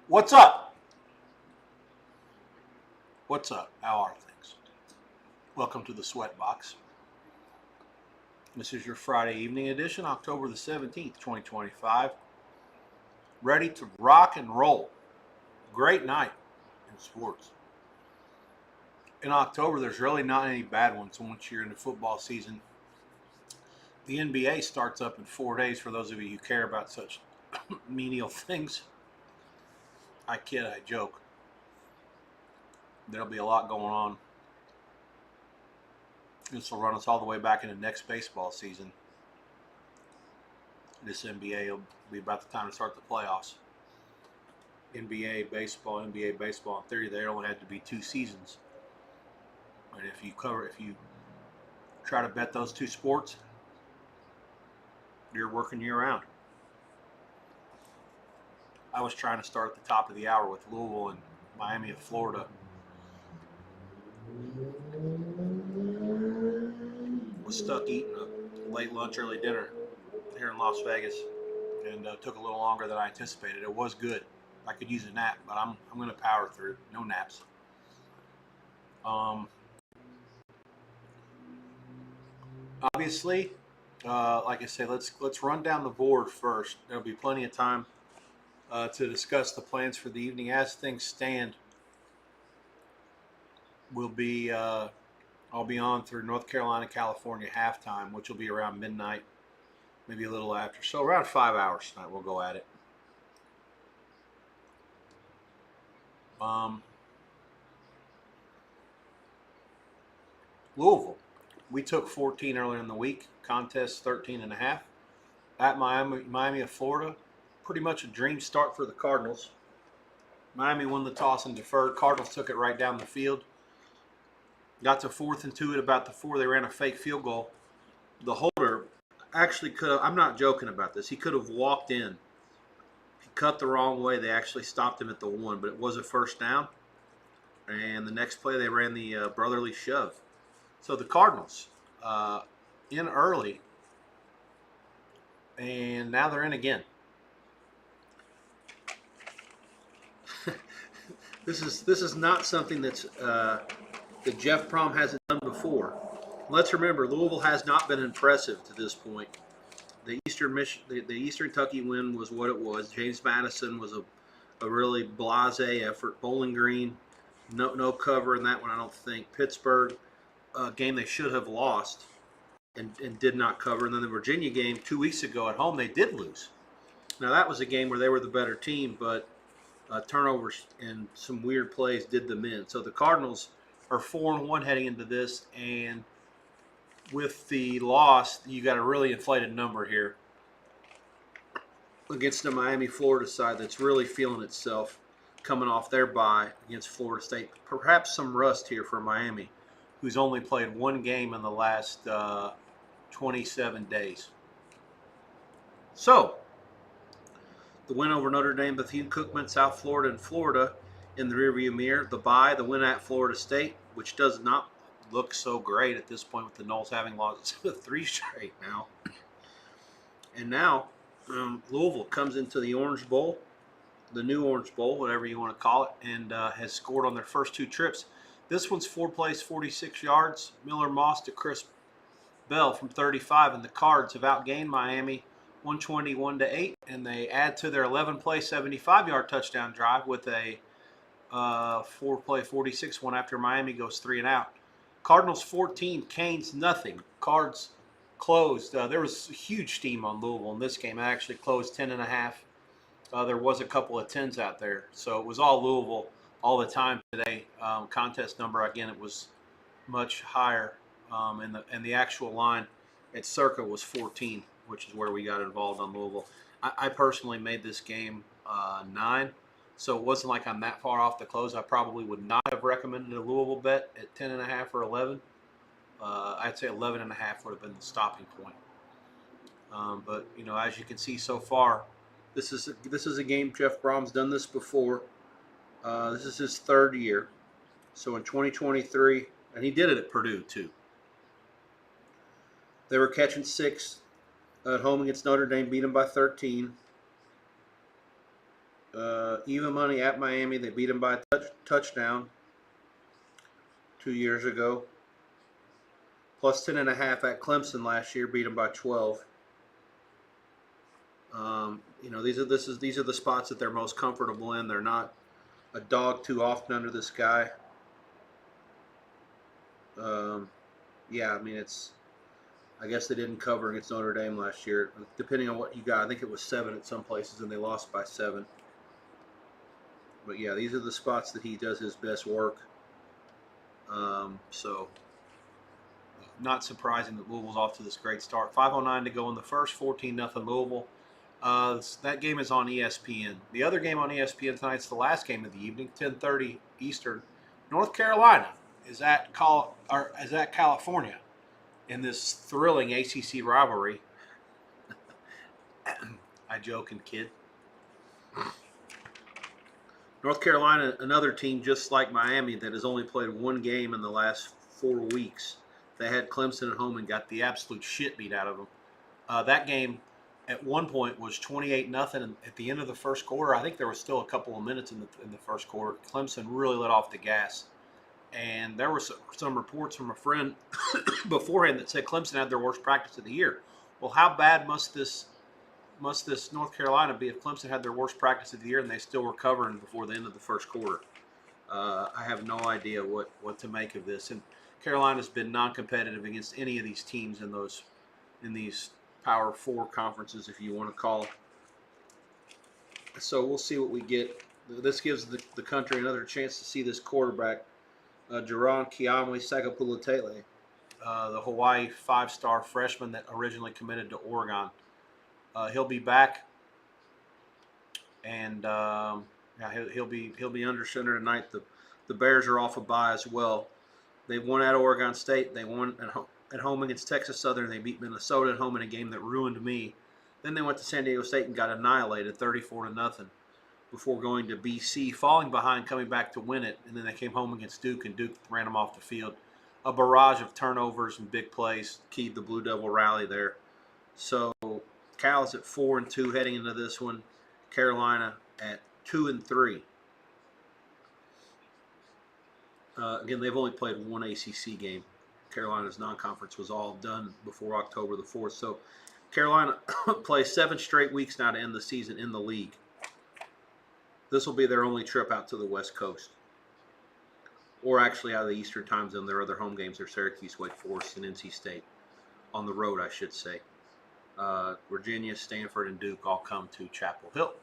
What's up? What's up? How are things? Welcome to the SWEATBOX. This is your Friday evening edition, October the 17th, 2025. Ready to rock and roll. Great night in sports. In October, there's really not any bad ones once you're in the football season. The NBA starts up in 4 days for those of you who care about such menial things. I kid, I joke. There'll be a lot going on. This will run us all the way back into next baseball season. This NBA will be about the time to start the playoffs. NBA baseball. In theory, there only had to be 2 seasons. And if you try to bet those 2 sports, you're working year round. I was trying to start at the top of the hour with Louisville and Miami of Florida. Was stuck eating a late lunch, early dinner here in Las Vegas, and took a little longer than I anticipated. It was good. I could use a nap, but I'm going to power through. No naps. Obviously, like I say, let's run down the board first. There'll be plenty of time to discuss the plans for the evening. As things stand, we'll be I'll be on through North Carolina, California halftime, which will be around midnight, maybe a little after. So around 5 hours tonight, we'll go at it. Louisville, we took 14 earlier in the week. Contest 13.5 at Miami of Florida. Pretty much a dream start for the Cardinals. Miami won the toss and deferred. Cardinals took it right down the field. Got to 4th and 2 at about the 4. They ran a fake field goal. The holder actually could have, I'm not joking about this, he could have walked in. He cut the wrong way. They actually stopped him at the 1, but it was a first down. And the next play, they ran the brotherly shove. So the Cardinals in early, and now they're in again. This is not something that's that Jeff Brom hasn't done before. Let's remember, Louisville has not been impressive to this point. The Eastern Kentucky win was what it was. James Madison was a really blasé effort. Bowling Green, no cover in that one, I don't think. Pittsburgh, a game they should have lost and did not cover. And then the Virginia game 2 weeks ago at home, they did lose. Now that was a game where they were the better team, but turnovers and some weird plays did them in. So the Cardinals are 4-1 heading into this, and with the loss, you got a really inflated number here against the Miami, Florida side that's really feeling itself coming off their bye against Florida State. Perhaps some rust here for Miami, who's only played 1 game in the last 27 days. So, the win over Notre Dame, Bethune-Cookman, South Florida, and Florida in the rearview mirror. The bye, the win at Florida State, which does not look so great at this point with the Noles having lost 3 straight now. And now Louisville comes into the Orange Bowl, the new Orange Bowl, whatever you want to call it, and has scored on their first 2 trips. This one's 4 plays, 46 yards. Miller Moss to Chris Bell from 35, and the Cards have outgained Miami 121-8, and they add to their 11-play, 75-yard touchdown drive with a 4-play, 46 one after Miami goes 3 and out. Cardinals 14, Canes nothing. Cards closed. There was huge steam on Louisville in this game. It actually closed 10.5. There was a couple of 10s out there, so it was all Louisville all the time today. Contest number, again, it was much higher, and the actual line at Circa was 14, which is where we got involved on Louisville. I personally made this game 9, so it wasn't like I'm that far off the close. I probably would not have recommended a Louisville bet at 10.5 or 11. I'd say 11.5 would have been the stopping point. But as you can see so far, this is a game. Jeff Brom's done this before. This is his 3rd year. So in 2023, and he did it at Purdue too. They were catching 6 at home against Notre Dame, beat them by 13. Even money at Miami. They beat them by a touchdown 2 years ago. Plus 10.5 at Clemson last year. Beat them by 12. These are the spots that they're most comfortable in. They're not a dog too often under the sky. Yeah, I mean it's. I guess they didn't cover against Notre Dame last year. Depending on what you got, I think it was 7 at some places, and they lost by 7. But yeah, these are the spots that he does his best work. So not surprising that Louisville's off to this great start. 5:09 to go in the first. 14-0 Louisville. That game is on ESPN. The other game on ESPN tonight is the last game of the evening, 10:30 Eastern. North Carolina is at California in this thrilling ACC rivalry. I joking, kid. North Carolina, another team just like Miami that has only played one game in the last 4 weeks. They had Clemson at home and got the absolute shit beat out of them. That game at one point was 28-0, and at the end of the first quarter, I think there was still a couple of minutes in the first quarter. Clemson really let off the gas, and there were some reports from a friend beforehand that said Clemson had their worst practice of the year. Well, how bad must this North Carolina be if Clemson had their worst practice of the year and they still were covering before the end of the first quarter? I have no idea what to make of this. And Carolina's been non-competitive against any of these teams in these Power 4 conferences, if you want to call it. So we'll see what we get. This gives the country another chance to see this quarterback, Jaron Kiamwe Sagapulotele, the Hawaii 5-star freshman that originally committed to Oregon. He'll be back, and he'll be under center tonight. The Bears are off a bye as well. They won at Oregon State. They won at home against Texas Southern. They beat Minnesota at home in a game that ruined me. Then they went to San Diego State and got annihilated 34-0 before going to BC, falling behind, coming back to win it, and then they came home against Duke, and Duke ran them off the field. A barrage of turnovers and big plays keyed the Blue Devil rally there. So Cal's at 4-2 heading into this one. Carolina at 2-3. Again, they've only played one ACC game. Carolina's non-conference was all done before October the 4th. So Carolina plays 7 straight weeks now to end the season in the league. This will be their only trip out to the West Coast. Or actually out of the Eastern time zone. Their other home games are Syracuse, Wake Forest, and NC State. On the road, I should say. Virginia, Stanford, and Duke all come to Chapel Hill.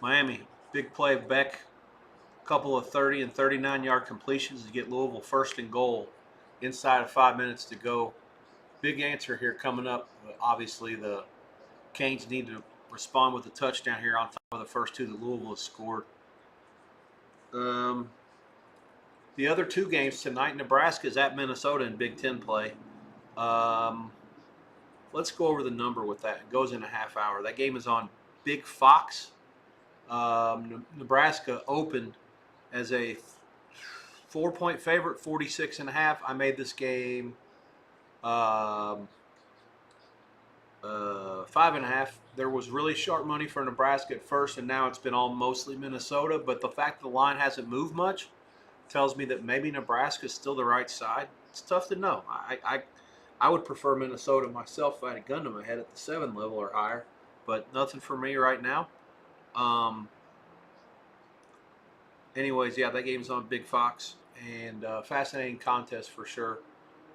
Miami, big play of Beck. Couple of 30 and 39-yard completions to get Louisville first and goal inside of 5 minutes to go. Big answer here coming up. Obviously, the Canes need to respond with a touchdown here on top of the first 2 that Louisville has scored. The other 2 games tonight, Nebraska is at Minnesota in Big Ten play. Let's go over the number with that. It goes in a half hour. That game is on Big Fox. Nebraska opened as a 4-point favorite, 46.5. I made this game 5.5. There was really sharp money for Nebraska at first, and now it's been all mostly Minnesota. But the fact the line hasn't moved much tells me that maybe Nebraska is still the right side. It's tough to know. I would prefer Minnesota myself if I had a gun to my head at the 7 level or higher, but nothing for me right now. Anyways, yeah, that game's on Big Fox, and fascinating contest for sure.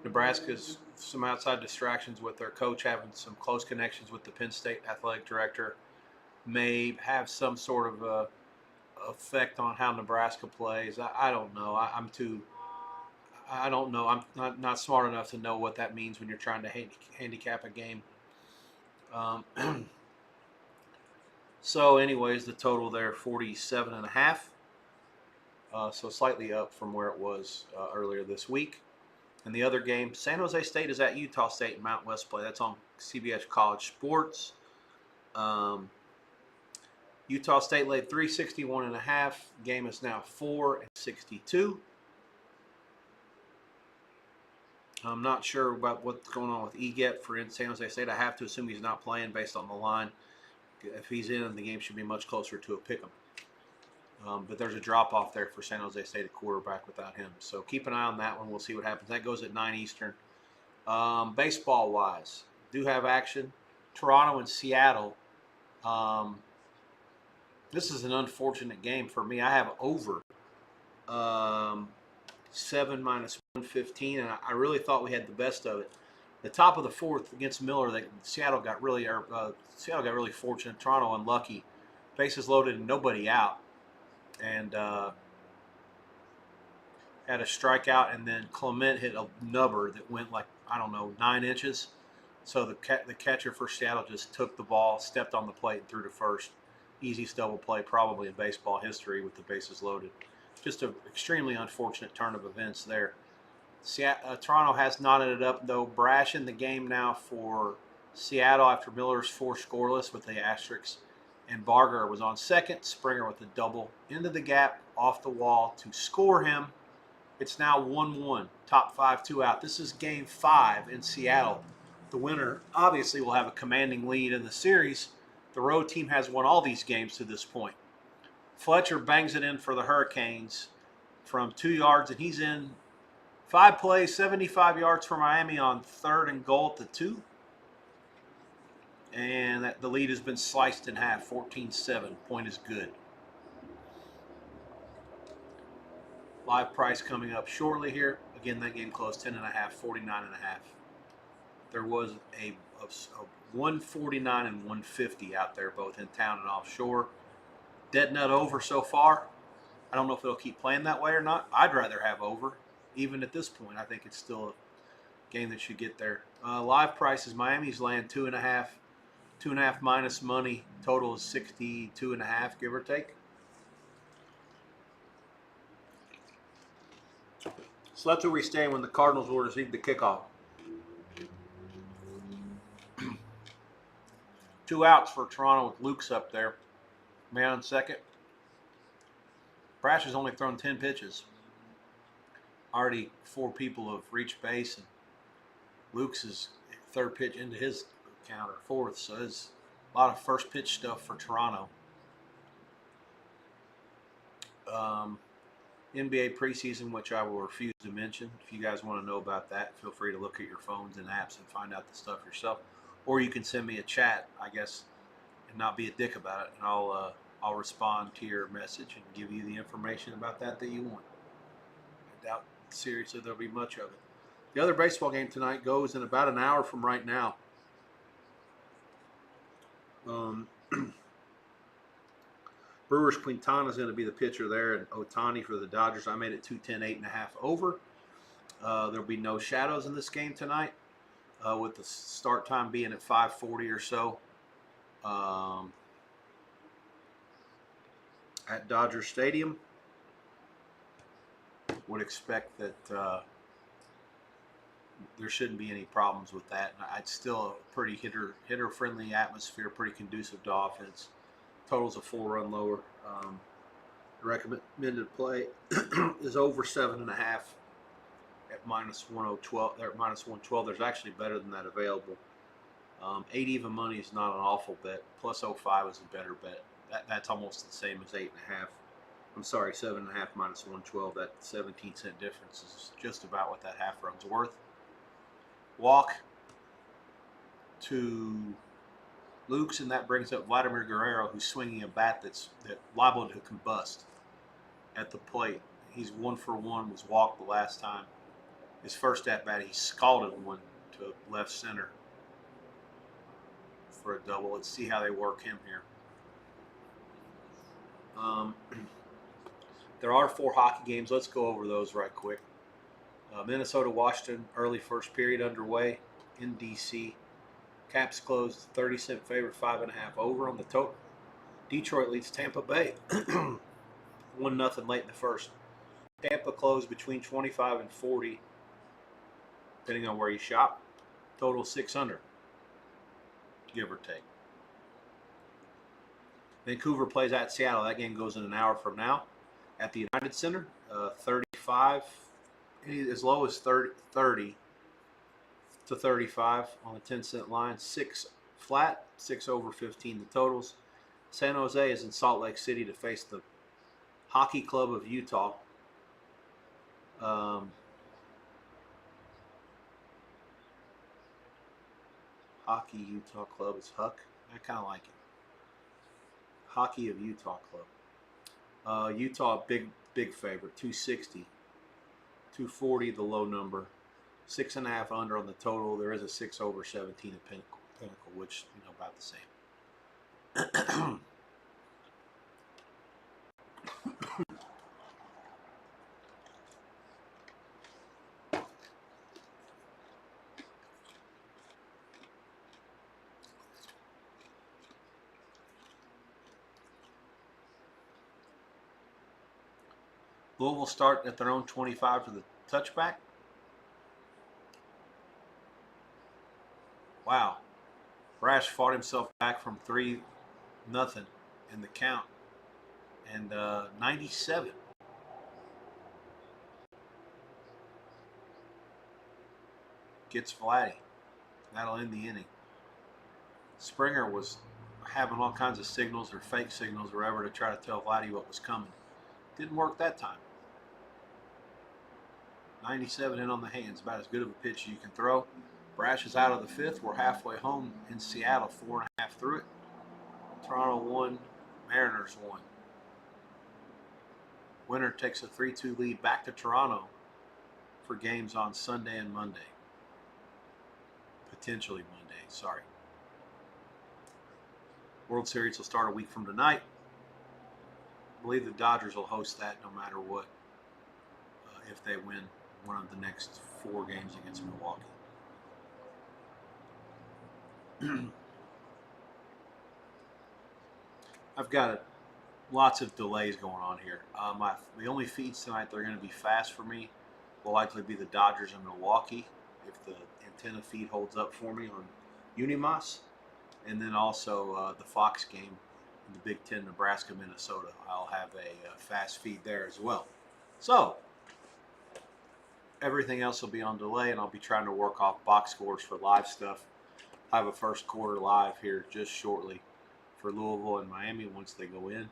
Nebraska's some outside distractions with their coach having some close connections with the Penn State athletic director. May have some sort of effect on how Nebraska plays. I don't know. I don't know. I'm not smart enough to know what that means when you're trying to handicap a game. So anyways, the total there, 47.5. So slightly up from where it was earlier this week. And the other game, San Jose State is at Utah State in Mountain West play. That's on CBS College Sports. Utah State laid 361.5. Game is now 4-62. I'm not sure about what's going on with Eget for San Jose State. I have to assume he's not playing based on the line. If he's in, the game should be much closer to a pick 'em. But there's a drop-off there for San Jose State at quarterback without him. So keep an eye on that one. We'll see what happens. That goes at 9 Eastern. Baseball-wise, do have action. Toronto and Seattle. This is an unfortunate game for me. I have over 7 minus 115, and I really thought we had the best of it. The top of the fourth against Miller, Seattle got really fortunate. Toronto unlucky. Bases loaded and nobody out. And had a strikeout, and then Clement hit a nubber that went 9 inches. So the catcher for Seattle just took the ball, stepped on the plate, and threw to first. Easiest double play probably in baseball history with the bases loaded. Just an extremely unfortunate turn of events there. Toronto has knotted it up, though. Brash in the game now for Seattle after Miller's 4 scoreless with the asterisks. And Barger was on second. Springer with a double into the gap, off the wall to score him. It's now 1-1, top 5, 2 out. This is game 5 in Seattle. The winner obviously will have a commanding lead in the series. The road team has won all these games to this point. Fletcher bangs it in for the Hurricanes from 2 yards, and he's in 5 plays, 75 yards for Miami on 3rd and goal at the 2. And the lead has been sliced in half, 14-7. Point is good. Live price coming up shortly here. Again, that game closed 10.5, 49.5. There was a 149 and 150 out there, both in town and offshore. Dead nut over so far. I don't know if it'll keep playing that way or not. I'd rather have over. Even at this point, I think it's still a game that should get there. Live prices, Miami's laying 2.5. 2.5 minus money. Total is 62.5, give or take. So that's where we stand when the Cardinals will receive the kickoff. 2 outs for Toronto with Luke's up there. Man on second. Brash has only thrown 10 pitches. Already 4 people have reached base, and Luke's is 3rd pitch into his counter, 4th. So it's a lot of first pitch stuff for Toronto. NBA preseason, which I will refuse to mention. If you guys want to know about that, feel free to look at your phones and apps and find out the stuff yourself. Or you can send me a chat, I guess, and not be a dick about it, and I'll respond to your message and give you the information about that you want. I doubt seriously there'll be much of it. The other baseball game tonight goes in about an hour from right now. Brewers Quintana is going to be the pitcher there, and Otani for the Dodgers. I made it 210, 8.5 over. There'll be no shadows in this game tonight, with the start time being at 5:40 or so. At Dodger Stadium. Would expect that there shouldn't be any problems with that. It's still a pretty hitter-friendly atmosphere, pretty conducive to offense. Total's a 4-run lower. The recommended play is over 7.5 at minus 112. Or minus 112. There's actually better than that available. 8 even money is not an awful bet. Plus 05 is a better bet. That's almost the same as 8.5. I'm sorry, 7.5 minus 112. That 17-cent difference is just about what that half run's worth. Walk to Luke's, and that brings up Vladimir Guerrero, who's swinging a bat that's liable to combust at the plate. He's 1 for 1, was walked the last time. His first at bat, he scalded one to left center for a double. Let's see how they work him here. There are 4 hockey games. Let's go over those right quick. Minnesota-Washington, early first period underway in D.C. Caps closed 30-cent favorite, 5.5 over on the total. Detroit leads Tampa Bay 1-0 late in the first. Tampa closed between 25 and 40, depending on where you shop. Total 600, give or take. Vancouver plays at Seattle. That game goes in an hour from now at the United Center. 35, as low as 30 to 35 on the 10-cent line. 6 flat, 6 over 15 the totals. San Jose is in Salt Lake City to face the Hockey Club of Utah. Hockey Utah Club is Huck. I kind of like it. Hockey of Utah Club. Utah, big favorite, 260. 240, the low number. 6.5 under on the total. There is a 6 over 17 at Pinnacle, which, you know, about the same. Louisville start at their own 25 for the touchback. Wow. Brash fought himself back from 3-0 in the count. And 97. Gets Vladdy. That'll end the inning. Springer was having all kinds of signals or fake signals or whatever to try to tell Vladdy what was coming. Didn't work that time. 97 in on the hands, about as good of a pitch as you can throw. Brash is out of the 5th. We're halfway home in Seattle, 4.5 through it. Toronto 1, Mariners 1. Winner takes a 3-2 lead back to Toronto for games on Sunday and Monday. Potentially Monday, sorry. World Series will start a week from tonight. I believe the Dodgers will host that no matter what, if they win one of the next 4 games against Milwaukee. I've got lots of delays going on here. The only feeds tonight that are going to be fast for me will likely be the Dodgers and Milwaukee, if the antenna feed holds up for me on Unimas, and then also the Fox game in the Big Ten, Nebraska, Minnesota. I'll have a fast feed there as well. So everything else will be on delay, and I'll be trying to work off box scores for live stuff. I have a first quarter live here just shortly for Louisville and Miami once they go in.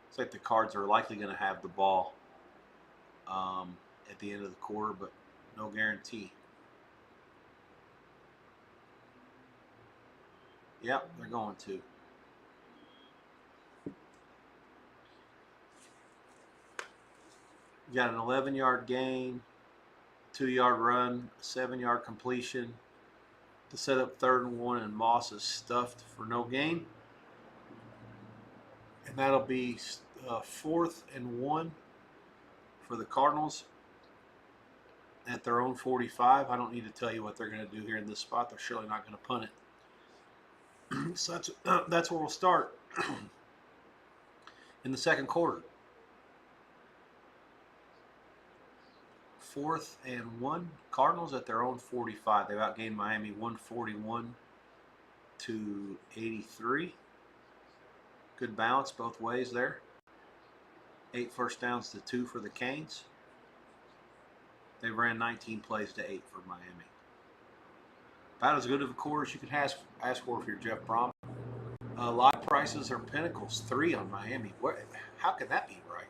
It's like the Cards are likely going to have the ball at the end of the quarter, but no guarantee. Yep, they're going to. You got an 11-yard gain, 2-yard run, 7-yard completion to set up 3rd and 1, and Moss is stuffed for no gain. And that'll be 4th and 1 for the Cardinals at their own 45. I don't need to tell you what they're going to do here in this spot. They're surely not going to punt it. So that's where we'll start in the second quarter. 4th and 1. Cardinals at their own 45. They've outgained Miami 141 to 83. Good balance both ways there. 8 first downs to 2 for the Canes. They ran 19 plays to 8 for Miami. About as good of a quarter as you can ask for if you're Jeff Brom. Live prices are Pinnacles 3 on Miami. How can that be right?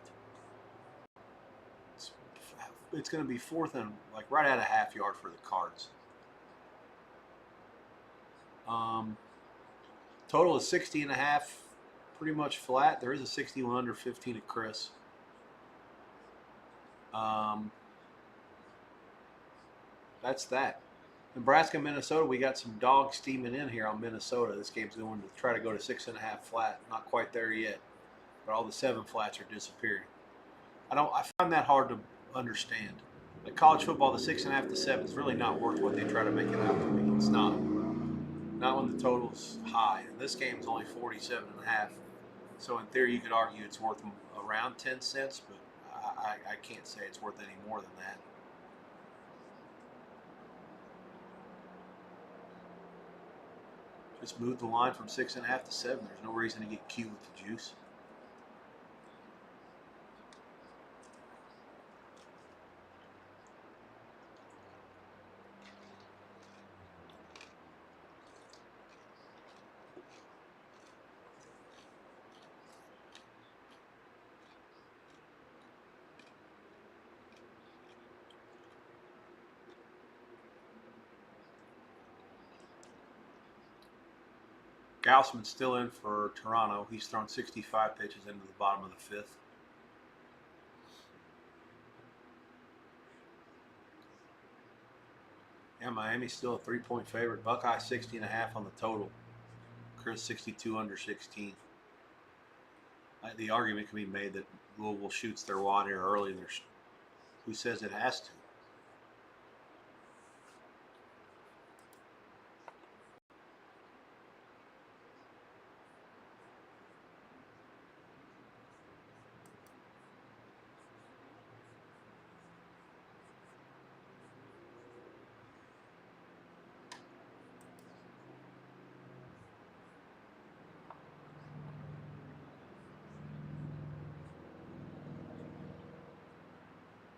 It's going to be 4th and right at a half yard for the Cards. Total is 60.5, pretty much flat. There is a 61 under 15 at Chris. That's that. Nebraska, Minnesota, we got some dogs steaming in here on Minnesota. This game's going to try to go to 6.5 flat. Not quite there yet, but all the 7 flats are disappearing. I find that hard to understand. Like college football, the 6.5 to 7 is really not worth what they try to make it out to be. It's not. Not when the total's high. And this game is only 47.5. So in theory, you could argue it's worth around 10 cents, but I can't say it's worth any more than that. Just move the line from 6.5 to 7. There's no reason to get cute with the juice. Gaussman's still in for Toronto. He's thrown 65 pitches into the bottom of the fifth. Yeah, Miami's still a 3-point favorite. Buckeye 60.5 on the total. Chris 62 under 16. The argument can be made that Louisville shoots their wad here early. Who says it has to?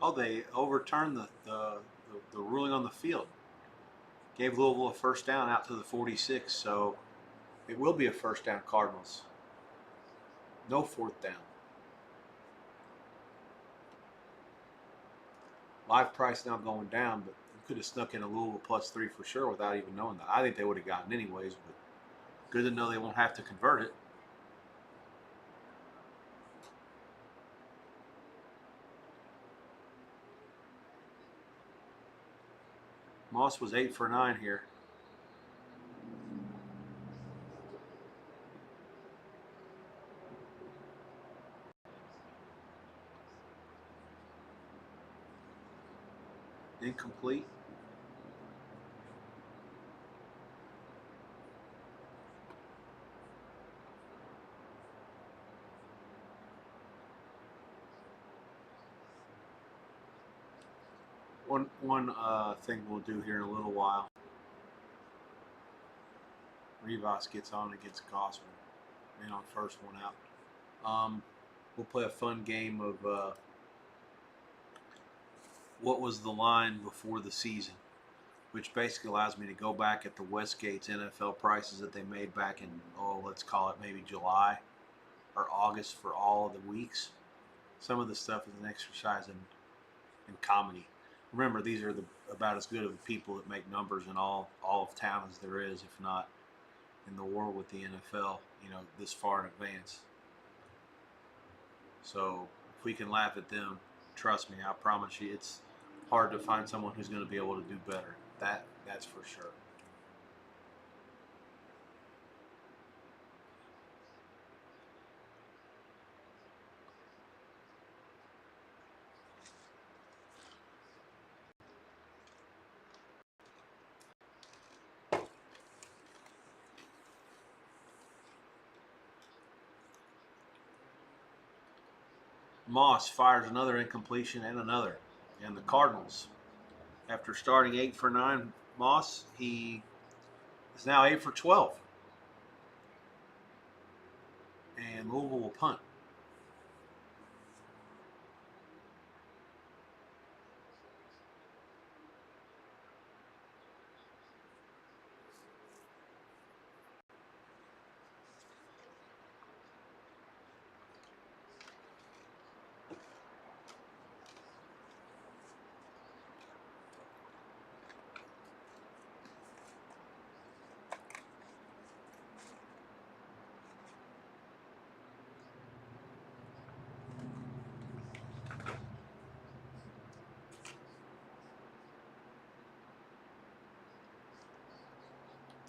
Oh, they overturned the ruling on the field. Gave Louisville a first down out to the 46, so it will be a first down Cardinals. No fourth down. Live price now going down, but you could have snuck in a Louisville +3 for sure without even knowing that. I think they would have gotten anyways, but good to know they won't have to convert it. Moss was 8 for 9 here. Incomplete. One thing we'll do here in a little while. Rivas gets on against Gosman, man on first one out. We'll play a fun game of what was the line before the season, which basically allows me to go back at the Westgate's NFL prices that they made back in, let's call it maybe July or August for all of the weeks. Some of the stuff is an exercise in comedy. Remember, these are about as good of the people that make numbers in all of town as there is, if not in the world with the NFL, this far in advance. So if we can laugh at them, trust me, I promise you, it's hard to find someone who's going to be able to do better. That's for sure. Moss fires another incompletion and another. And the Cardinals, after starting 8 for 9, Moss, he is now 8 for 12. And Louisville will punt.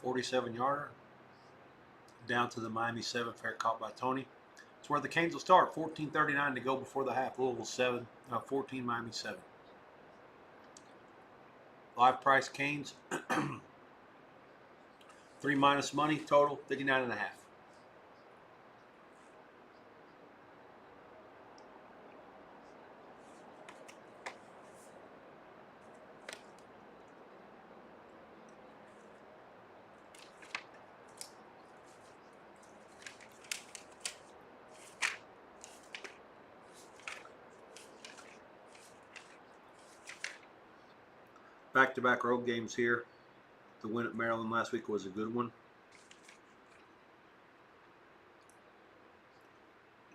.47-yarder down to the Miami 7, fair caught by Tony. It's where the Canes will start. 14:39 to go before the half. Louisville 7, 14, Miami 7. Live price Canes 3 minus money, total 59.5. Back-to-back road games here. The win at Maryland last week was a good one.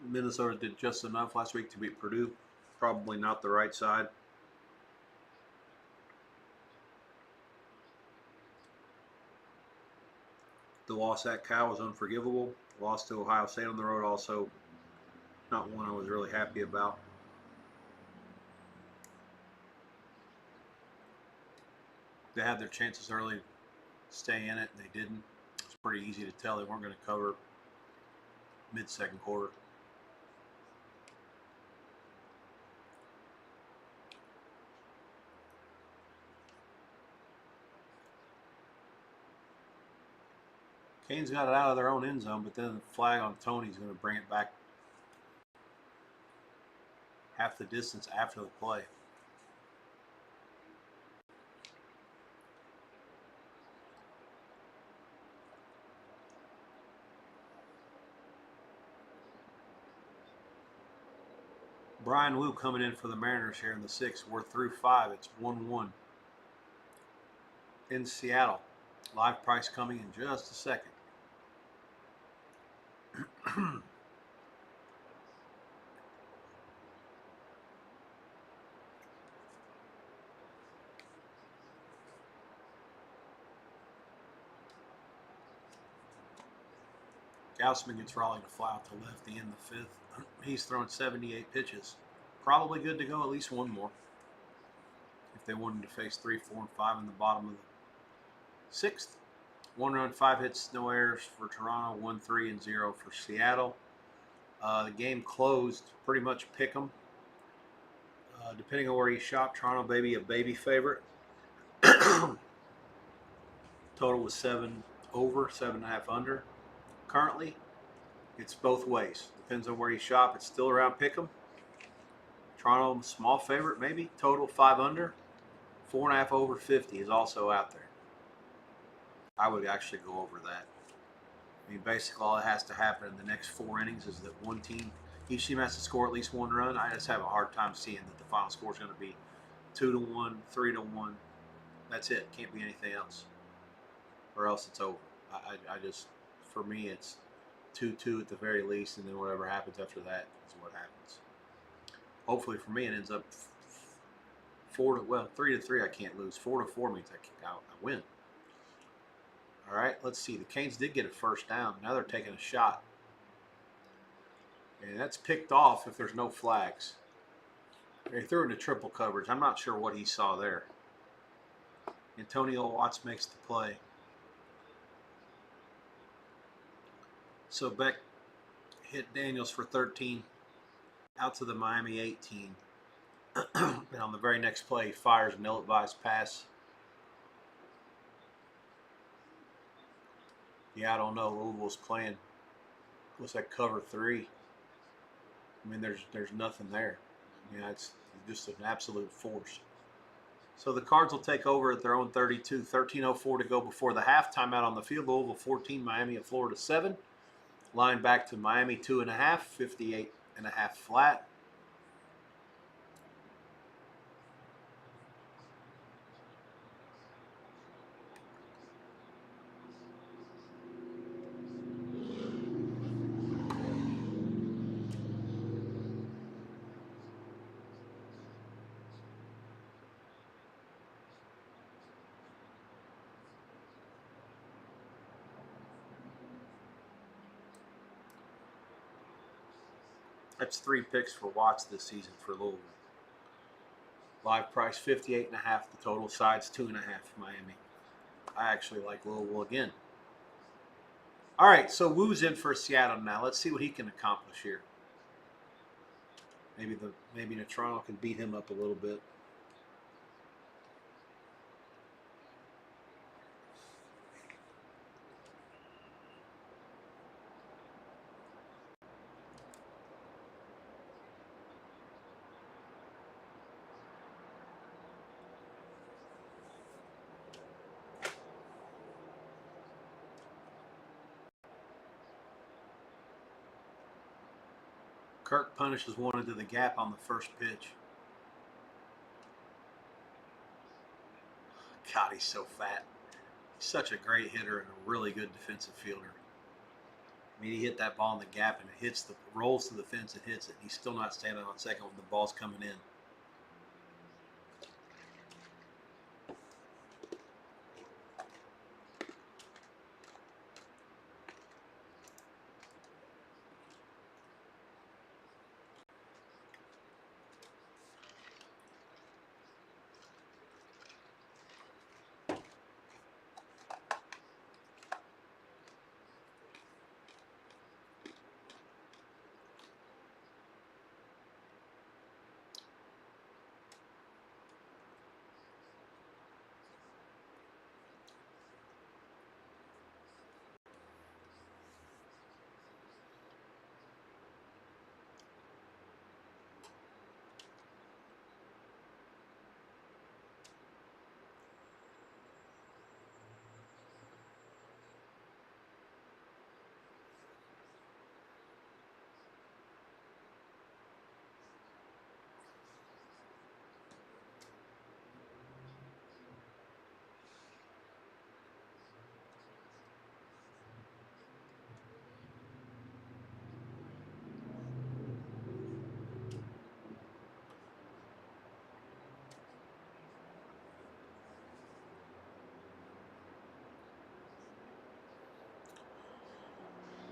Minnesota did just enough last week to beat Purdue. Probably not the right side. The loss at Cal was unforgivable. Loss to Ohio State on the road also not one I was really happy about. They had their chances early to stay in it, and they didn't. It was pretty easy to tell they weren't going to cover mid-second quarter. Canes got it out of their own end zone, but then the flag on Tony's going to bring it back half the distance after the play. Brian Wu coming in for the Mariners here in the 6th. We're through 5. It's 1-1 in Seattle. Live price coming in just a second. Gausman gets Raleigh to fly out to left the end of the 5th. He's throwing 78 pitches. Probably good to go at least one more if they wanted to face 3, 4, and 5 in the bottom of the 6th. 1 run, 5 hits, no errors for Toronto, 1, 3, and 0 for Seattle. The game closed pretty much pick 'em. Depending on where you shop, Toronto maybe a baby favorite. Total was 7 over, 7.5 under. Currently, it's both ways. Depends on where you shop. It's still around pick 'em. Toronto small favorite maybe. Total 5 under. 4.5 over 50 is also out there. I would actually go over that. I mean, basically all that has to happen in the next 4 innings is that each team has to score at least 1 run. I just have a hard time seeing that the final score is going to be 2-1, 3-1. That's it. Can't be anything else. Or else it's over. I just, for me, it's 2-2 at the very least, and then whatever happens after that is what happens. Hopefully for me it ends up 3-3 I can't lose. 4-4 means I win. All right, let's see. The Canes did get a first down. Now they're taking a shot. And that's picked off if there's no flags. They threw into triple coverage. I'm not sure what he saw there. Antonio Watts makes the play. So Beck hit Daniels for 13. Out to the Miami 18. And on the very next play, he fires an ill-advised pass. Yeah, I don't know. Louisville's playing. What's that, cover 3? I mean, there's nothing there. Yeah, it's just an absolute force. So the Cards will take over at their own 32. 13:04 to go before the half. Timeout on the field. Louisville 14, Miami at Florida 7. Line back to Miami 2.5, 58.5 flat. That's 3 picks for Watts this season for Louisville. Live price 58.5. The total sides 2.5 Miami. I actually like Louisville again. All right, so Wu's in for Seattle now. Let's see what he can accomplish here. Maybe Toronto can beat him up a little bit. Kirk punishes one into the gap on the first pitch. God, he's so fat. He's such a great hitter and a really good defensive fielder. I mean, he hit that ball in the gap and it rolls to the fence and hits it. He's still not standing on second when the ball's coming in.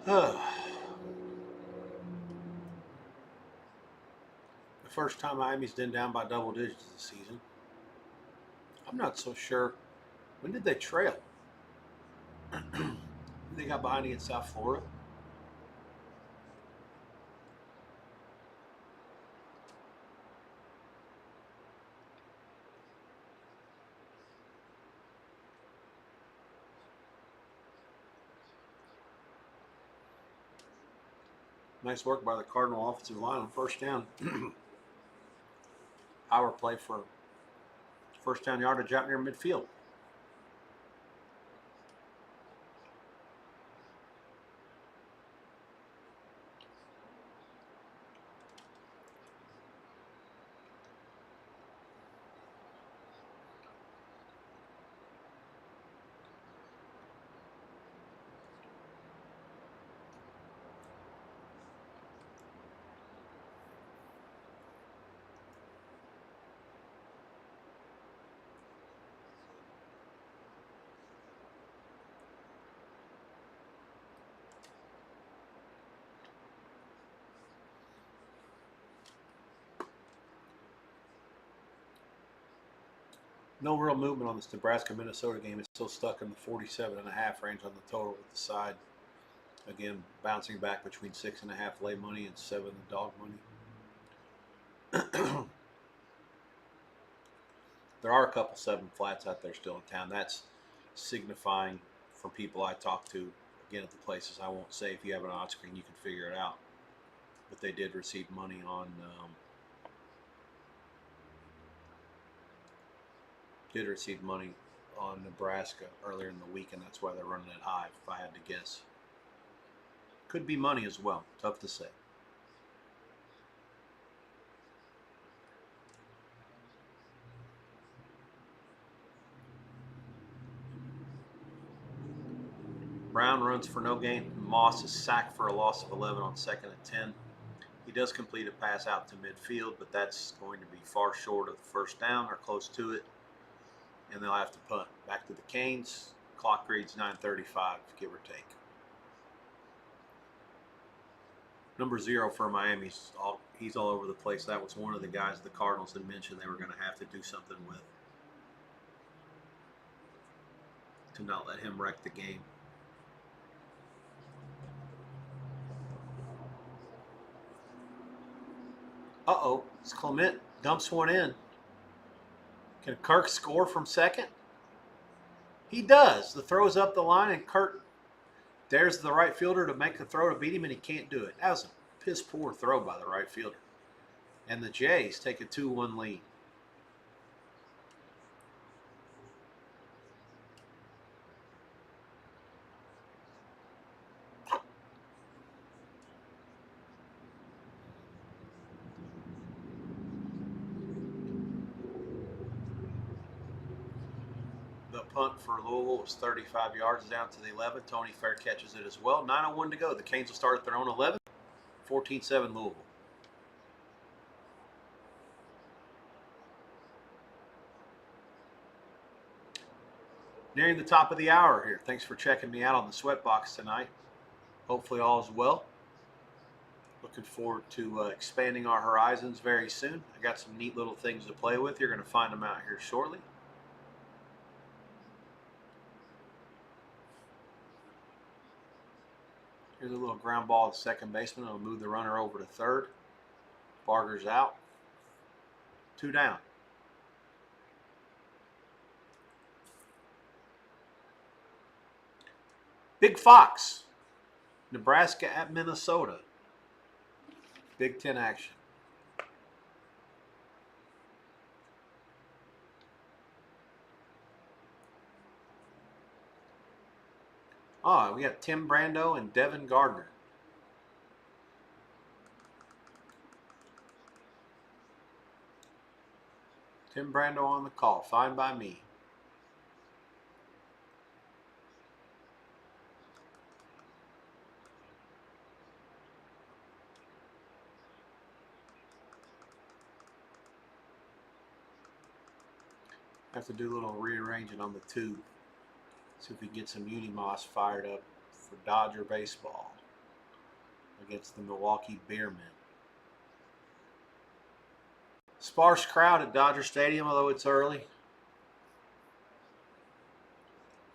The first time Miami's been down by double digits this season. I'm not so sure. When did they trail? They got behind against South Florida. Nice work by the Cardinal offensive line on first down. Power play for first down yardage out near midfield. No real movement on this Nebraska-Minnesota game. It's still stuck in the 47.5 range on the total with the side. Again, bouncing back between 6.5 lay money and 7 the dog money. There are a couple 7 flats out there still in town. That's signifying from people I talk to, again, at the places I won't say. If you have an odd screen, you can figure it out. But they did receive money on Nebraska earlier in the week, and that's why they're running it high, if I had to guess. Could be money as well. Tough to say. Brown runs for no gain. Moss is sacked for a loss of 11 on 2nd and 10. He does complete a pass out to midfield, but that's going to be far short of the first down or close to it. And they'll have to punt. Back to the Canes. Clock reads 9:35, give or take. Number 0 for Miami, he's all over the place. That was one of the guys the Cardinals had mentioned they were going to have to do something with to not let him wreck the game. Uh-oh, it's Clement. Dumps one in. Can Kirk score from second? He does. The throw's up the line, and Kirk dares the right fielder to make the throw to beat him, and he can't do it. That was a piss-poor throw by the right fielder. And the Jays take a 2-1 lead. The punt for Louisville was 35 yards down to the 11. Tony Fair catches it as well. 9:01 to go. The Canes will start at their own 11. 14-7 Louisville. Nearing the top of the hour here. Thanks for checking me out on the SWEATBOX tonight. Hopefully all is well. Looking forward to expanding our horizons very soon. I got some neat little things to play with. You're going to find them out here shortly. Here's a little ground ball to second baseman. It'll move the runner over to third. Barger's out. 2 down. Big Fox. Nebraska at Minnesota. Big Ten action. Oh, we got Tim Brando and Devin Gardner. Tim Brando on the call. Fine by me. Have to do a little rearranging on the tube. See if we can get some Unimoss fired up for Dodger baseball. against the Milwaukee Bearmen. Sparse crowd at Dodger Stadium, although it's early.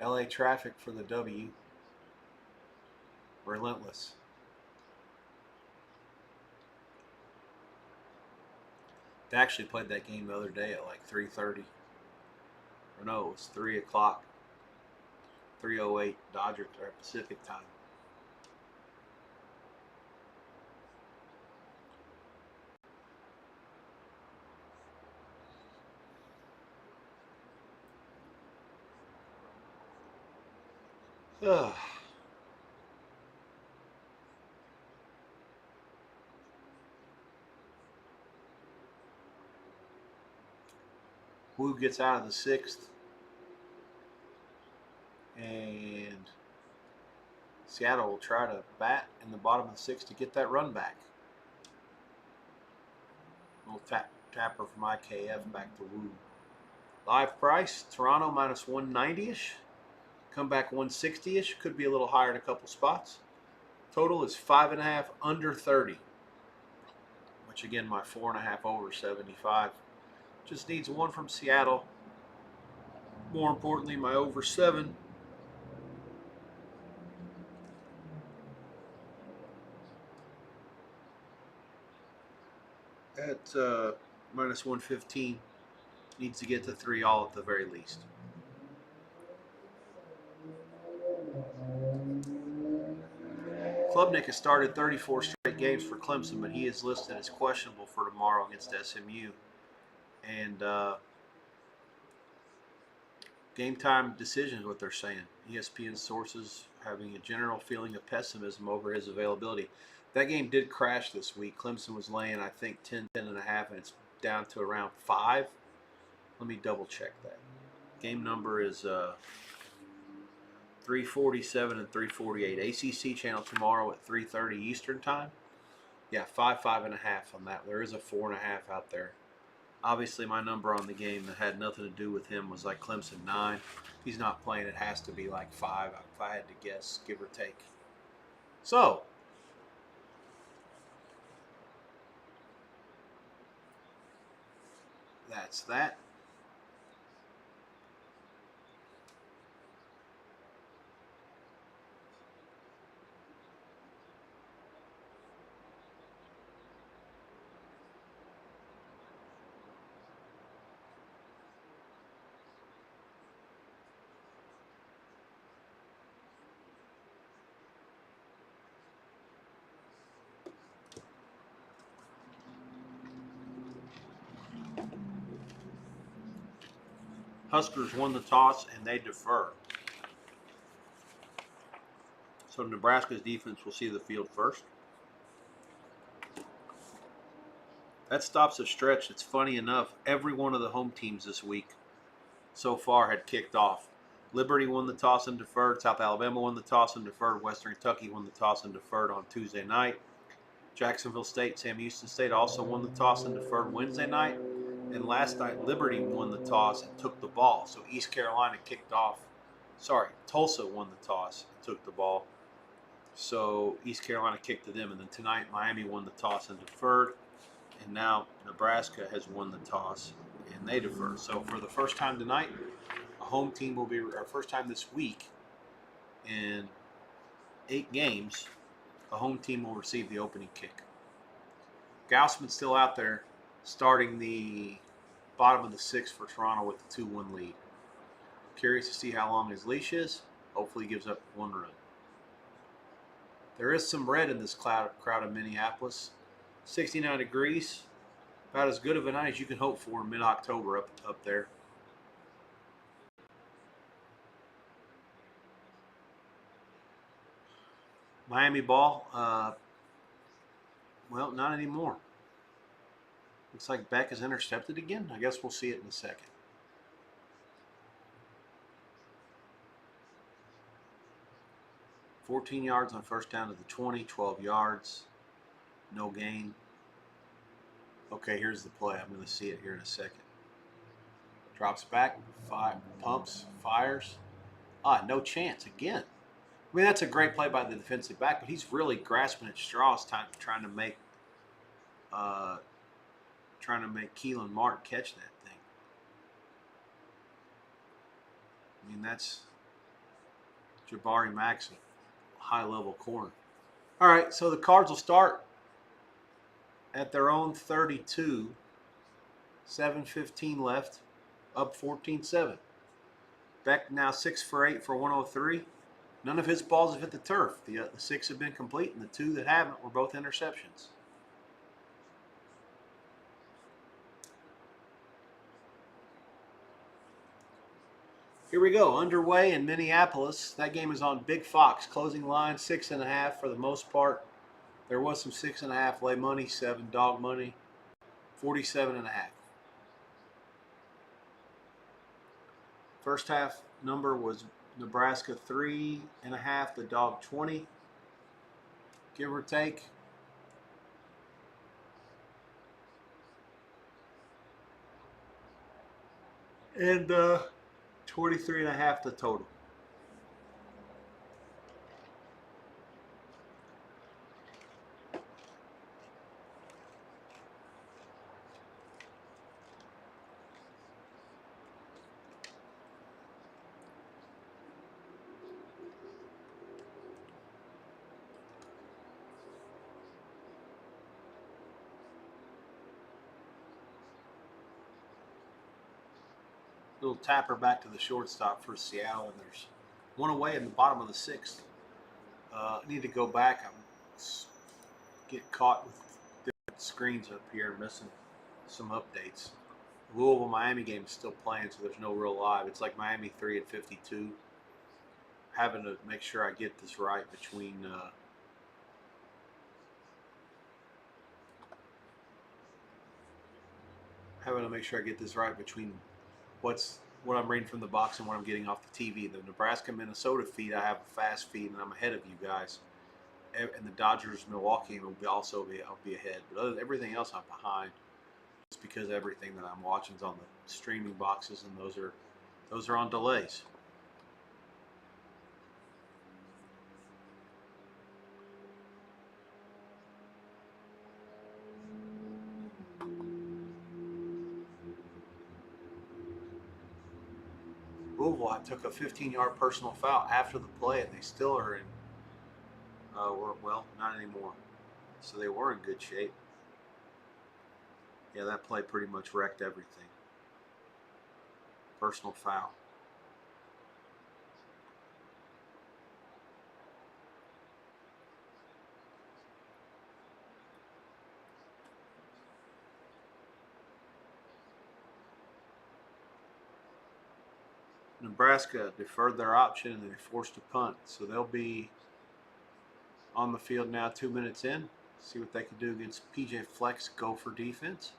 LA traffic for the W. Relentless. They actually played that game the other day at like 3:30. Or no, it was 3 o'clock. 3:08 Dodger Pacific time. Ugh. Wu gets out of the sixth. And Seattle will try to bat in the bottom of the sixth to get that run back. Little tapper from IKF back to Wu. Live price, Toronto minus 190-ish. Come back 160-ish. Could be a little higher in a couple spots. Total is 5.5 under 30. Which again, my 4.5 over 75. Just needs one from Seattle. More importantly, my over 7. At minus 115. Needs to get to 3 all at the very least. Klubnik has started 34 straight games for Clemson, but he is listed as questionable for tomorrow against SMU. And game time decision is what they're saying. ESPN sources having a general feeling of pessimism over his availability. That game did crash this week. Clemson was laying, I think, 10.5, and it's down to around 5. Let me double check that. Game number is 347 and 348. ACC channel tomorrow at 3:30 Eastern time. Yeah, 5.5 on that. There is a 4.5 out there. Obviously, my number on the game that had nothing to do with him was like Clemson 9. If he's not playing, it has to be like 5 if I had to guess, give or take. So, that's that. Huskers won the toss and they defer. So Nebraska's defense will see the field first. That stops a stretch. It's funny enough, every one of the home teams this week so far had kicked off. Liberty won the toss and deferred. South Alabama won the toss and deferred. Western Kentucky won the toss and deferred on Tuesday night. Jacksonville State, Sam Houston State also won the toss and deferred Wednesday night. And last night, Liberty won the toss and took the ball. So East Carolina kicked off. Sorry, Tulsa won the toss and took the ball. So East Carolina kicked to them. And then tonight, Miami won the toss and deferred. And now Nebraska has won the toss and they defer. So for the first time tonight, a home team will be, our first time this week in 8 games, a home team will receive the opening kick. Gaussman's still out there starting the bottom of the 6th for Toronto with the 2-1 lead. Curious to see how long his leash is. Hopefully he gives up 1 run. There is some red in this crowd in Minneapolis. 69 degrees. About as good of a night as you can hope for in mid-October up there. Miami ball. Well, not anymore. Looks like Beck is intercepted again. I guess we'll see it in a second. $14 yards on first down to the 20, 12 yards. No gain. Okay, here's the play. I'm going to see it here in a second. Drops back, pumps, fires. No chance again. I mean, that's a great play by the defensive back, but he's really grasping at straws, trying to make uh, Keelan Martin catch that thing. I mean, that's Jabari Maxey, high-level corner. All right, so the Cards will start at their own 32. 7:15 left, up 14-7. Beck now 6 for 8 for 103. None of his balls have hit the turf. The 6 have been complete, and the 2 that haven't were both interceptions. Here we go, underway in Minneapolis. That game is on Big Fox. Closing line 6.5 for the most part. There was some 6.5 lay money, 7 dog money, 47.5. First half number was Nebraska 3.5, the dog 20, give or take. And 23.5 the total. Little tapper back to the shortstop for Seattle, and there's one away in the bottom of the 6th. I need to go back. I'm get caught with different screens up here, missing some updates. Louisville Miami game is still playing, so there's no real live. It's like Miami 3 at 52. Having to make sure I get this right between what I'm reading from the box and what I'm getting off the TV. The Nebraska Minnesota feed, I have a fast feed, and I'm ahead of you guys. And the Dodgers Milwaukee will I'll be ahead. But everything else I'm behind. It's because everything that I'm watching is on the streaming boxes, and those are on delays. Louisville, I took a 15-yard personal foul after the play, and they still are in. Well, not anymore. So they were in good shape. Yeah, that play pretty much wrecked everything. Personal foul. Nebraska deferred their option and they forced a punt. So they'll be on the field now 2 minutes in. See what they can do against PJ Fleck's Gopher defense.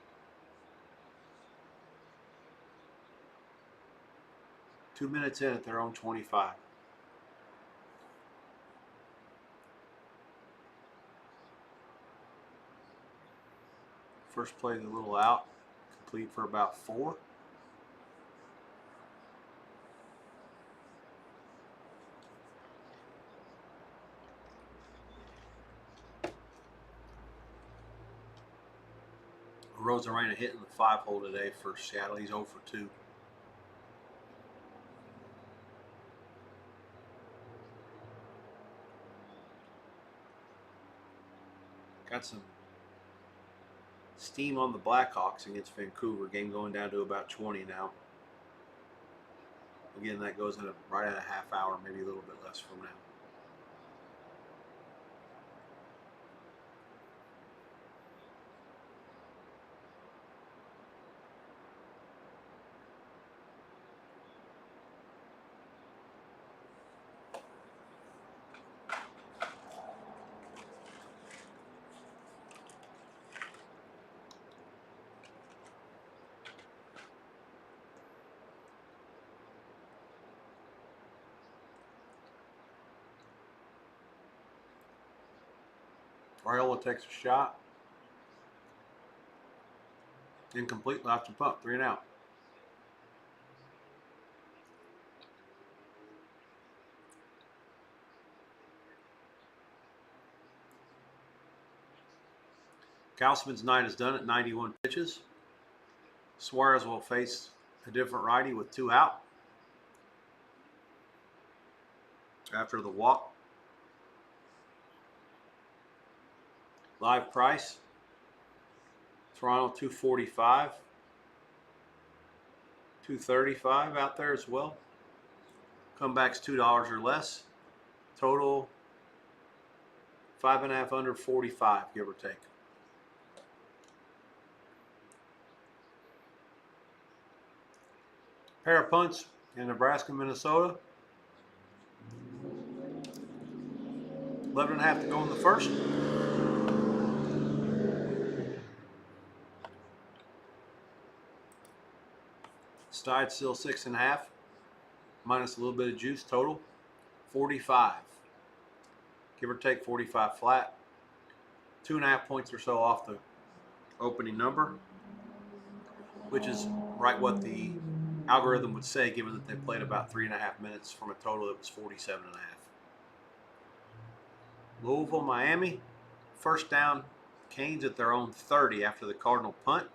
2 minutes in at their own 25. First play is a little out, complete for about 4. Rosarena hitting the 5-hole today for Seattle. He's 0 for 2. Got some steam on the Blackhawks against Vancouver. Game going down to about 20 now. Again, that goes in right at a half hour, maybe a little bit less from now. Raiola takes a shot. Incomplete, left and punt, 3 and out. Gausman's night is done at 91 pitches. Suarez will face a different righty with 2 out after the walk. Live price, Toronto 245, 235 out there as well. Comebacks $2 or less. Total 5.5 under 45, give or take. Pair of punts in Nebraska, Minnesota. 11.5 to go in the first. Stide still 6.5, minus a little bit of juice. Total 45, give or take 45 flat. 2.5 points or so off the opening number, which is right what the algorithm would say, given that they played about 3.5 minutes from a total that was 47.5. Louisville, Miami. First down, Canes at their own 30 after the Cardinal punt.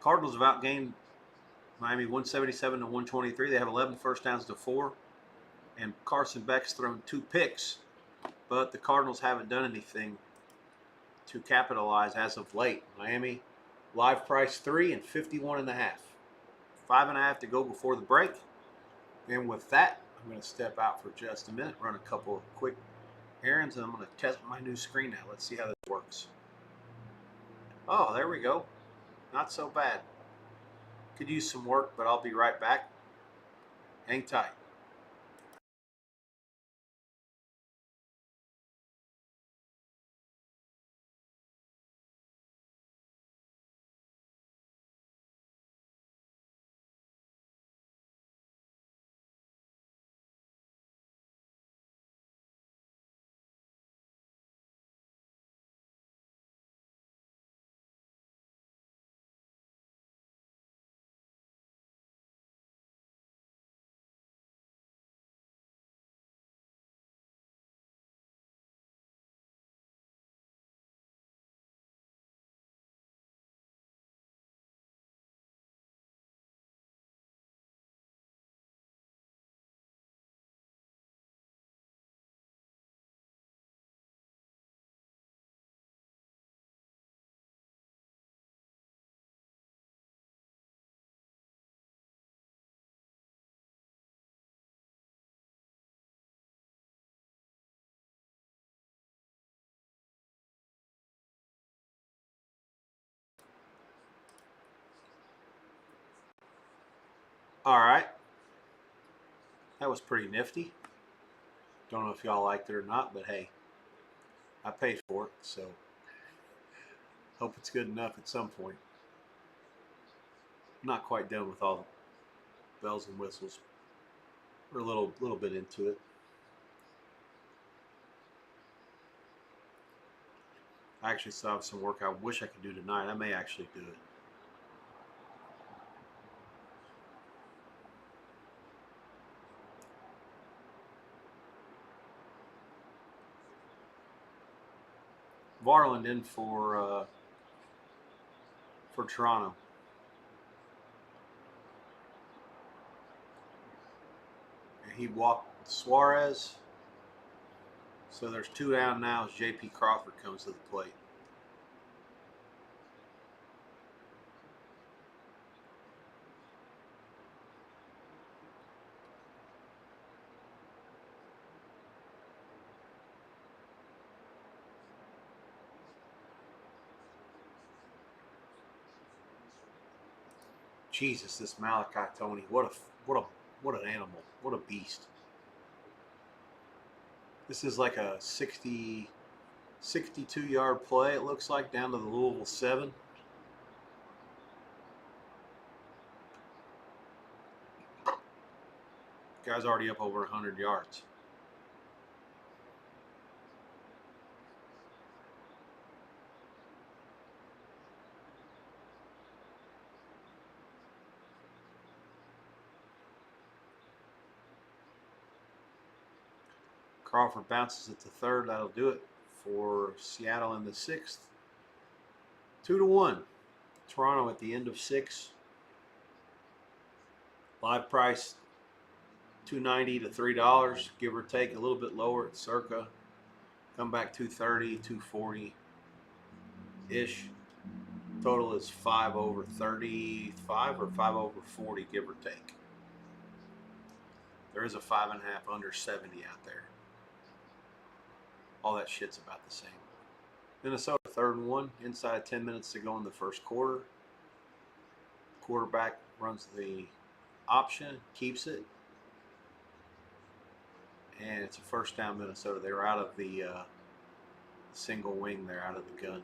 Cardinals have outgained Miami 177 to 123. They have 11 first downs to 4. And Carson Beck's thrown 2 picks. But the Cardinals haven't done anything to capitalize as of late. Miami, live price 3 and 51.5. 5.5 to go before the break. And with that, I'm going to step out for just a minute, run a couple of quick errands, and I'm going to test my new screen out. Let's see how this works. Oh, there we go. Not so bad. Could use some work, but I'll be right back. Hang tight. All right. That was pretty nifty. Don't know if y'all liked it or not, but hey, I paid for it, so hope it's good enough at some point. I'm not quite done with all the bells and whistles. We're a little bit into it. I actually still have some work I wish I could do tonight. I may actually do it. Varland in for Toronto. And he walked Suarez. So there's 2 down now as J.P. Crawford comes to the plate. Jesus, this Malachi Tony, what an animal, what a beast. This is like a 62-yard play, it looks like, down to the Louisville 7. Guy's already up over 100 yards. Crawford bounces it to third. That'll do it for Seattle in the sixth. 2-1. Toronto at the end of 6. Live price $2.90 to $3, give or take, a little bit lower at Circa. Come back $2.30, $2.40 ish. Total is 5 over 35 or 5 over 40, give or take. There is a 5.5 under 70 out there. All that shit's about the same. Minnesota 3rd and 1, inside of 10 minutes to go in the first quarter. Quarterback runs the option, keeps it, and it's a first down Minnesota. They were out of the single wing there, out of the gun.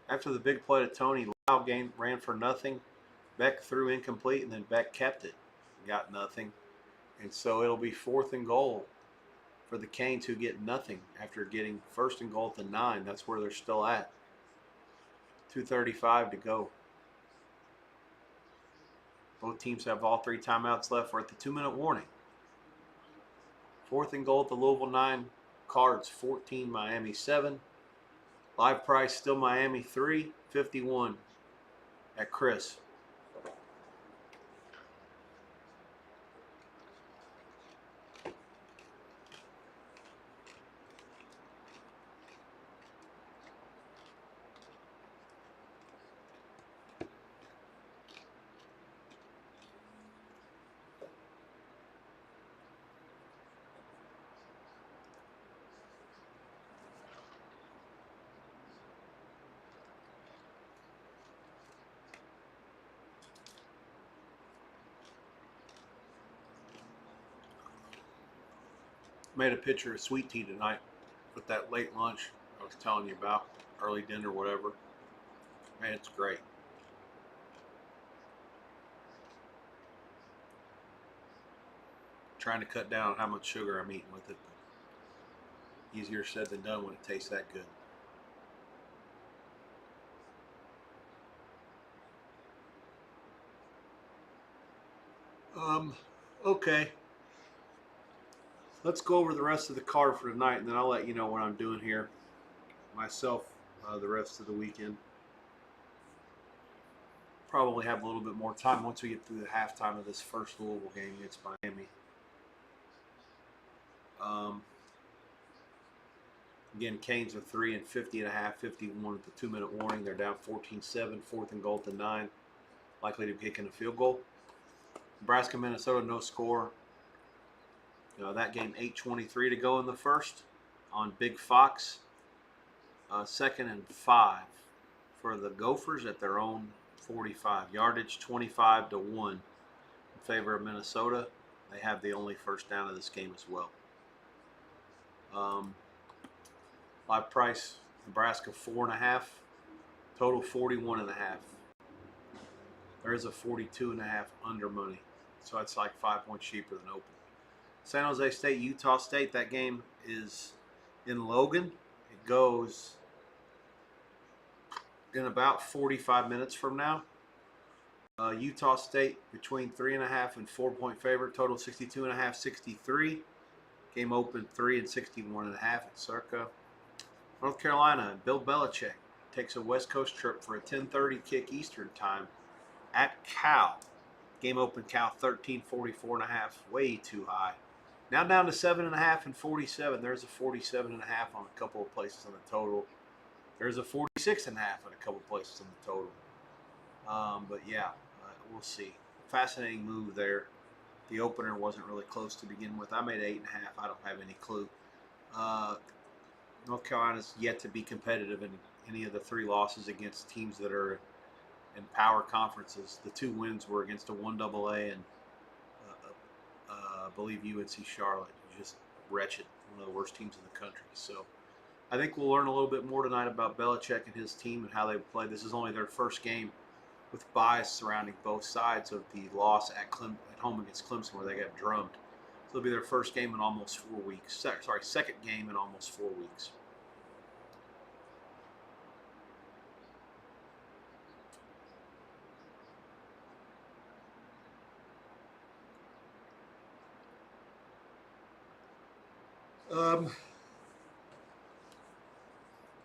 After the big play to Tony, Lau ran for nothing. Beck threw incomplete, and then Beck kept it, got nothing. And so it'll be 4th and goal for the Canes, who get nothing after getting 1st and goal at the 9. That's where they're still at. 2:35 to go. Both teams have all 3 timeouts left. We're at the 2-minute warning. 4th and goal at the Louisville 9. Cards 14, Miami 7. Live price still Miami 3.51 at Chris. Made a picture of sweet tea tonight with that late lunch I was telling you about, early dinner, whatever. Man, it's great. Trying to cut down on how much sugar I'm eating with it. Easier said than done when it tastes that good. Okay. Let's go over the rest of the card for tonight, and then I'll let you know what I'm doing here myself the rest of the weekend. Probably have a little bit more time once we get through the halftime of this first Louisville game against Miami. Again, Canes are 3 and 50.5, 51 at the 2-minute warning. They're down 14-7, 4th and goal at the 9. Likely to be kicking a field goal. Nebraska, Minnesota, no score. That game, 8:23 to go in the first on Big Fox. 2nd and 5 for the Gophers at their own 45. Yardage 25-1 in favor of Minnesota. They have the only first down of this game as well. Live price, Nebraska 4.5. Total 41.5. There is a 42.5 under money. So it's like 5 points cheaper than open. San Jose State, Utah State. That game is in Logan. It goes in about 45 minutes from now. Utah State between 3.5 and 4-point favorite. Total 62.5, 63. Game open 3 and 61.5 at Circa. North Carolina, Bill Belichick takes a West Coast trip for a 10:30 kick Eastern time at Cal. Game open Cal 13:44.5, way too high. Now down to 7.5 and 47. There's a 47.5 on a couple of places on the total. There's a 46.5 on a couple of places on the total. But yeah, we'll see. Fascinating move there. The opener wasn't really close to begin with. I made 8.5. I don't have any clue. North Carolina's yet to be competitive in any of the 3 losses against teams that are in power conferences. The 2 wins were against a 1AA and I believe UNC Charlotte. Just wretched, one of the worst teams in the country. So I think we'll learn a little bit more tonight about Belichick and his team and how they play. This is only their first game with bias surrounding both sides of the loss at home against Clemson, where they got drummed. So it'll be their first game in almost 4 weeks. Second game in almost 4 weeks. Um,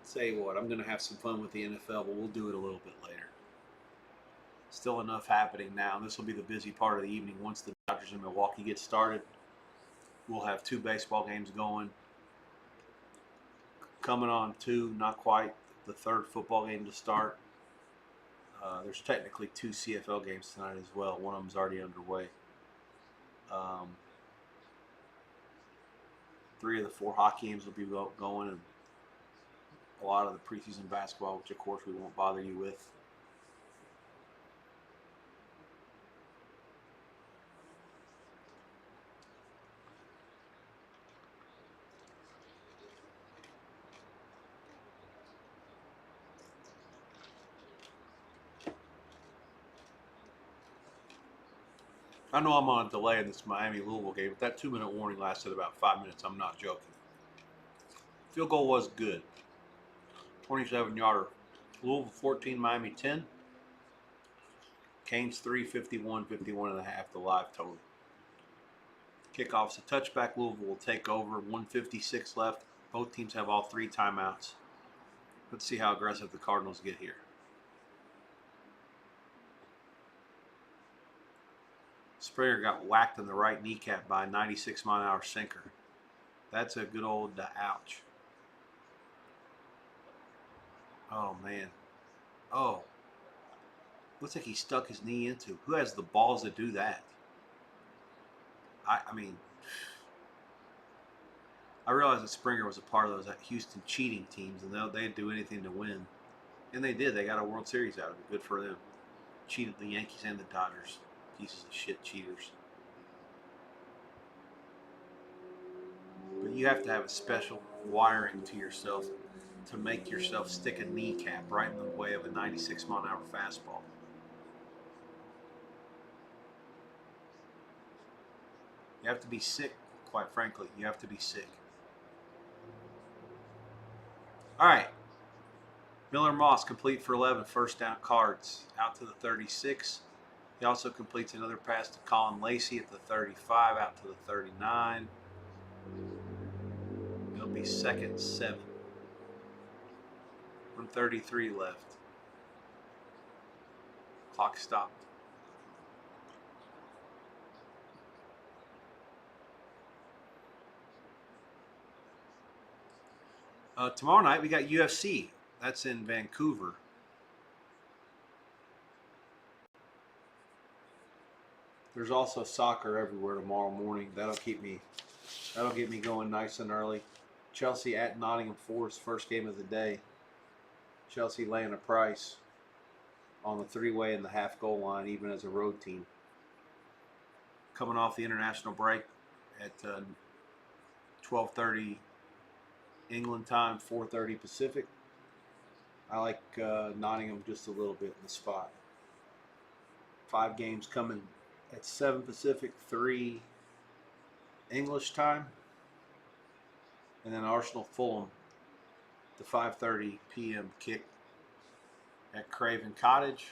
Say what, I'm going to have some fun with the NFL, but we'll do it a little bit later. Still enough happening now. This will be the busy part of the evening. Once the Dodgers in Milwaukee get started, we'll have 2 baseball games going. Coming on 2, not quite the 3rd football game to start. There's technically 2 CFL games tonight as well. One of them's already underway. 3 of the 4 hockey games will be going, and a lot of the preseason basketball, which of course we won't bother you with. I know I'm on a delay in this Miami-Louisville game, but that 2-minute warning lasted about 5 minutes. I'm not joking. Field goal was good. 27-yarder. Louisville 14, Miami 10. Canes 3, 51, 51 and a half, the live total. Kickoff's a touchback. Louisville will take over. 1:56 left. Both teams have all 3 timeouts. Let's see how aggressive the Cardinals get here. Springer got whacked in the right kneecap by a 96-mile-an-hour sinker. That's a good old ouch. Oh, man. Oh. Looks like he stuck his knee into. Who has the balls to do that? I mean, I realized that Springer was a part of those Houston cheating teams, and they'd do anything to win. And they did. They got a World Series out of it. Good for them. Cheated the Yankees and the Dodgers. Pieces of shit cheaters. But you have to have a special wiring to yourself to make yourself stick a kneecap right in the way of a 96-mile-an-hour fastball. You have to be sick, quite frankly. You have to be sick. All right. Miller Moss complete for 11, first down. Cards out to the 36. He also completes another pass to Colin Lacey at the 35, out to the 39. It'll be 2nd and 7. 1:33 left. Clock stopped. Tomorrow night we got UFC. That's in Vancouver. There's also soccer everywhere tomorrow morning. That'll get me going nice and early. Chelsea at Nottingham Forest, first game of the day. Chelsea laying a price on the 3-way and the half goal line, even as a road team. Coming off the international break at 12:30 England time, 4:30 Pacific. I like Nottingham just a little bit in the spot. 5 games coming at 7 Pacific, 3 English time. And then Arsenal Fulham, the 5:30 p.m. kick at Craven Cottage.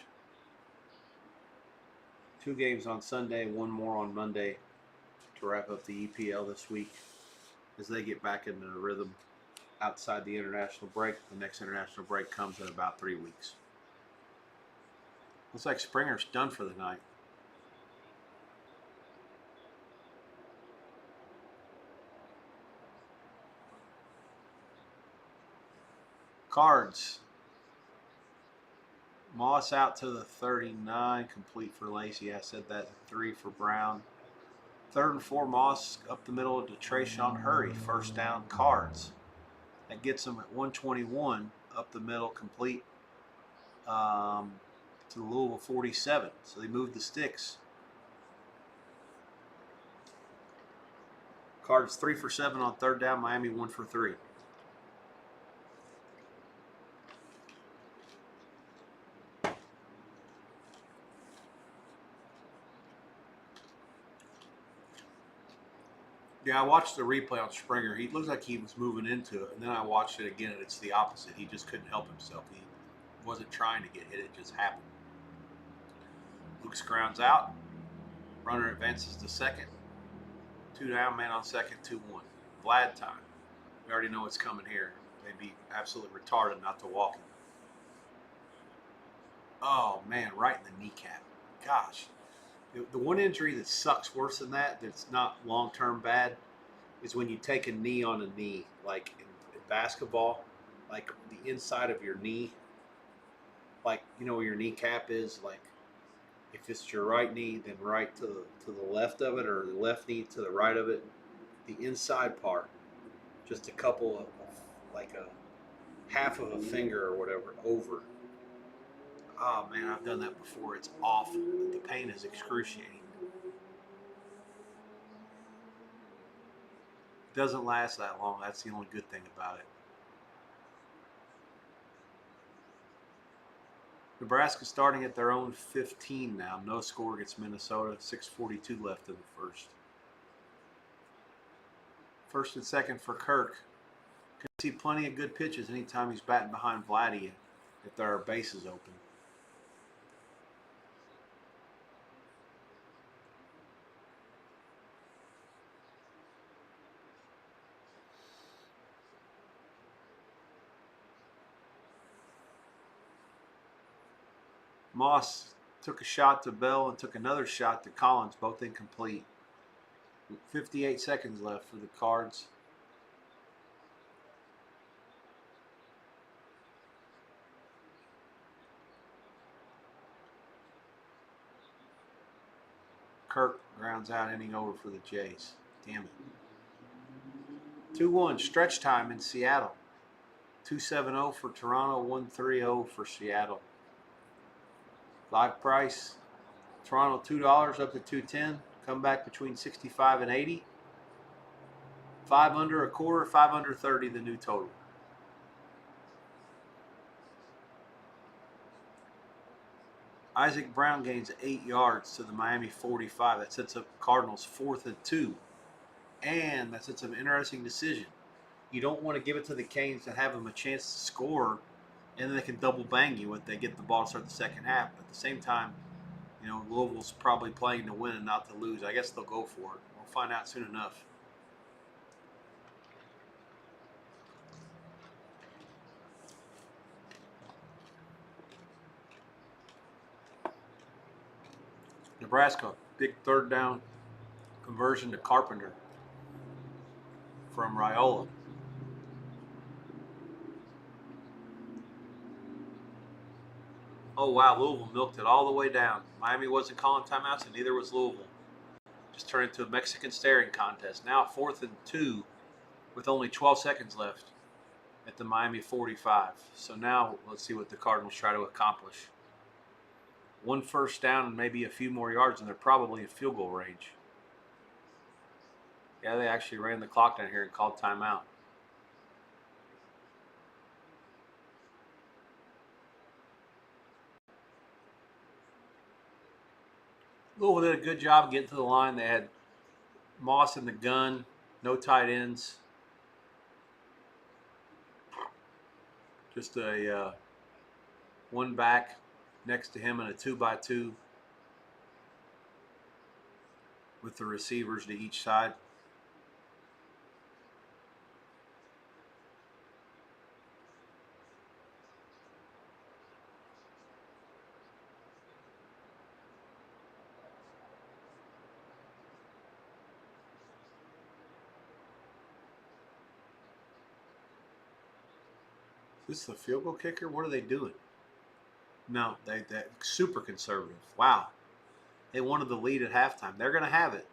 2 games on Sunday, 1 more on Monday to wrap up the EPL this week as they get back into the rhythm outside the international break. The next international break comes in about 3 weeks. Looks like Springer's done for the night. Cards. Moss out to the 39, complete for Lacey. I said that. 3 for Brown. 3rd and 4, Moss up the middle to Trayshawn Hurry. First down, Cards. That gets them at 121, up the middle, complete to the Louisville 47. So they moved the sticks. Cards 3 for 7 on 3rd down. Miami 1 for 3. Yeah, I watched the replay on Springer. He looked like he was moving into it, and then I watched it again, and it's the opposite. He just couldn't help himself. He wasn't trying to get hit. It just happened. Luke's grounds out. Runner advances to second. 2 down, man on second, 2-1. Vlad time. We already know what's coming here. They'd be absolutely retarded not to walk him. Oh man, right in the kneecap. Gosh. The one injury that sucks worse than that, that's not long-term bad, is when you take a knee on a knee, like in basketball, like the inside of your knee, like you know where your kneecap is, like if it's your right knee, then right to the left of it, or the left knee to the right of it, the inside part, just a couple of like a half of a finger or whatever over. Oh man, I've done that before. It's awful. The pain is excruciating. It doesn't last that long. That's the only good thing about it. Nebraska starting at their own 15 now. No score against Minnesota. 6:42 left in the first. First and second for Kirk. Can see plenty of good pitches anytime he's batting behind Vladdy if there are bases open. Moss took a shot to Bell and took another shot to Collins, both incomplete. 58 seconds left for the Cards. Kirk grounds out, inning over for the Jays. Damn it. 2-1 stretch time in Seattle. 2-7-0 for Toronto, 1-3-0 for Seattle. Live price, Toronto $2 up to 210. Come back between 65 and 80. 5 under a quarter, 5 under 30 the new total. Isaac Brown gains 8 yards to the Miami 45. That sets up Cardinals 4th and 2. And that sets up an interesting decision. You don't want to give it to the Canes to have them a chance to score, and then they can double bang you if they get the ball to start the second half. But at the same time, you know, Louisville's probably playing to win and not to lose. I guess they'll go for it. We'll find out soon enough. Nebraska, big third down conversion to Carpenter from Raiola. Oh, wow, Louisville milked it all the way down. Miami wasn't calling timeouts, and neither was Louisville. Just turned into a Mexican staring contest. Now 4th and 2 with only 12 seconds left at the Miami 45. So now let's see what the Cardinals try to accomplish. 1 first down and maybe a few more yards, and they're probably in field goal range. Yeah, they actually ran the clock down here and called timeout. Louisville did a good job getting to the line. They had Moss in the gun, no tight ends. Just a one back next to him in a 2-by-2 with the receivers to each side. Is this the field goal kicker? What are they doing? No, they're super conservative. Wow. They wanted the lead at halftime. They're going to have it.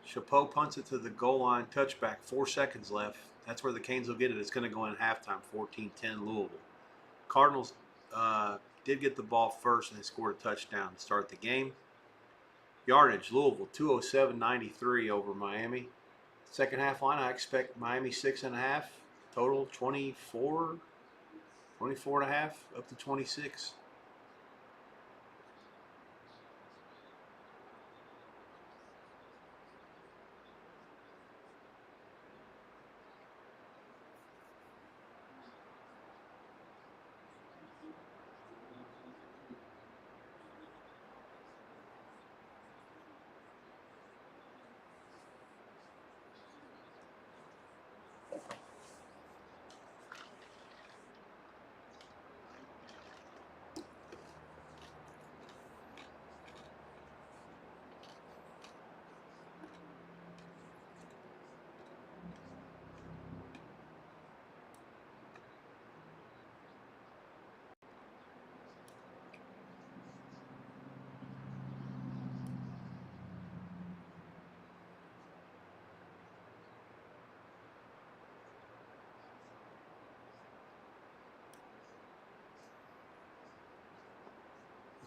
Chapeau punts it to the goal line, touchback, 4 seconds left. That's where the Canes will get it. It's going to go in halftime, 14-10 Louisville. Cardinals did get the ball first, and they scored a touchdown to start the game. Yardage, Louisville, 207.93 over Miami. Second half line, I expect Miami 6.5. Total 24, 24.5, up to 26.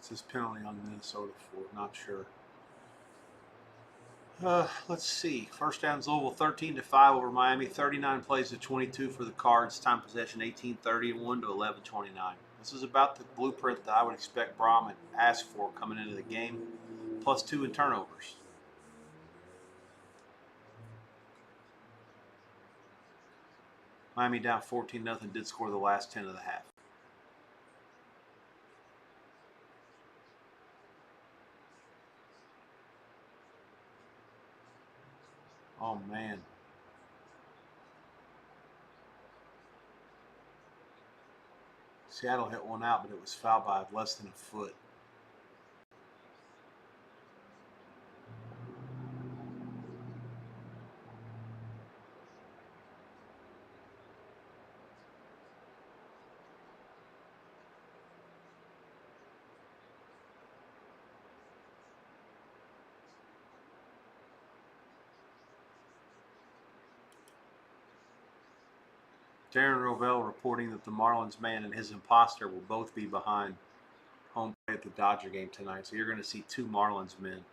What's this penalty on Minnesota for? Not sure. Let's see. First down's Louisville 13-5 over Miami. 39 plays to 22 for the Cards. Time possession 18:31 to 11:29. This is about the blueprint that I would expect Brahman asked for coming into the game. +2 in turnovers. Miami down 14-0. Did score the last 10 of the half. Oh, man. Seattle hit one out, but it was fouled by less than a foot. Darren Rovell reporting that the Marlins man and his imposter will both be behind home plate at the Dodger game tonight. So you're going to see 2 Marlins men.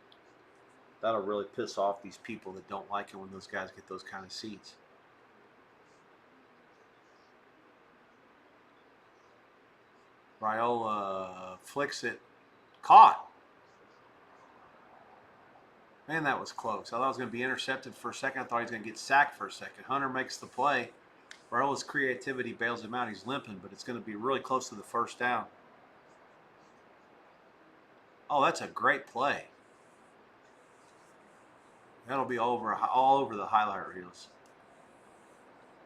That'll really piss off these people that don't like it when those guys get those kind of seats. Raiola flicks it. Caught. Man, that was close. I thought it was going to be intercepted for a second. I thought he was going to get sacked for a second. Hunter makes the play. Raiola's creativity bails him out. He's limping, but it's going to be really close to the first down. Oh, that's a great play. That'll be all over the highlight reels.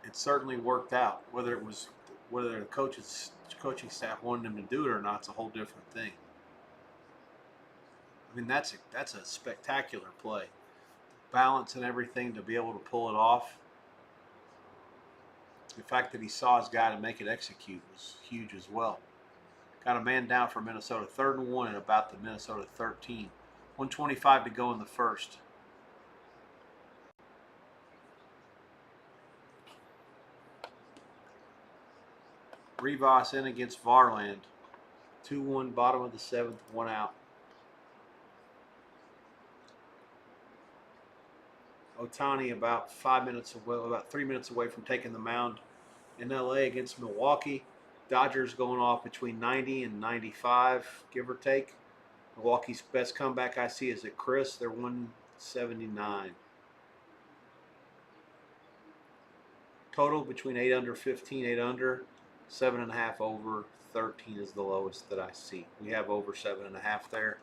It certainly worked out. Whether the coaching staff wanted him to do it or not, it's a whole different thing. I mean, that's a spectacular play. Balance and everything to be able to pull it off. The fact that he saw his guy to make it execute was huge as well. Got a man down for Minnesota. 3rd and 1 at about the Minnesota 13. 1:25 to go in the first. Rivas in against Varland. 2-1, bottom of the 7th, 1 out. Ohtani about 3 minutes away from taking the mound in LA against Milwaukee. Dodgers going off between 90 and 95, give or take. Milwaukee's best comeback I see is at Chris. They're 179. Total between 8 under 15, 8 under, 7.5 over, 13 is the lowest that I see. We have over 7.5 there.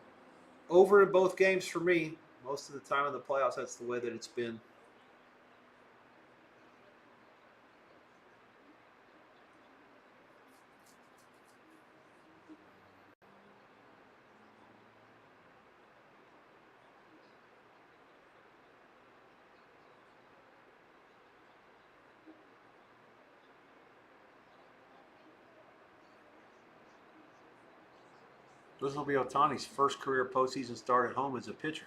Over in both games for me. Most of the time in the playoffs, that's the way that it's been. This will be Ohtani's first career postseason start at home as a pitcher.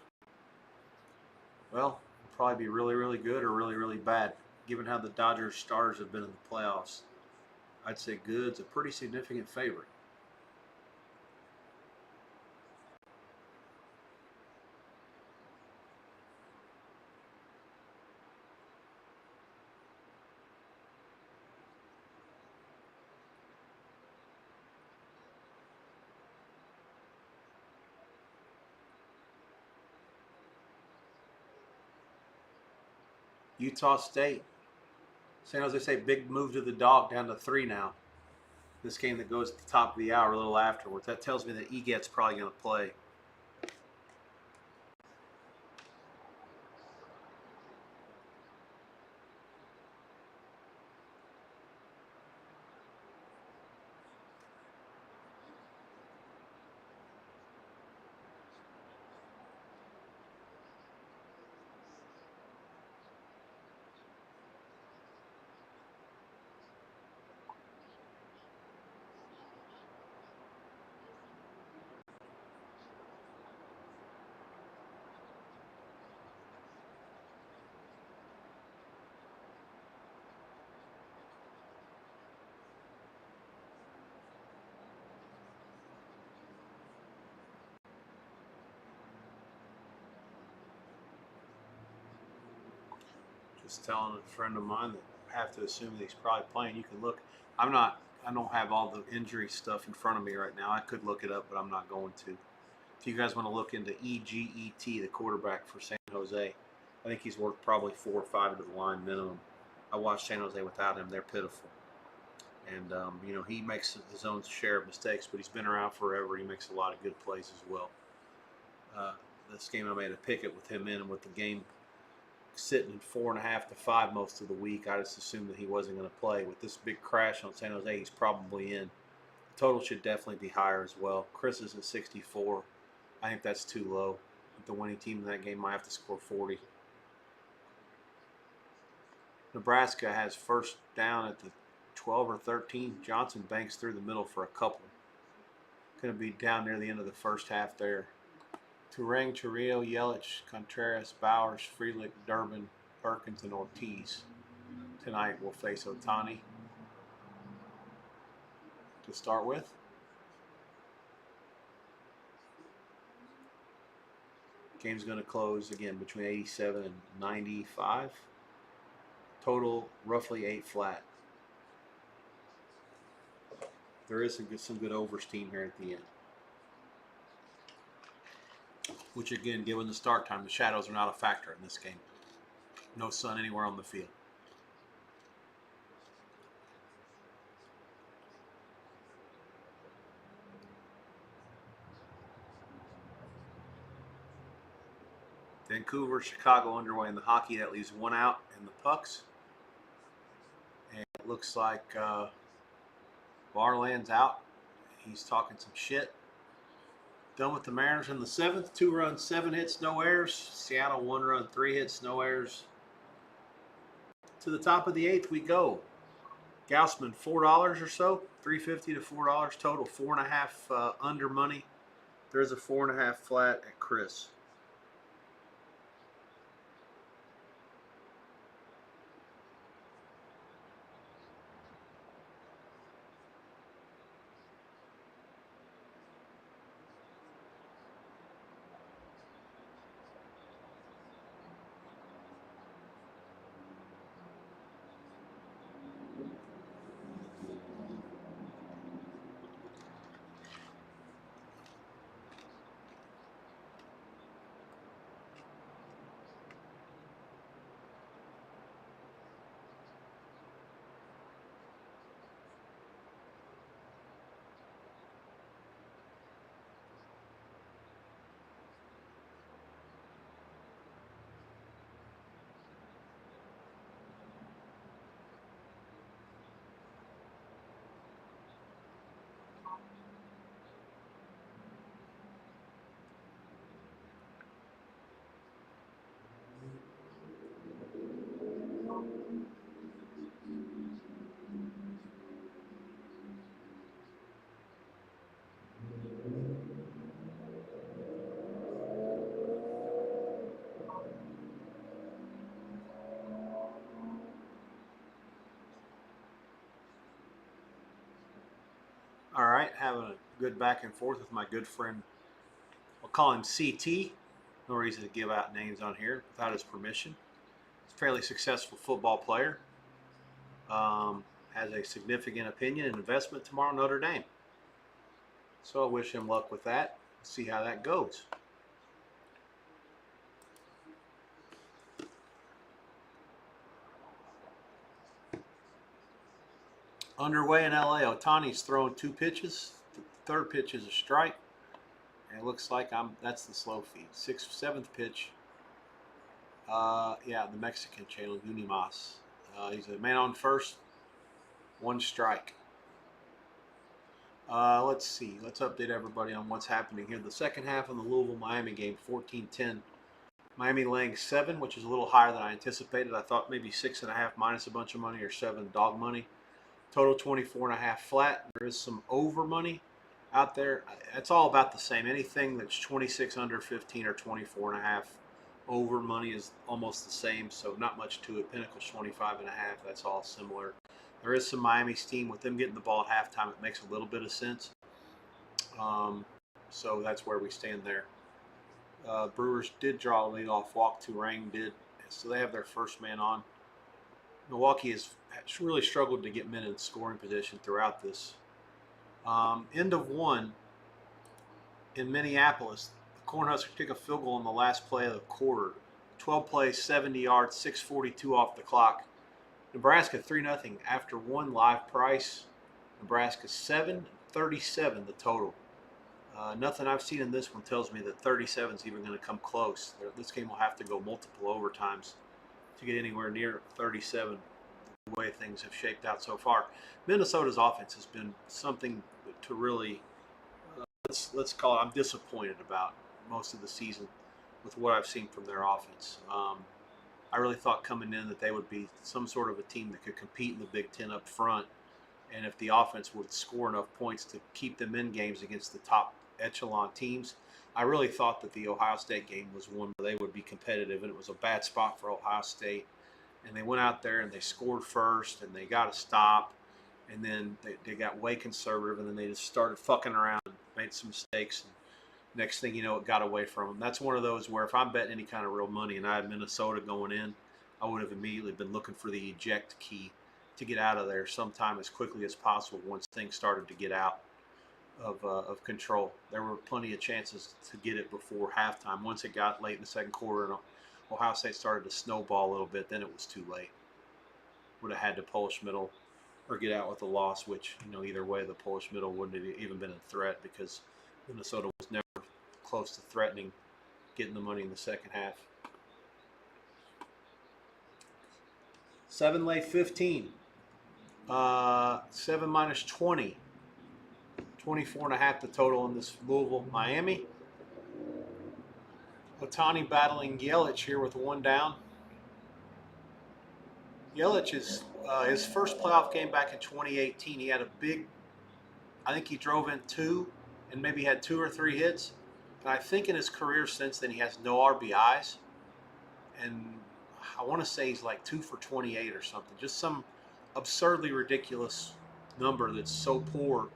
Well, it'll probably be really, really good or really, really bad. Given how the Dodgers starters have been in the playoffs, I'd say good's a pretty significant favorite. Utah State. San Jose State, big move to the dog, down to 3 now. This game that goes at the top of the hour a little afterwards. That tells me that Eget's probably going to play. Just telling a friend of mine that I have to assume that he's probably playing. You can look. I don't have all the injury stuff in front of me right now. I could look it up, but I'm not going to. If you guys want to look into EGET, the quarterback for San Jose, I think he's worked probably 4 or 5 to the line minimum. I watched San Jose without him. They're pitiful. And, he makes his own share of mistakes, but he's been around forever. He makes a lot of good plays as well. This game, I made a picket with him in, and with the game sitting 4.5 to 5 most of the week, I just assumed that he wasn't going to play. With this big crash on San Jose, he's probably in. The total should definitely be higher as well. Chris is at 64. I think that's too low. The winning team in that game might have to score 40. Nebraska has first down at the 12 or 13. Johnson banks through the middle for a couple. Going to be down near the end of the first half there. Turang, Churrillo, Yelich, Contreras, Bowers, Frelick, Durbin, Perkins, and Ortiz. Tonight we'll face Ohtani to start with. Game's going to close again between 87 and 95. Total roughly 8 flat. There is some good oversteam here at the end. Which again, given the start time, the shadows are not a factor in this game. No sun anywhere on the field. Vancouver, Chicago underway in the hockey. That leaves 1 out in the pucks. And it looks like Barland's out. He's talking some shit. Done with the Mariners in the 7th. 2 runs, 7 hits, no errors. Seattle 1 run, 3 hits, no errors. To the top of the 8th we go. Gaussman, $4 or so. $3.50 to $4 total. 4.5 under money. There's a 4.5 flat at Chris. All right, having a good back and forth with my good friend. We'll call him CT. No reason to give out names on here without his permission. He's a fairly successful football player. Has a significant opinion and investment tomorrow in Notre Dame. So I wish him luck with that. See how that goes. Underway in LA, Ohtani's throwing 2 pitches. The 3rd pitch is a strike. And it looks like that's the slow feed. 7th pitch. Yeah, the Mexican channel, Unimas. He's a man on first. 1 strike. Let's see. Let's update everybody on what's happening here. The second half of the Louisville-Miami game, 14-10. Miami laying 7, which is a little higher than I anticipated. I thought maybe 6.5 minus a bunch of money or 7 dog money. Total 24.5 flat. There is some over money out there. It's all about the same. Anything that's 26 under 15 or 24.5 over money is almost the same, so not much to it. Pinnacle's 25.5. That's all similar. There is some Miami steam with them getting the ball at halftime. It makes a little bit of sense. So that's where we stand there. Brewers did draw a leadoff walk. Turang did. So they have their first man on. Milwaukee has really struggled to get men in scoring position throughout this. End of one in Minneapolis. The Cornhuskers kick a field goal in the last play of the quarter. 12 plays, 70 yards, 6:42 off the clock. Nebraska 3-0 after one live price. Nebraska 7-37 the total. Nothing I've seen in this one tells me that 37 is even going to come close. This game will have to go multiple overtimes to get anywhere near 37 the way things have shaped out so far. Minnesota's offense has been something to really, let's call it, I'm disappointed about most of the season with what I've seen from their offense. I really thought coming in that they would be some sort of a team that could compete in the Big Ten up front, and if the offense would score enough points to keep them in games against the top echelon teams. I really thought that the Ohio State game was one where they would be competitive, and it was a bad spot for Ohio State. And they went out there and they scored first, and they got a stop, and then they got way conservative, and then they just started fucking around, made some mistakes, and next thing you know, it got away from them. That's one of those where if I'm betting any kind of real money and I had Minnesota going in, I would have immediately been looking for the eject key to get out of there sometime as quickly as possible once things started to get out of control. There were plenty of chances to get it before halftime. Once it got late in the second quarter and Ohio State started to snowball a little bit, then it was too late. Would have had to Polish middle or get out with a loss, which, either way, the Polish middle wouldn't have even been a threat because Minnesota was never close to threatening getting the money in the second half. 7 lay 15. 7 minus 20. 24.5 the total in this Louisville, Miami. Otani battling Yelich here with one down. Yelich is his first playoff game back in 2018. He had a big, I think he drove in 2 and maybe had 2 or 3 hits. And I think in his career since then he has no RBIs. And I want to say he's like 2 for 28 or something. Just some absurdly ridiculous number that's so poor.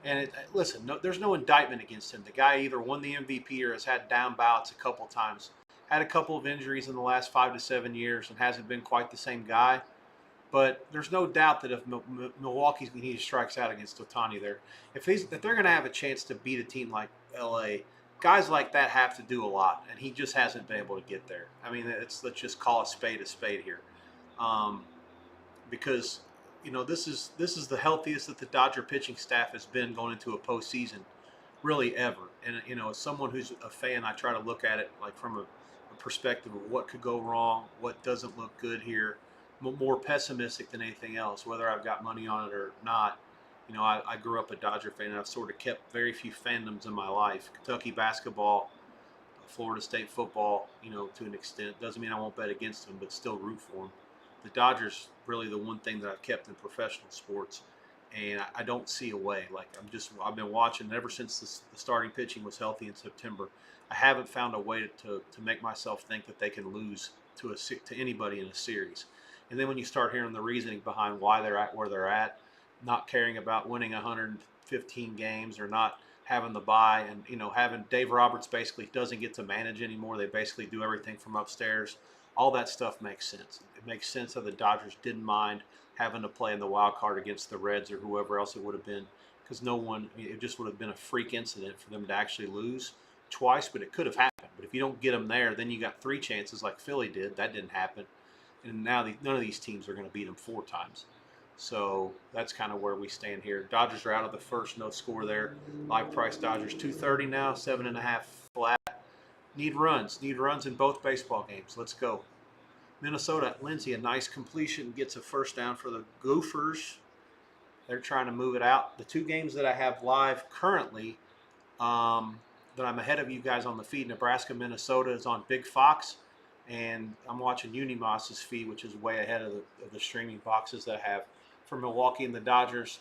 And listen, there's no indictment against him. The guy either won the MVP or has had down bouts a couple times. Had a couple of injuries in the last 5 to 7 years and hasn't been quite the same guy. But there's no doubt that if Milwaukee's he strikes out against Otani there, if they're going to have a chance to beat a team like LA, guys like that have to do a lot, and he just hasn't been able to get there. I mean, let's just call a spade here, because this is the healthiest that the Dodger pitching staff has been going into a postseason, really ever. And as someone who's a fan, I try to look at it like from a perspective of what could go wrong, what doesn't look good here, more pessimistic than anything else, whether I've got money on it or not. I grew up a Dodger fan, and I've sort of kept very few fandoms in my life. Kentucky basketball, Florida State football, to an extent. Doesn't mean I won't bet against them, but still root for them. The Dodgers really the one thing that I've kept in professional sports, and I don't see a way. Like I've been watching ever since the starting pitching was healthy in September. I haven't found a way to make myself think that they can lose to anybody in a series. And then when you start hearing the reasoning behind why they're at where they're at, not caring about winning 115 games or not having the bye, and having Dave Roberts basically doesn't get to manage anymore. They basically do everything from upstairs. All that stuff makes sense. It makes sense that the Dodgers didn't mind having to play in the wild card against the Reds or whoever else it would have been, because it just would have been a freak incident for them to actually lose twice, but it could have happened. But if you don't get them there, then you got 3 chances like Philly did. That didn't happen. And now none of these teams are going to beat them 4 times. So that's kind of where we stand here. Dodgers are out of the first, no score there. Live price Dodgers 230 now, 7.5 flat. Need runs in both baseball games. Let's go. Minnesota, Lindsey, a nice completion, gets a first down for the Gophers. They're trying to move it out. The 2 games that I have live currently, that I'm ahead of you guys on the feed, Nebraska, Minnesota is on Big Fox. And I'm watching Unimos's feed, which is way ahead of the streaming boxes that I have for Milwaukee and the Dodgers.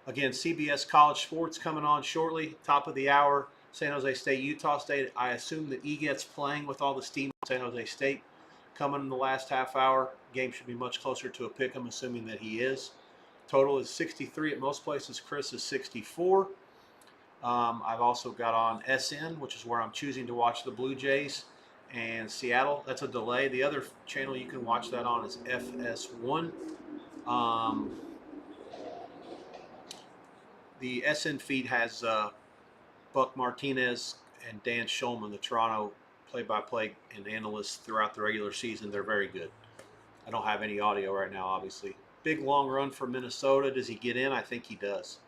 Again, CBS College Sports coming on shortly, top of the hour. San Jose State, Utah State. I assume that Eget's playing with all the steam on San Jose State coming in the last half hour. Game should be much closer to a pick, I'm assuming that he is. Total is 63 at most places. Chris is 64. I've also got on SN, which is where I'm choosing to watch the Blue Jays. And Seattle, that's a delay. The other channel you can watch that on is FS1. Um, the SN feed has Buck Martinez and Dan Schulman, the Toronto play-by-play and analysts throughout the regular season. They're very good. I don't have any audio right now, obviously. Big long run for Minnesota. Does he get in? I think he does.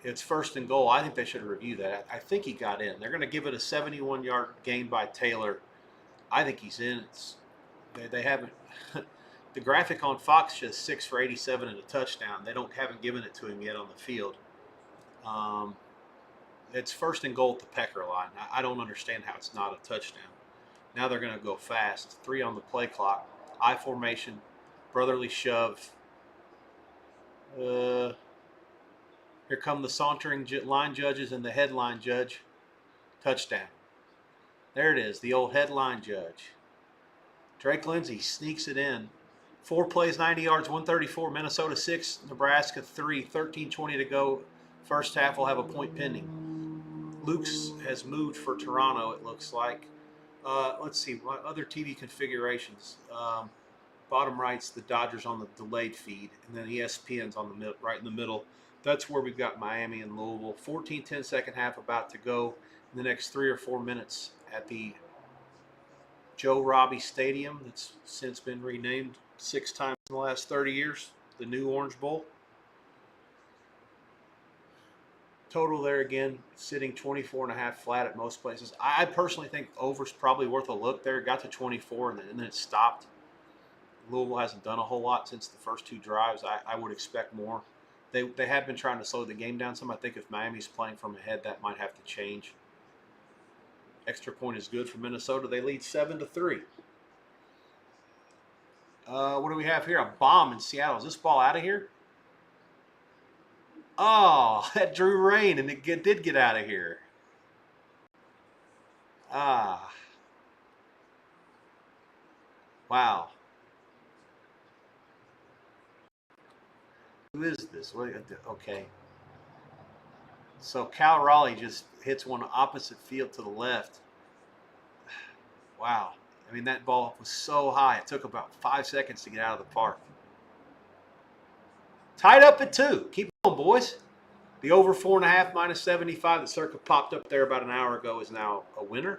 It's first and goal. I think they should review that. I think he got in. They're going to give it a 71-yard gain by Taylor. I think he's in. They haven't. The graphic on Fox says 6 for 87 and a touchdown. They haven't given it to him yet on the field. It's first and goal at the Pecker line. I don't understand how it's not a touchdown. Now they're going to go fast. 3 on the play clock. I formation, brotherly shove. Here come the sauntering line judges and the headline judge. Touchdown. There it is, the old headline judge. Drake Lindsey sneaks it in. 4 plays, 90 yards, 134. Minnesota 6, Nebraska 3. 13:20 to go. First half will have a point pending. Luke's has moved for Toronto, it looks like. Let's see, what other TV configurations? Bottom right's the Dodgers on the delayed feed, and then ESPN's on the right in the middle. That's where we've got Miami and Louisville. 14-10 second half about to go in the next 3 or 4 minutes at the Joe Robbie Stadium that's since been renamed 6 times in the last 30 years, the new Orange Bowl. Total there again, sitting 24.5 flat at most places. I personally think over's probably worth a look there. It got to 24 and then it stopped. Louisville hasn't done a whole lot since the first 2 drives. I would expect more. They have been trying to slow the game down some. I think if Miami's playing from ahead, that might have to change. Extra point is good for Minnesota. They lead 7-3. What do we have here? A bomb in Seattle. Is this ball out of here? Oh, that drew rain, and it did get out of here. Ah. Wow. Who is this? Okay. So Cal Raleigh just hits one opposite field to the left. Wow. I mean, that ball was so high. It took about 5 seconds to get out of the park. Tied up at 2. Keep going, boys. The over 4.5 minus 75 that Circa popped up there about an hour ago is now a winner.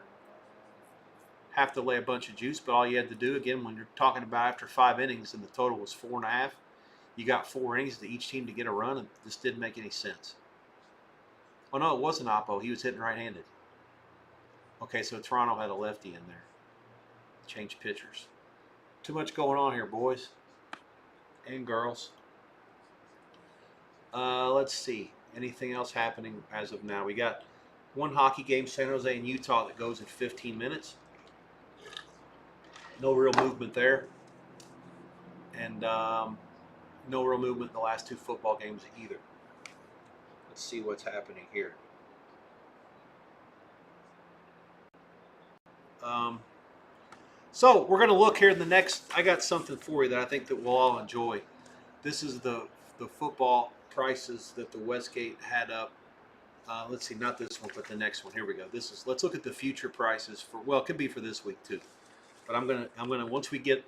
Have to lay a bunch of juice, but all you had to do, again, when you're talking about after 5 innings and the total was 4.5, you got 4 innings to each team to get a run, and this didn't make any sense. Oh, no, it wasn't Oppo. He was hitting right-handed. Okay, so Toronto had a lefty in there. Change pitchers. Too much going on here, boys and girls. Let's see. Anything else happening as of now? We got one hockey game, San Jose and Utah, that goes in 15 minutes. No real movement there. And no real movement in the last 2 football games either. Let's see what's happening here. So we're going to look here in the next. I got something for you that I think that we'll all enjoy. This is the football prices that the Westgate had up. Let's see, not this one, but the next one. Here we go. Let's look at the future prices for. Well, it could be for this week too. But I'm gonna once we get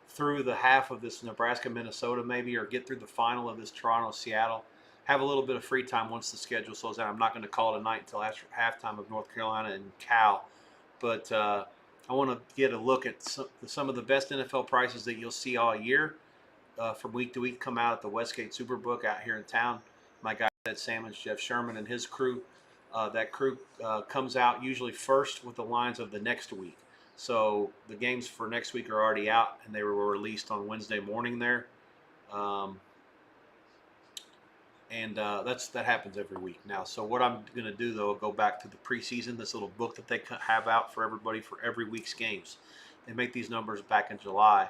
through the half of this Nebraska Minnesota maybe, or get through the final of this Toronto Seattle, have a little bit of free time once the schedule slows down. I'm not going to call it a night until after halftime of North Carolina and Cal, but I want to get a look at some of the best NFL prices that you'll see all year from week to week come out at the Westgate Superbook out here in town. My guy Ed Salmons, Jeff Sherman, and his crew. That crew comes out usually first with the lines of the next week. So the games for next week are already out, and they were released on Wednesday morning there. That happens every week now. So what I'm going to do, though, go back to the preseason, this little book that they have out for everybody for every week's games. They make these numbers back in July,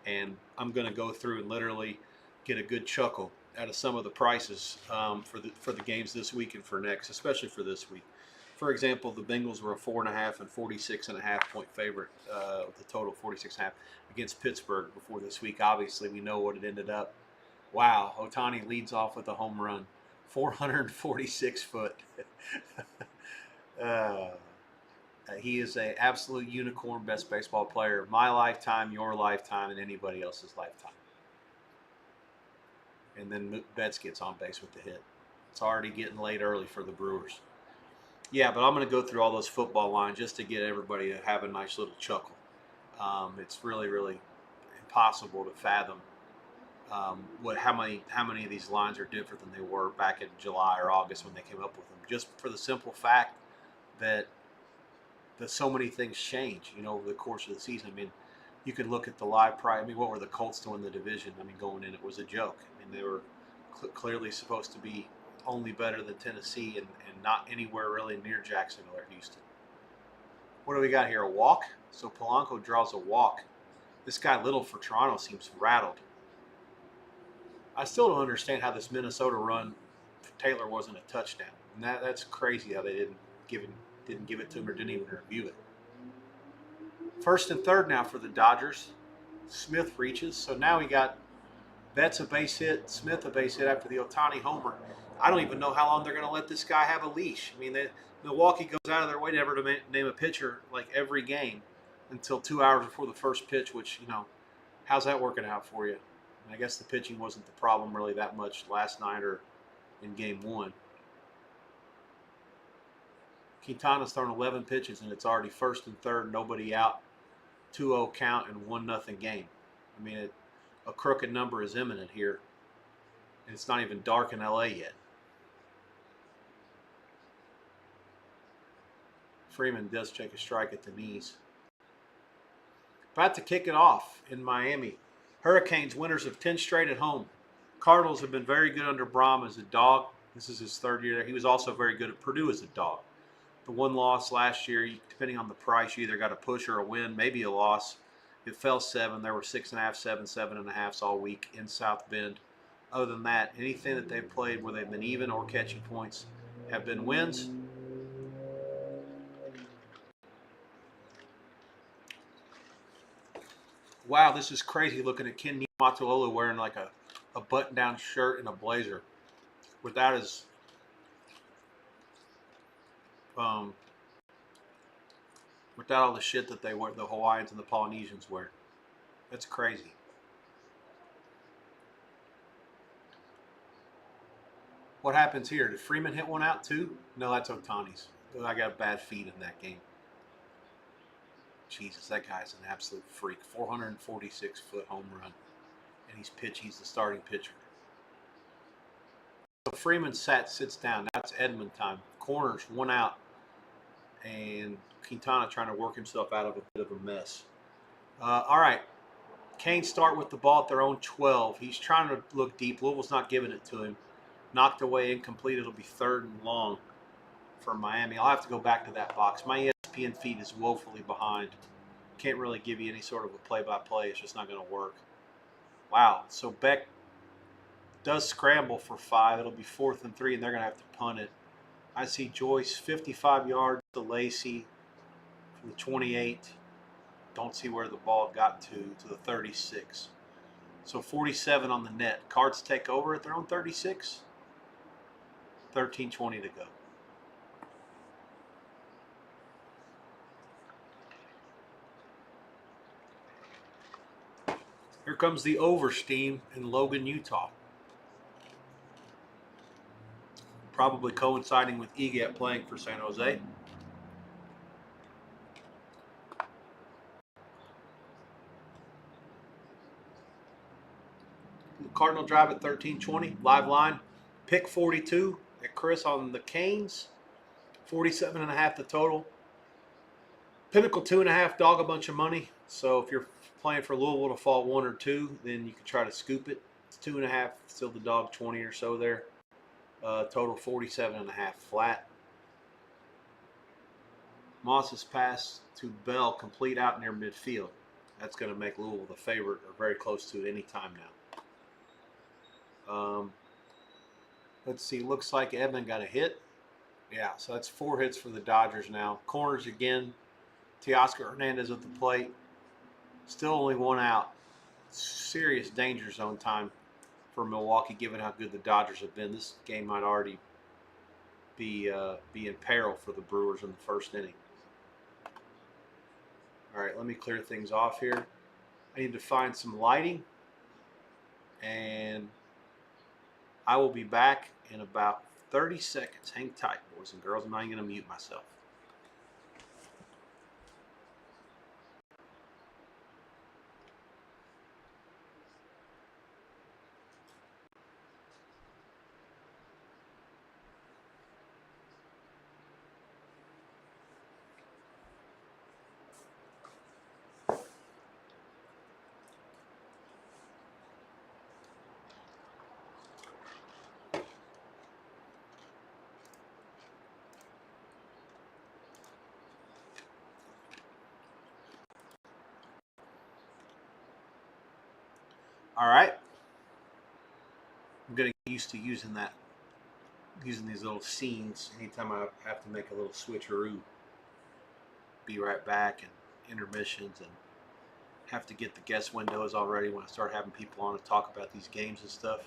and I'm going to go through and literally get a good chuckle out of some of the prices for the games this week and for next, especially for this week. For example, the Bengals were a 4.5 and 46.5 point favorite with a total of 46.5 against Pittsburgh before this week. Obviously, we know what it ended up. Wow, Ohtani leads off with a home run, 446 foot. He is an absolute unicorn, best baseball player of my lifetime, your lifetime, and anybody else's lifetime. And then Betts gets on base with the hit. It's already getting late early for the Brewers. Yeah, but I'm going to go through all those football lines just to get everybody to have a nice little chuckle. It's really, really impossible to fathom how many of these lines are different than they were back in July or August when they came up with them. Just for the simple fact that so many things change, over the course of the season. I mean, you can look at the live price. I mean, what were the Colts to win the division? I mean, going in, it was a joke. I mean, they were clearly supposed to be only better than Tennessee and not anywhere really near Jacksonville or Houston. What do we got here? A walk? So Polanco draws a walk. This guy Little for Toronto seems rattled. I still don't understand how this Minnesota run for Taylor wasn't a touchdown. And that's crazy how they didn't give it to him or didn't even review it. First and third now for the Dodgers. Smith reaches. So now we got Betts a base hit, Smith a base hit after the Ohtani homer. I don't even know how long they're going to let this guy have a leash. I mean, Milwaukee goes out of their way never to name a pitcher like every game until 2 hours before the first pitch, which, how's that working out for you? And I guess the pitching wasn't the problem really that much last night or in game one. Quintana's thrown 11 pitches, and it's already first and third, nobody out, 2-0 count, and 1-0 game. I mean, a crooked number is imminent here, and it's not even dark in L.A. yet. Freeman does take a strike at the knees. About to kick it off in Miami. Hurricanes winners of 10 straight at home. Cardinals have been very good under Brahm as a dog. This is his third year there. He was also very good at Purdue as a dog. The one loss last year, depending on the price, you either got a push or a win, maybe a loss. It fell 7. There were 6.5, 7, 7.5 all week in South Bend. Other than that, anything that they've played where they've been even or catching points have been wins. Wow, this is crazy looking at Ken Niumatalolo wearing like a button-down shirt and a blazer without his without all the shit that they wear, the Hawaiians and the Polynesians wear. That's crazy. What happens here? Did Freeman hit one out too? No, that's Ohtani's. I got a bad feed in that game. Jesus, that guy's an absolute freak. 446-foot home run. And he's the starting pitcher. So Freeman sits down. That's Edmund time. Corners, 1 out. And Quintana trying to work himself out of a bit of a mess. All right. Canes start with the ball at their own 12. He's trying to look deep. Louisville's not giving it to him. Knocked away, incomplete. It'll be 3rd and long for Miami. I'll have to go back to that box. My ESPN feed is woefully behind. Can't really give you any sort of a play-by-play. It's just not going to work. Wow. So Beck does scramble for 5. It'll be 4th and 3, and they're going to have to punt it. I see Joyce 55 yards to Lacey from the 28. Don't see where the ball got to the 36. So 47 on the net. Cards take over at their own 36. 13:20 to go. Here comes the Oversteam in Logan, Utah. Probably coinciding with Egat playing for San Jose. Cardinal drive at 13:20. Live line. Pick 42 at Chris on the Canes. 47.5 the total. Pinnacle 2.5, dog a bunch of money. So if you're playing for Louisville to fall 1 or 2, then you can try to scoop it. It's 2.5, still the dog 20 or so there. Total 47.5 flat. Moss's pass to Bell complete out near midfield. That's going to make Louisville the favorite or very close to it any time now. Let's see. Looks like Edmund got a hit. Yeah, so that's 4 hits for the Dodgers now. Corners again. Teoscar Hernandez at the plate. Still only 1 out. Serious danger zone time for Milwaukee, given how good the Dodgers have been. This game might already be in peril for the Brewers in the first inning. All right, let me clear things off here. I need to find some lighting, and I will be back in about 30 seconds. Hang tight, boys and girls. I'm not even going to mute myself. All right. I'm getting used to using these little scenes anytime I have to make a little switcheroo. Be right back and intermissions, and have to get the guest windows already when I start having people on to talk about these games and stuff.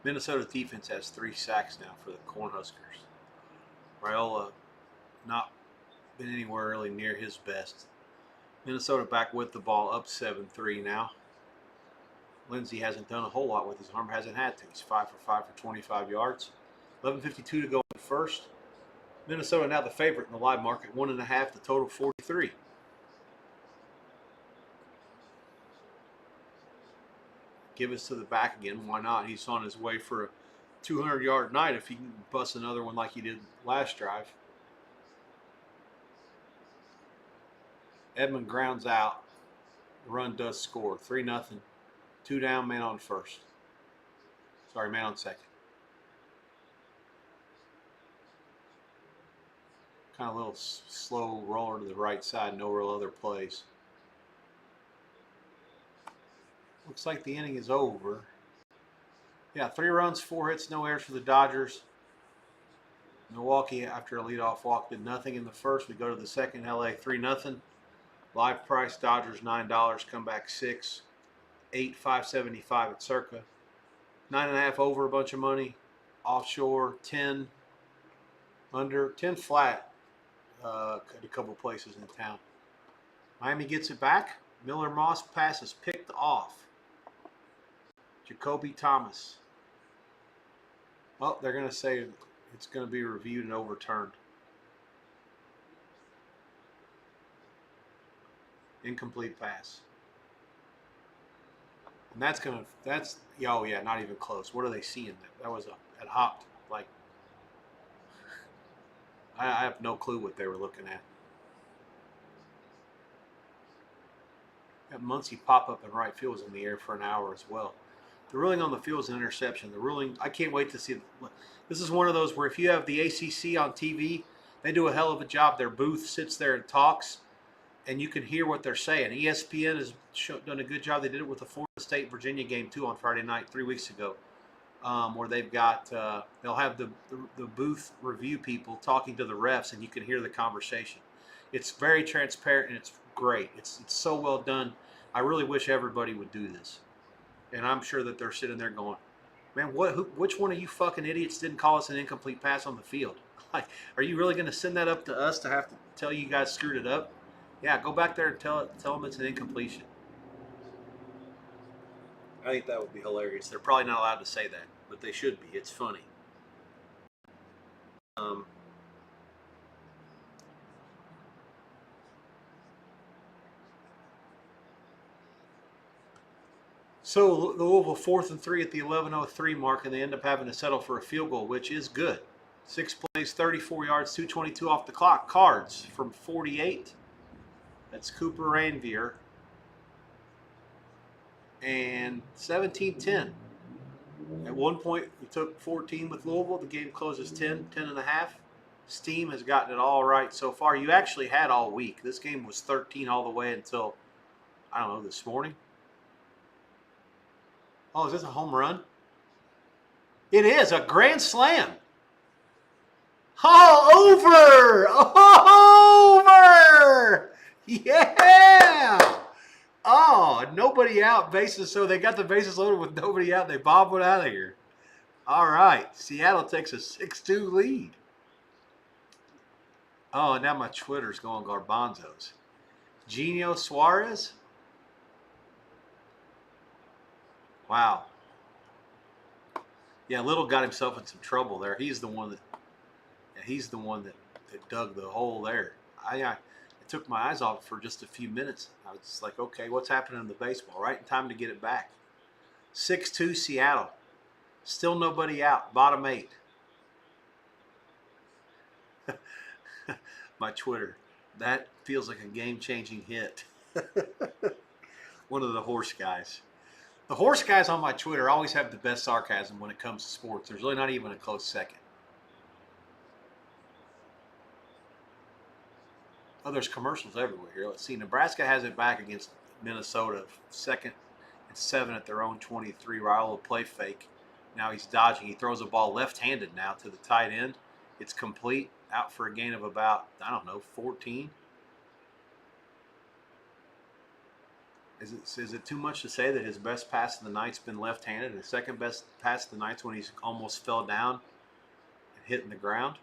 Minnesota defense has 3 sacks now for the Cornhuskers. Raiola not been anywhere really near his best. Minnesota back with the ball, up 7-3 now. Lindsey hasn't done a whole lot with his arm, hasn't had to. He's 5 for 5 for 25 yards. 11:52 to go in the first. Minnesota now the favorite in the live market, 1.5, the total 43. Give us to the back again. Why not? He's on his way for a 200-yard night if he can bust another one like he did last drive. Edmund grounds out. The run does score. 3-0. 2 down, man on first. Sorry, man on second. Kind of a little slow roller to the right side. No real other plays. Looks like the inning is over. Yeah, 3 runs, 4 hits, no errors for the Dodgers. Milwaukee, after a leadoff walk, did nothing in the first. We go to the second. LA 3-0. Live price Dodgers $9. Comeback 6. 8,575 at Circa. 9.5 over, a bunch of money. Offshore 10. Under 10 flat. At a couple places in town. Miami gets it back. Miller Moss pass is picked off. Jacoby Thomas. Well, they're going to say it's going to be reviewed and overturned. Incomplete pass. And oh yeah, not even close. What are they seeing? That was it hopped like, I have no clue what they were looking at. That Muncie pop-up in right field was in the air for an hour as well. The ruling on the field is an interception. The ruling, I can't wait to see it. This is one of those where if you have the ACC on TV, they do a hell of a job. Their booth sits there and talks, and you can hear what they're saying. ESPN has done a good job. They did it with the Florida State-Virginia game, too, on Friday night 3 weeks ago, where they've got they'll have the booth review people talking to the refs, and you can hear the conversation. It's very transparent, and it's great. It's so well done. I really wish everybody would do this. And I'm sure that they're sitting there going, man, which one of you fucking idiots didn't call us an incomplete pass on the field? Like, are you really going to send that up to us to have to tell you guys screwed it up? Yeah, go back there and tell them it's an incompletion. I think that would be hilarious. They're probably not allowed to say that, but they should be. It's funny. So the Louisville 4th and 3 at the 11:03 mark, and they end up having to settle for a field goal, which is good. 6 plays, 34 yards, 2:22 off the clock. Cards from 48. That's Cooper Ranvier. And 17-10. At one point, we took 14 with Louisville. The game closes 10.5. Steam has gotten it all right so far. You actually had all week. This game was 13 all the way until, I don't know, this morning. Oh, is this a home run? It is a grand slam. Oh, over! Over! Yeah! Oh, nobody out, bases. So they got the bases loaded with nobody out. They bobbed one out of here. All right. Seattle takes a 6-2 lead. Oh, and now my Twitter's going garbanzos. Genio Suarez? Wow. Yeah, Little got himself in some trouble there. He's the one that dug the hole there. I took my eyes off it for just a few minutes. I was just like, okay, what's happening in the baseball? Right in time to get it back. 6-2 Seattle. Still nobody out. Bottom 8. My Twitter. That feels like a game-changing hit. One of the horse guys. The horse guys on my Twitter always have the best sarcasm when it comes to sports. There's really not even a close second. Oh, there's commercials everywhere here. Let's see. Nebraska has it back against Minnesota. 2nd and 7 at their own 23. Raiola play fake. Now he's dodging. He throws a ball left-handed now to the tight end. It's complete. Out for a gain of about, 14. Is it too much to say that his best pass of the night's been left-handed? His second best pass of the night's when he's almost fell down and hitting the ground?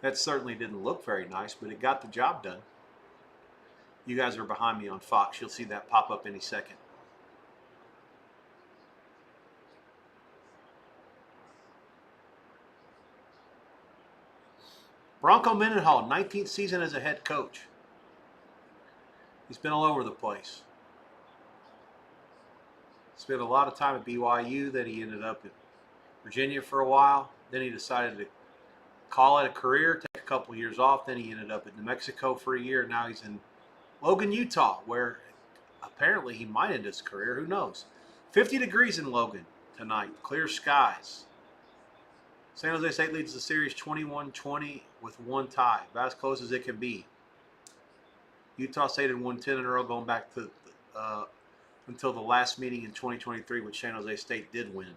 That certainly didn't look very nice, but it got the job done. You guys are behind me on Fox. You'll see that pop up any second. Bronco Mendenhall, 19th season as a head coach. He's been all over the place. Spent a lot of time at BYU. Then he ended up at Virginia for a while. Then he decided to call it a career, take a couple years off. Then he ended up at New Mexico for a year. Now he's in Logan, Utah, where apparently he might end his career. Who knows? 50 degrees in Logan tonight. Clear skies. San Jose State leads the series 21-20 with one tie. About as close as it can be. Utah State had won 10 in a row going back to until the last meeting in 2023, which San Jose State did win.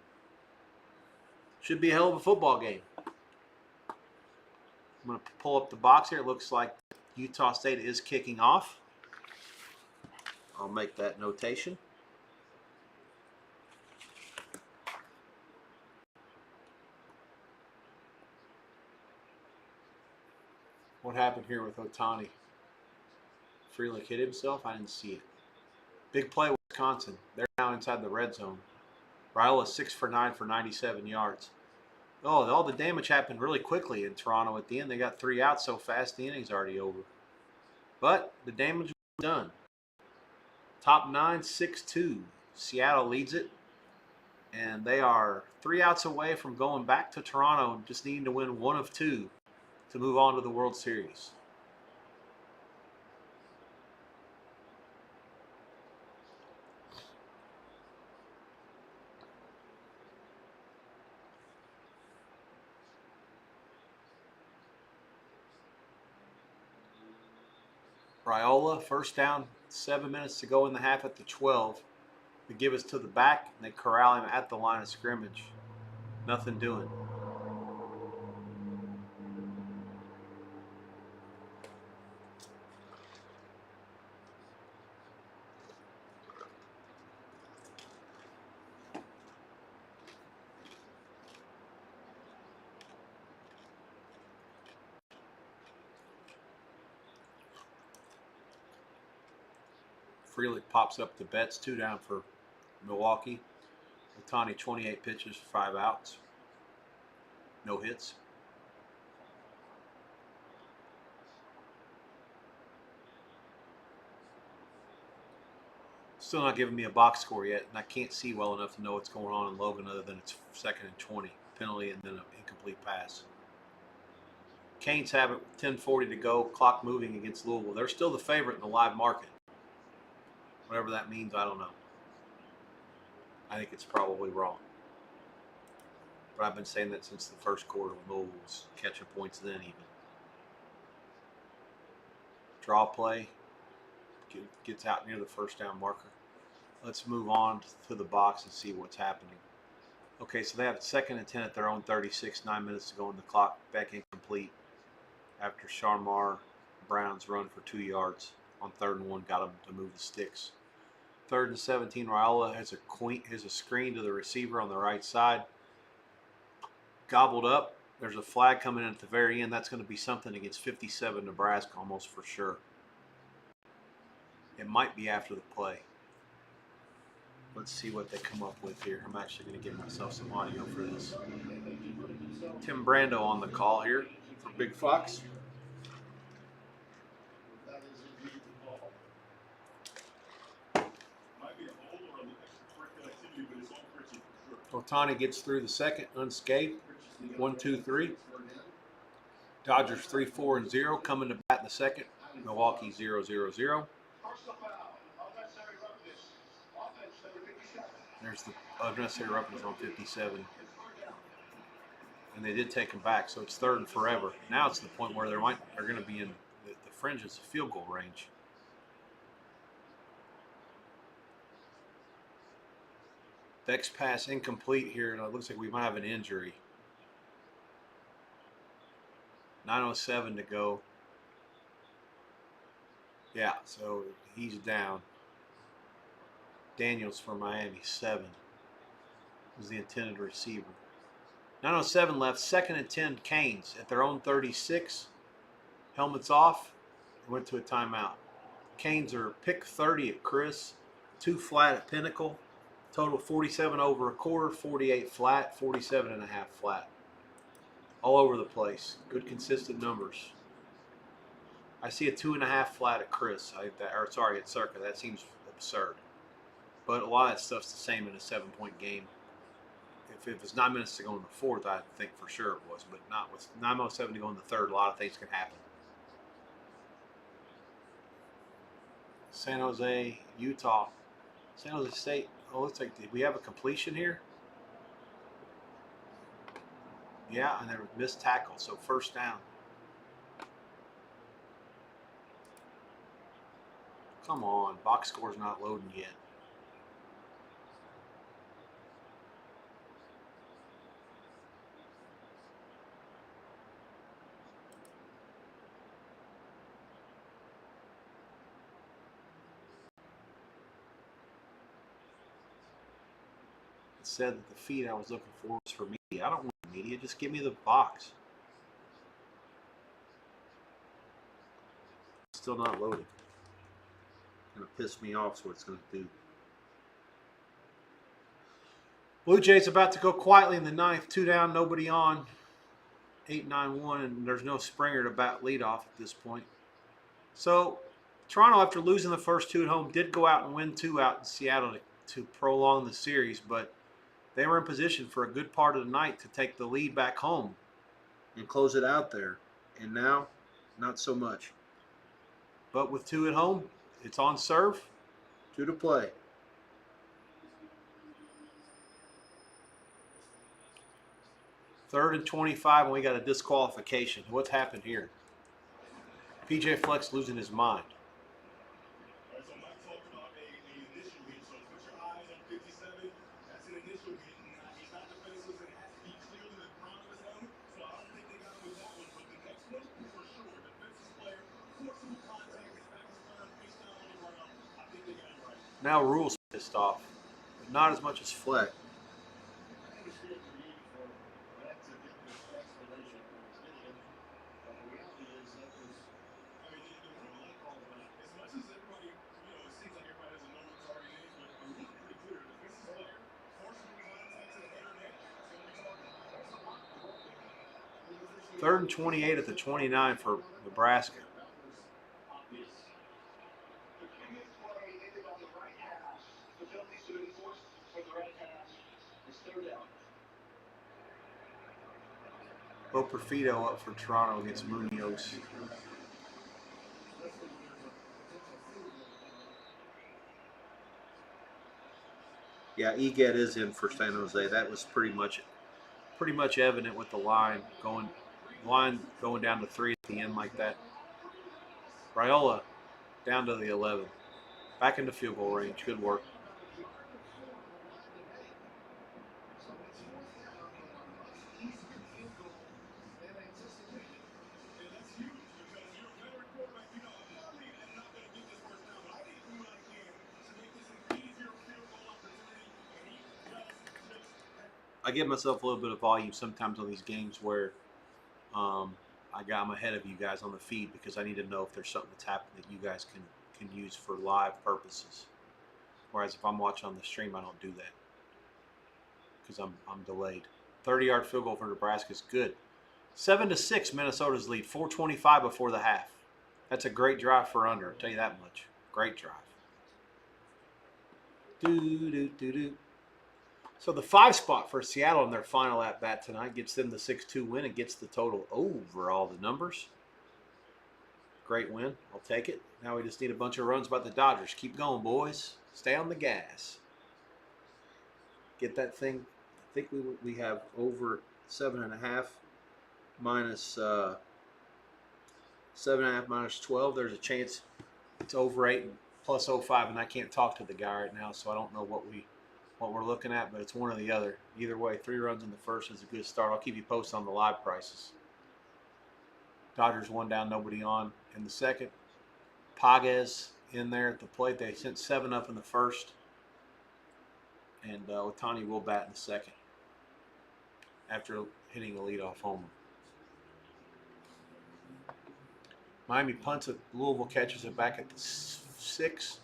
Should be a hell of a football game. I'm going to pull up the box here. It looks like Utah State is kicking off. I'll make that notation. What happened here with Otani? Freelick hit himself? I didn't see it. Big play, Wisconsin. They're now inside the red zone. Raiola 6 for 9 for 97 yards. Oh, all the damage happened really quickly in Toronto at the end. They got 3 out so fast the inning's already over. But the damage was done. Top 9, 6-2. Seattle leads it. And they are 3 outs away from going back to Toronto, just needing to win 1 of 2 to move on to the World Series. Raiola, first down, 7 minutes to go in the half at the 12. They give us to the back, and they corral him at the line of scrimmage. Nothing doing. Freelick pops up the bets, 2 down for Milwaukee. Otani 28 pitches for 5 outs. No hits. Still not giving me a box score yet, and I can't see well enough to know what's going on in Logan other than it's 2nd and 20. Penalty and then an incomplete pass. Canes have it, 10:40 to go, clock moving against Louisville. They're still the favorite in the live market. Whatever that means, I don't know. I think it's probably wrong. But I've been saying that since the first quarter when Louisville was catching points then even. Draw play. Gets out near the first down marker. Let's move on to the box and see what's happening. Okay, so they have 2nd and 10 at their own 36, 9 minutes to go in the clock. Back incomplete after Sharmar Brown's run for 2 yards on 3rd and 1 got them to move the sticks. 3rd and 17. Raiola has a screen to the receiver on the right side. Gobbled up. There's a flag coming in at the very end. That's going to be something against 57 Nebraska almost for sure. It might be after the play. Let's see what they come up with here. I'm actually going to give myself some audio for this. Tim Brando on the call here for Big Fox. Otani gets through the second unscathed. 1, 2, 3. Dodgers 3, 4, and 0 coming to bat in the second. Milwaukee 0, 0, 0. There's the unnecessary roughness on 57. And they did take him back, so it's 3rd and forever. Now it's the point where they're going to be in the fringes of field goal range. Dex pass incomplete here, and it looks like we might have an injury. 9:07 to go. Yeah, so he's down. Daniels for Miami, 7. Was the intended receiver. 9:07 left, 2nd and 10, Canes at their own 36. Helmets off. Went to a timeout. Canes are pick 30 at Chris, 2 flat at Pinnacle. Total 47 over a quarter, 48 flat, 47 and a half flat. All over the place. Good consistent numbers. I see a 2.5 flat at Chris. At Circa. That seems absurd. But a lot of that stuff's the same in a 7-point game. If it's 9 minutes to go in the fourth, I think for sure it was. But not with 9:07 to go in the third. A lot of things can happen. San Jose, Utah. San Jose State. Oh, looks like, did we have a completion here? Yeah, and there was missed tackle, so 1st down. Come on, box score's not loading yet. It said that the feed I was looking for was for media. I don't want media, just give me the box. Still not loading. Gonna piss me off, so what it's gonna do. Blue Jays about to go quietly in the 9th. 2 down, nobody on. 8-9-1, and there's no Springer to bat leadoff at this point. So Toronto, after losing the first 2 at home, did go out and win 2 out in Seattle to prolong the series, but they were in position for a good part of the night to take the lead back home and close it out there. And now, not so much. But with 2 at home, it's on serve, 2 to play. Third and 25, and we got a disqualification. What's happened here? PJ Flex losing his mind. Now Rule's pissed off, but not as much as Fleck. Third and 28 at the 29 for Nebraska. Bo Perfito up for Toronto against Munoz. Yeah, Eget is in for San Jose. That was pretty much evident with the line going down to 3 at the end like that. Raiola down to the 11. Back into field goal range. Good work. I give myself a little bit of volume sometimes on these games where I'm ahead of you guys on the feed because I need to know if there's something that's happening that you guys can use for live purposes. Whereas if I'm watching on the stream, I don't do that because I'm delayed. 30-yard field goal for Nebraska is good. 7-6, Minnesota's lead. 4:25 before the half. That's a great drive for under. I'll tell you that much. Great drive. So the 5 spot for Seattle in their final at bat tonight gets them the 6-2 win and gets the total over all the numbers. Great win. I'll take it. Now we just need a bunch of runs by the Dodgers. Keep going, boys. Stay on the gas. Get that thing. I think we have over 7.5 minus 7.5 minus 12. There's a chance it's over 8 plus 0.5, and I can't talk to the guy right now, so I don't know what we're looking at, but it's one or the other. Either way, 3 runs in the first is a good start. I'll keep you posted on the live prices. Dodgers 1 down, nobody on in the second. Pages in there at the plate. They sent 7 up in the first, and Ohtani will bat in the second after hitting a leadoff homer. Miami punts it. Louisville catches it back at the 6.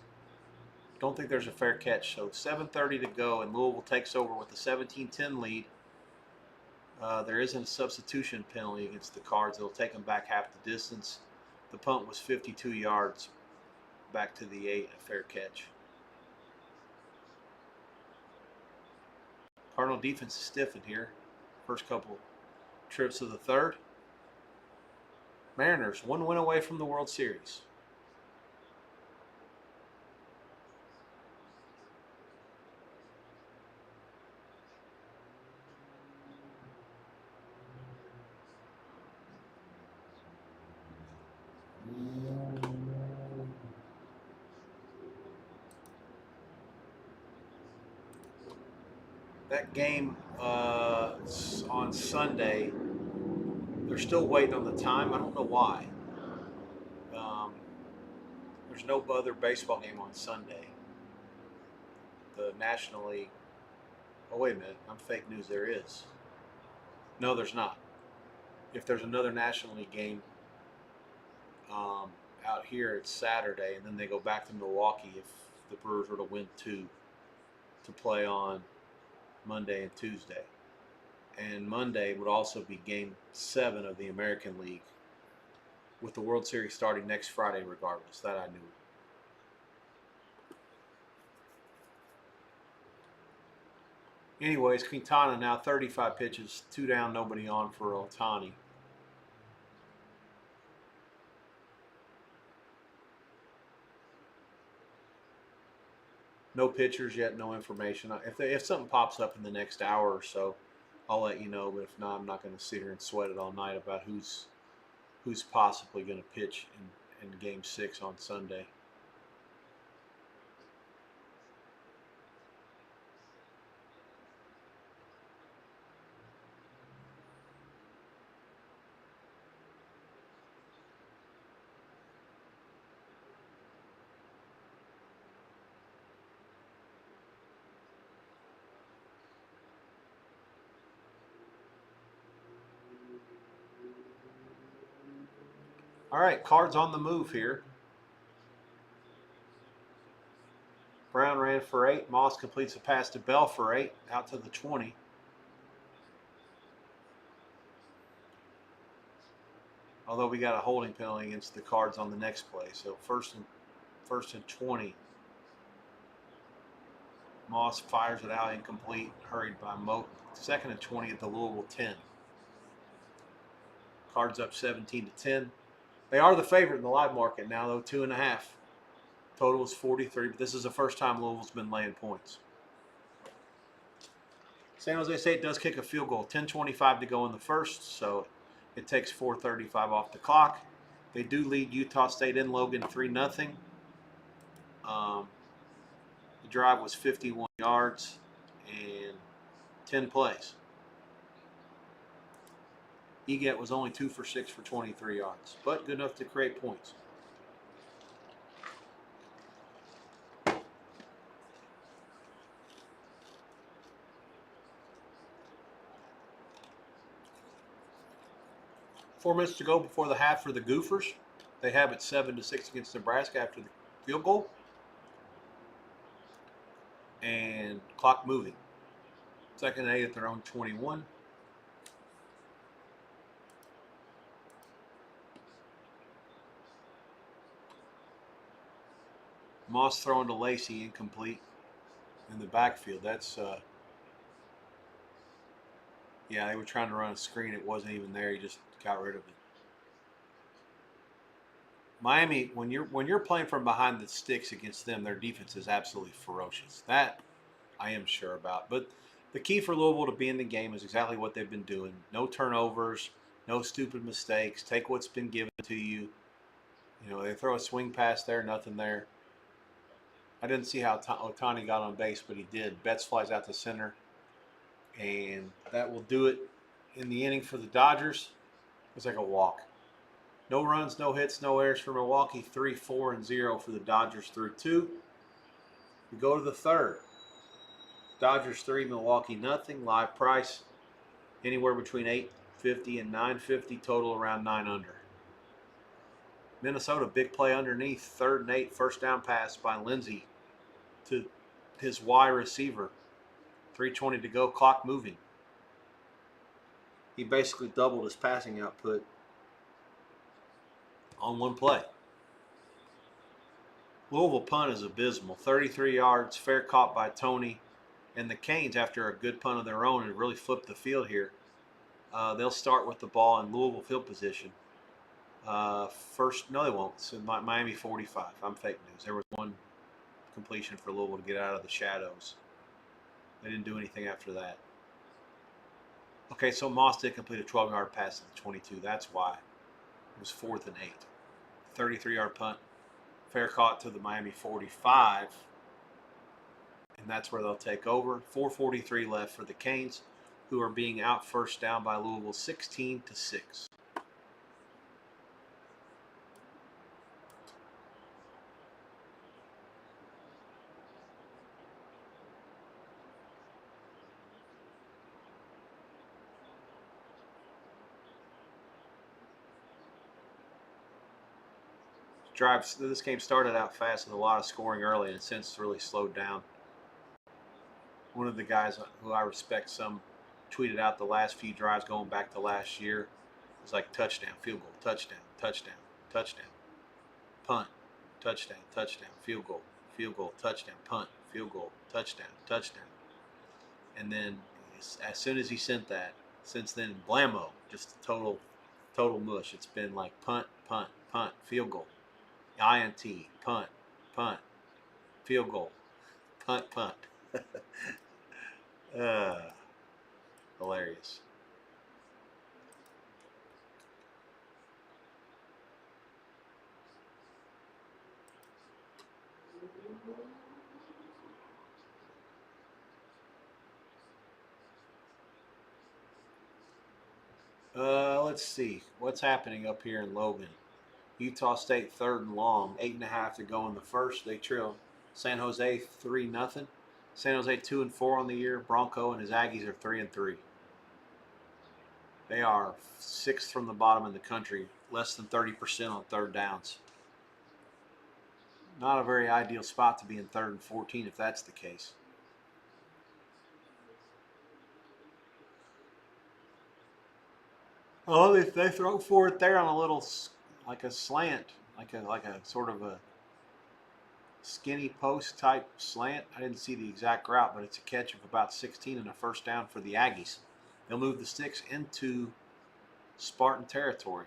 Don't think there's a fair catch. So 7:30 to go, and Louisville takes over with a 17-10 lead. There isn't a substitution penalty against the Cards. It'll take them back half the distance. The punt was 52 yards back to the 8, a fair catch. Cardinal defense is stiffened here. First couple trips to the third. Mariners 1 win away from the World Series. That game on Sunday, they're still waiting on the time. I don't know why. There's no other baseball game on Sunday. The National League. Oh, wait a minute. I'm fake news. There is. No, there's not. If there's another National League game out here, it's Saturday, and then they go back to Milwaukee if the Brewers were to win 2 to play on Monday and Tuesday. And Monday would also be Game 7 of the American League, with the World Series starting next Friday regardless. That I knew. Anyways, Quintana now 35 pitches, 2 down, nobody on for Ohtani. No pitchers yet, no information. If something pops up in the next hour or so, I'll let you know. But if not, I'm not going to sit here and sweat it all night about who's possibly going to pitch in Game 6 on Sunday. All right, Cards on the move here. Brown ran for 8. Moss completes a pass to Bell for 8, out to the 20. Although we got a holding penalty against the Cards on the next play. So first and 20. Moss fires it out incomplete, hurried by Moat. 2nd and 20 at the Louisville 10. Cards up 17-10. They are the favorite in the live market now, though, 2.5. Total is 43, but this is the first time Louisville's been laying points. San Jose State does kick a field goal. 10:25 to go in the first, so it takes 4:35 off the clock. They do lead Utah State in Logan 3-0. The drive was 51 yards and 10 plays. Egat was only 2 for 6 for 23 yards, but good enough to create points. 4 minutes to go before the half for the Gophers. They have it 7-6 against Nebraska after the field goal. And clock moving. Second and 8 at their own 21. Moss throwing to Lacey, incomplete in the backfield. That's yeah, they were trying to run a screen. It wasn't even there. He just got rid of it. Miami, when you're playing from behind the sticks against them, their defense is absolutely ferocious. That I am sure about. But the key for Louisville to be in the game is exactly what they've been doing. No turnovers, no stupid mistakes. Take what's been given to you. You know, they throw a swing pass there, nothing there. I didn't see how Otani got on base, but he did. Betts flies out to center. And that will do it in the inning for the Dodgers. It's like a walk. No runs, no hits, no errors for Milwaukee. 3-4-0 for the Dodgers through 2. We go to the third. Dodgers 3, Milwaukee nothing. Live price anywhere between 850 and 950. Total around 9 under. Minnesota big play underneath. 3rd and 8. First down pass by Lindsey to his Y receiver. 3:20 to go. Clock moving. He basically doubled his passing output on one play. Louisville punt is abysmal. 33 yards, fair caught by Tony. And the Canes, after a good punt of their own, have really flipped the field here. They'll start with the ball in Louisville field position. No, they won't. So Miami 45. I'm fake news. There was one completion for Louisville to get out of the shadows. They didn't do anything after that. Okay, so Moss did complete a 12-yard pass at the 22. That's why. It was 4th and 8. 33-yard punt. Fair caught to the Miami 45. And that's where they'll take over. 4:43 left for the Canes, who are being out first down by Louisville 16-6. This game started out fast with a lot of scoring early and since really slowed down. One of the guys who I respect some tweeted out the last few drives going back to last year. It was like touchdown, field goal, touchdown, touchdown, touchdown, punt, touchdown, touchdown, field goal, touchdown, punt, field goal, touchdown, touchdown. And then as soon as he sent that, since then, blammo, just total mush. It's been like punt, punt, punt, field goal. INT, punt, punt, field goal, punt, punt. Hilarious. Let's see. What's happening up here in Logan? Utah State 3rd and long. 8.5 to go in the first. They trail San Jose 3-0. San Jose 2-4 on the year. Bronco and his Aggies are 3-3. They are 6th from the bottom in the country. Less than 30% on 3rd downs. Not a very ideal spot to be in 3rd and 14 if that's the case. Oh, they throw for it there on a little, like a slant, like a sort of a skinny post type slant. I didn't see the exact route, but it's a catch of about 16 and a first down for the Aggies. They'll move the sticks into Spartan territory.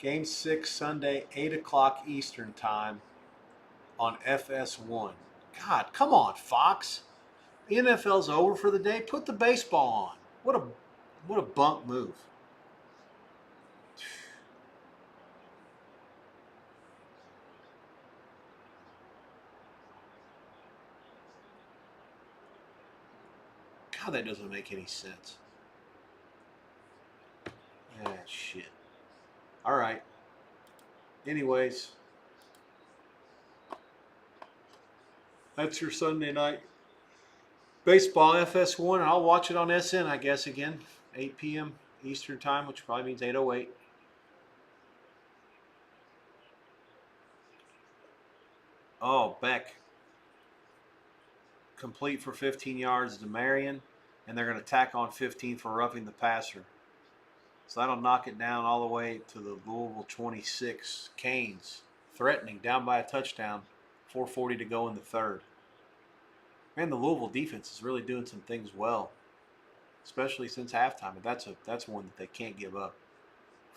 Game 6 Sunday, 8 o'clock Eastern Time on FS1. God, come on, Fox. The NFL's over for the day. Put the baseball on. What a bunk move. God, that doesn't make any sense. Ah, shit. All right. Anyways, that's your Sunday night baseball FS1. I'll watch it on SN, I guess, again. 8 p.m. Eastern Time, which probably means 8:08. Oh, Beck. Complete for 15 yards to Marion, and they're going to tack on 15 for roughing the passer. So that'll knock it down all the way to the Louisville 26. Canes threatening, down by a touchdown, 4:40 to go in the third. Man, the Louisville defense is really doing some things well, especially since halftime. And that's one that they can't give up.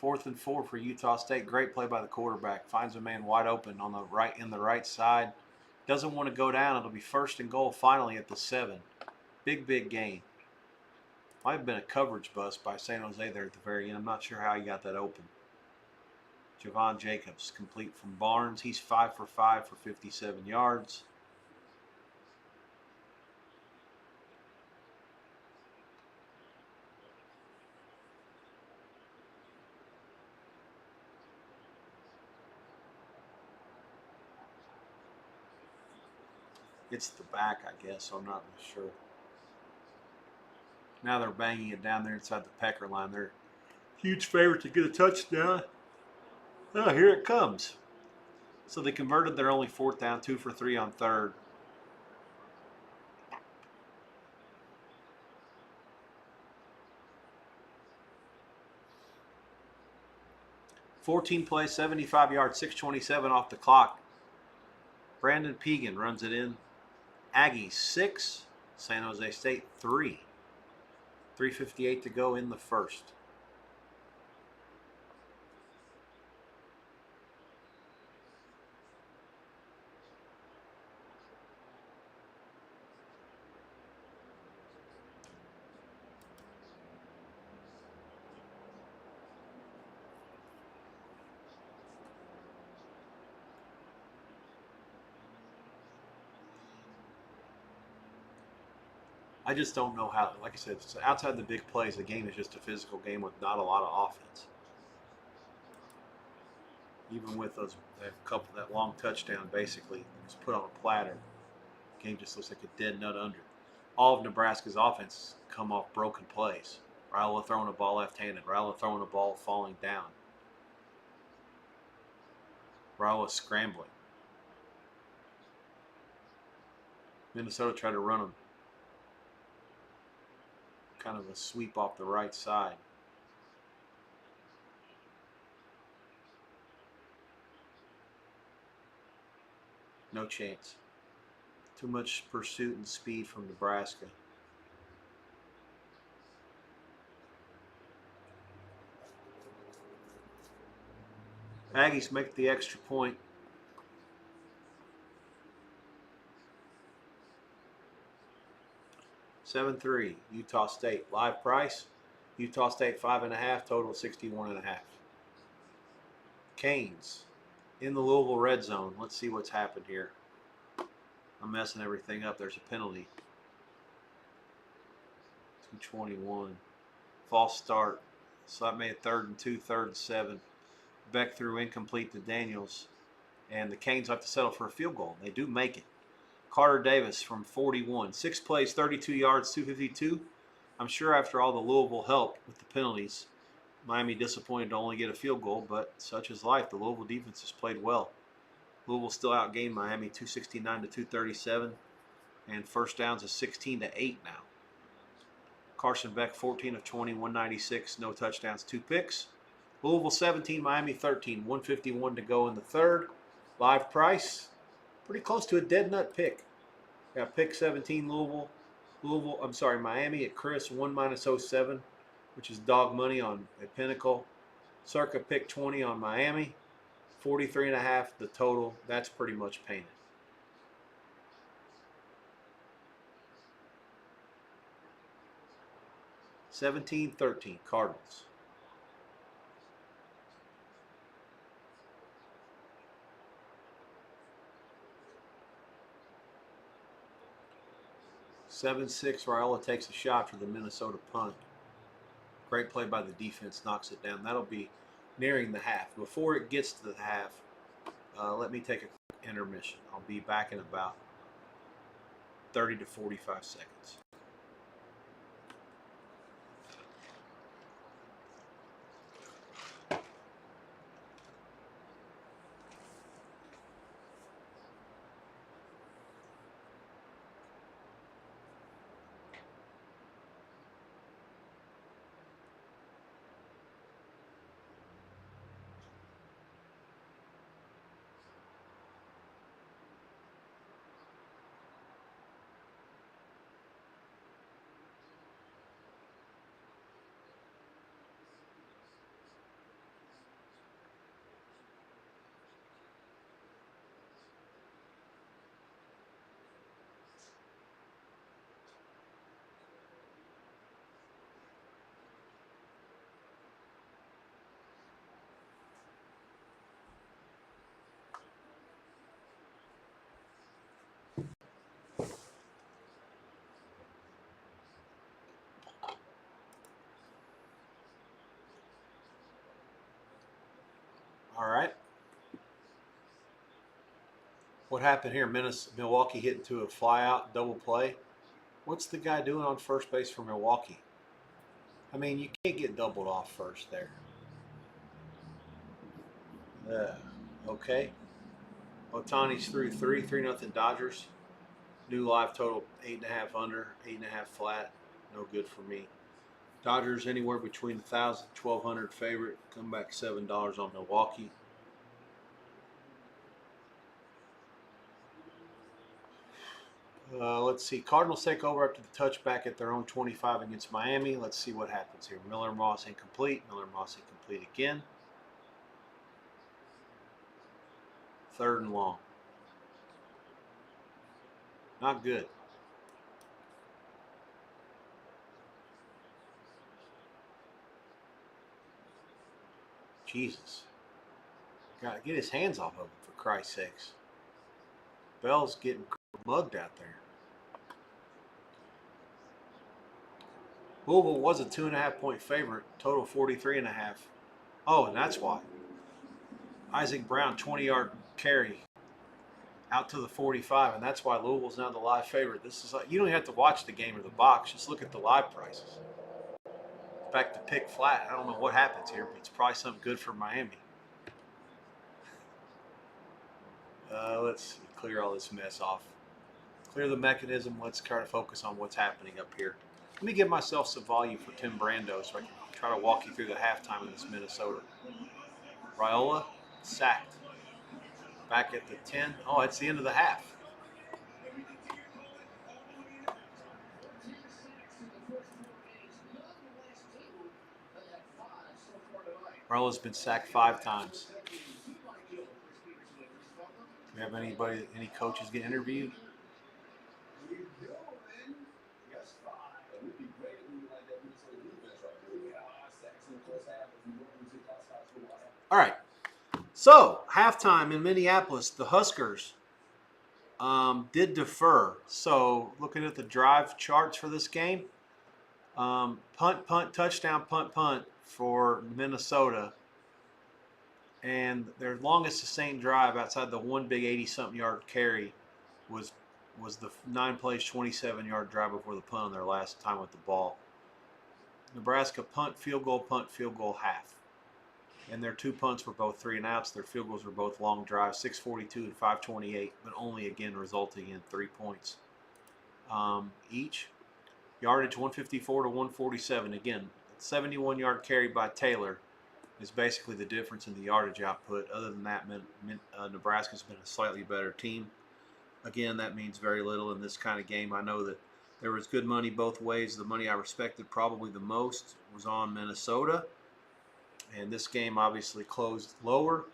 4th and 4 for Utah State. Great play by the quarterback. Finds a man wide open on the right side. Doesn't want to go down. It'll be 1st and goal finally at the 7. Big gain. Might have been a coverage bust by San Jose there at the very end. I'm not sure how he got that open. Javon Jacobs complete from Barnes. He's 5 for 5 for 57 yards. It's the back, I guess, so I'm not really sure. Now they're banging it down there inside the pecker line. They're huge favorite to get a touchdown. Oh, here it comes. So they converted their only 4th down, 2 for 3 on 3rd. $14 plays, 75 yards, 6:27 off the clock. Brandon Pegan runs it in. Aggies 6, San Jose State 3. 3:58 to go in the first. I just don't know how, like I said, outside the big plays, the game is just a physical game with not a lot of offense. Even with that long touchdown, basically, it was put on a platter. The game just looks like a dead nut under. All of Nebraska's offense come off broken plays. Raiola throwing a ball left-handed. Raiola throwing a ball falling down. Raiola scrambling. Minnesota tried to run them. Kind of a sweep off the right side. No chance. Too much pursuit and speed from Nebraska. Aggies make the extra point. $7-3, Utah State. Live price, Utah State 5.5, total 61.5. Canes in the Louisville red zone. Let's see what's happened here. I'm messing everything up. There's a penalty. 2:21. False start. So that made it 3rd and 2, 3rd and 7. Beck threw incomplete to Daniels. And the Canes have to settle for a field goal. They do make it. Carter Davis from 41. 6 plays, 32 yards, 252. I'm sure after all the Louisville help with the penalties, Miami disappointed to only get a field goal, but such is life. The Louisville defense has played well. Louisville still outgained Miami 269 to 237, and first downs is 16-8 now. Carson Beck 14 of 20, 196, no touchdowns, 2 picks. Louisville 17, Miami 13, 151 to go in the third. Live price, pretty close to a dead nut pick. Got pick 17 Miami at Chris 1 -07, which is dog money on at Pinnacle. Circa pick 20 on Miami. 43.5 the total. That's pretty much painted. $17-13 Cardinals. $7-6 Raiola takes a shot for the Minnesota punt. Great play by the defense, knocks it down. That'll be nearing the half. Before it gets to the half, let me take a quick intermission. I'll be back in about 30 to 45 seconds. All right. What happened here? Milwaukee hit into a flyout double play. What's the guy doing on first base for Milwaukee? I mean, you can't get doubled off first there. Okay. Otani's through 3-0 Dodgers. New live total 8.5 under, 8.5 flat. No good for me. Dodgers anywhere between 1,000 and 1,200 favorite. Come back $7 on Milwaukee. Let's see. Cardinals take over after the touchback at their own 25 against Miami. Let's see what happens here. Miller Moss incomplete. Miller Moss incomplete again. 3rd and long. Not good. Jesus. Got to get his hands off of him, for Christ's sakes. Bell's getting mugged out there. Louisville was a 2.5 point favorite. Total 43.5. Oh, and that's why. Isaac Brown, 20-yard carry out to the 45, and that's why Louisville's now the live favorite. This is like, you don't even have to watch the game or the box. Just look at the live prices. Back to pick flat. I don't know what happens here, but it's probably something good for Miami. Let's clear all this mess off. Clear the mechanism. Let's try to focus on what's happening up here. Let me give myself some volume for Tim Brando so I can try to walk you through the halftime of this Minnesota. Raiola, sacked. Back at the 10. Oh, that's the end of the half. Raiola's been sacked 5 times. Do we have any coaches get interviewed? All right. So, halftime in Minneapolis, the Huskers did defer. So, looking at the drive charts for this game, punt, touchdown, punt for Minnesota. And their longest sustained drive outside the one big 80-something yard carry was the 9 plays, 27-yard drive before the punt on their last time with the ball. Nebraska punt, field goal, half. And their 2 punts were both 3 and outs. Their field goals were both long drives, 642 and 528, but only again resulting in 3 points each. Yardage 154 to 147. Again, 71-yard carry by Taylor is basically the difference in the yardage output. Other than that, Nebraska's been a slightly better team. Again, that means very little in this kind of game. I know that there was good money both ways. The money I respected probably the most was on Minnesota. And this game obviously closed lower.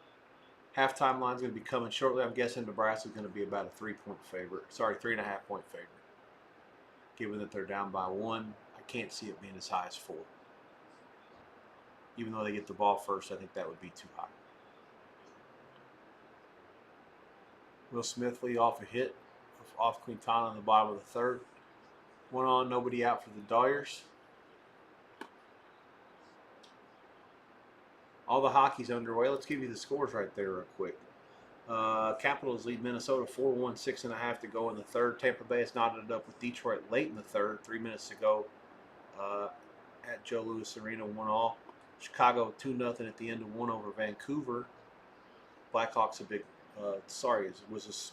Halftime line is going to be coming shortly. I'm guessing Nebraska is going to be about a 3-point favorite. Sorry, 3.5-point favorite. Given that they're down by 1, I can't see it being as high as 4. Even though they get the ball first, I think that would be too high. Will Smith lead off a hit off Quintana in the bottom of the third. 1 on, nobody out for the Dyers. All the hockey's underway. Let's give you the scores right there real quick. Capitals lead Minnesota 4-1, 6.5 to go in the third. Tampa Bay has knotted it up with Detroit late in the third, 3 minutes to go at Joe Louis Arena, 1-all. Chicago 2-0 at the end of 1 over Vancouver. Blackhawks a big,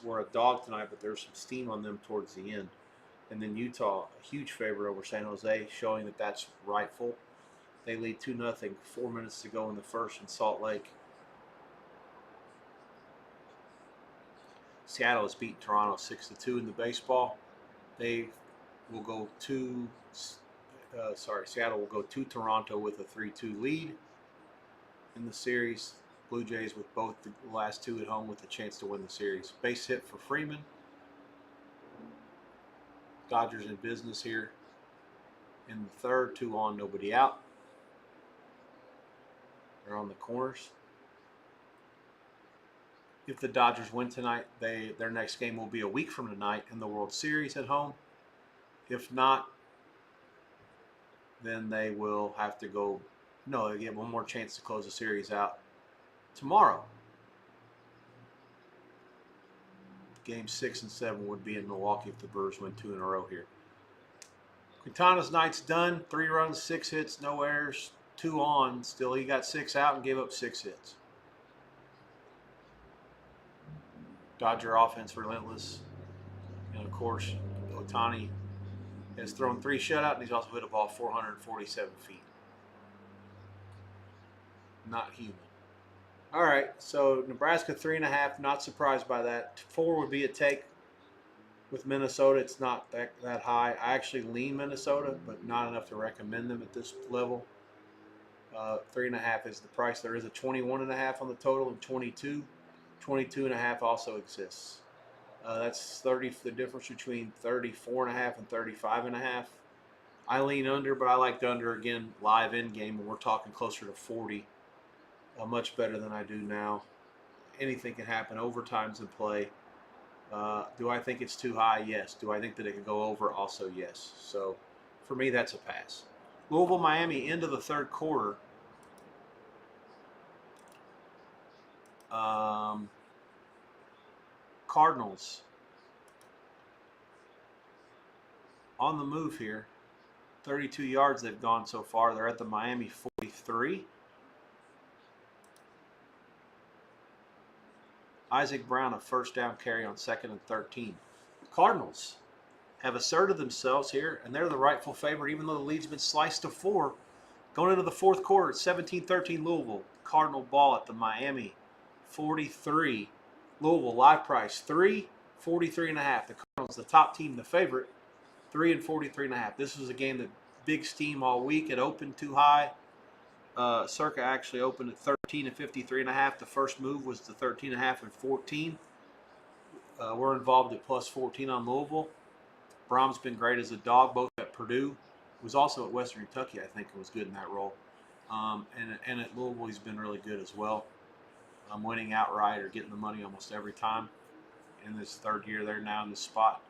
we're a dog tonight, but there's some steam on them towards the end. And then Utah, a huge favorite over San Jose, showing that that's rightful. They lead 2-0, 4 minutes to go in the first in Salt Lake. Seattle has beaten Toronto 6-2 in the baseball. They will go Seattle will go to Toronto with a 3-2 lead in the series. Blue Jays with both the last 2 at home with a chance to win the series. Base hit for Freeman. Dodgers in business here in the third, 2 on, nobody out. They're on the corners. If the Dodgers win tonight, their next game will be a week from tonight in the World Series at home. If not, then they will have to go. No, they get one more chance to close the series out tomorrow. Games 6 and 7 would be in Milwaukee if the Brewers win 2 in a row here. Quintana's night's done. 3 runs, 6 hits, no errors, 2 on. Still, he got 6 out and gave up 6 hits. Dodger offense relentless. And, of course, Ohtani has thrown 3 shutout, and he's also hit a ball 447 feet. Not human. All right, so Nebraska 3.5, not surprised by that. 4 would be a take with Minnesota. It's not that high. I actually lean Minnesota, but not enough to recommend them at this level. 3.5 is the price. There is a 21.5 on the total and 22. 22.5 also exists. That's 30. The difference between 34.5 and 35.5. I lean under, but I like the under again live in game, and we're talking closer to 40. Much better than I do now. Anything can happen. Overtime's in play. Do I think it's too high? Yes. Do I think that it could go over? Also, yes. So, for me, that's a pass. Louisville, Miami, end of the third quarter. Cardinals on the move here. 32 yards they've gone so far. They're at the Miami 43. Isaac Brown, a first down carry on 2nd and 13. Cardinals have asserted themselves here, and they're the rightful favorite, even though the lead's been sliced to 4. Going into the fourth quarter, it's 17-13 Louisville. Cardinal ball at the Miami 43. Louisville live price 343.5. The Cardinals, the top team, the favorite, 3 and 43.5. This was a game that big steam all week. It opened too high. Circa actually opened at 13 and 53.5. The first move was the 13.5 and 14. We're involved at plus 14 on Louisville. Brom's been great as a dog, both at Purdue. Was also at Western Kentucky, I think, and was good in that role. And at Louisville, he's been really good as well. Winning outright or getting the money almost every time in this third year there now in this spot.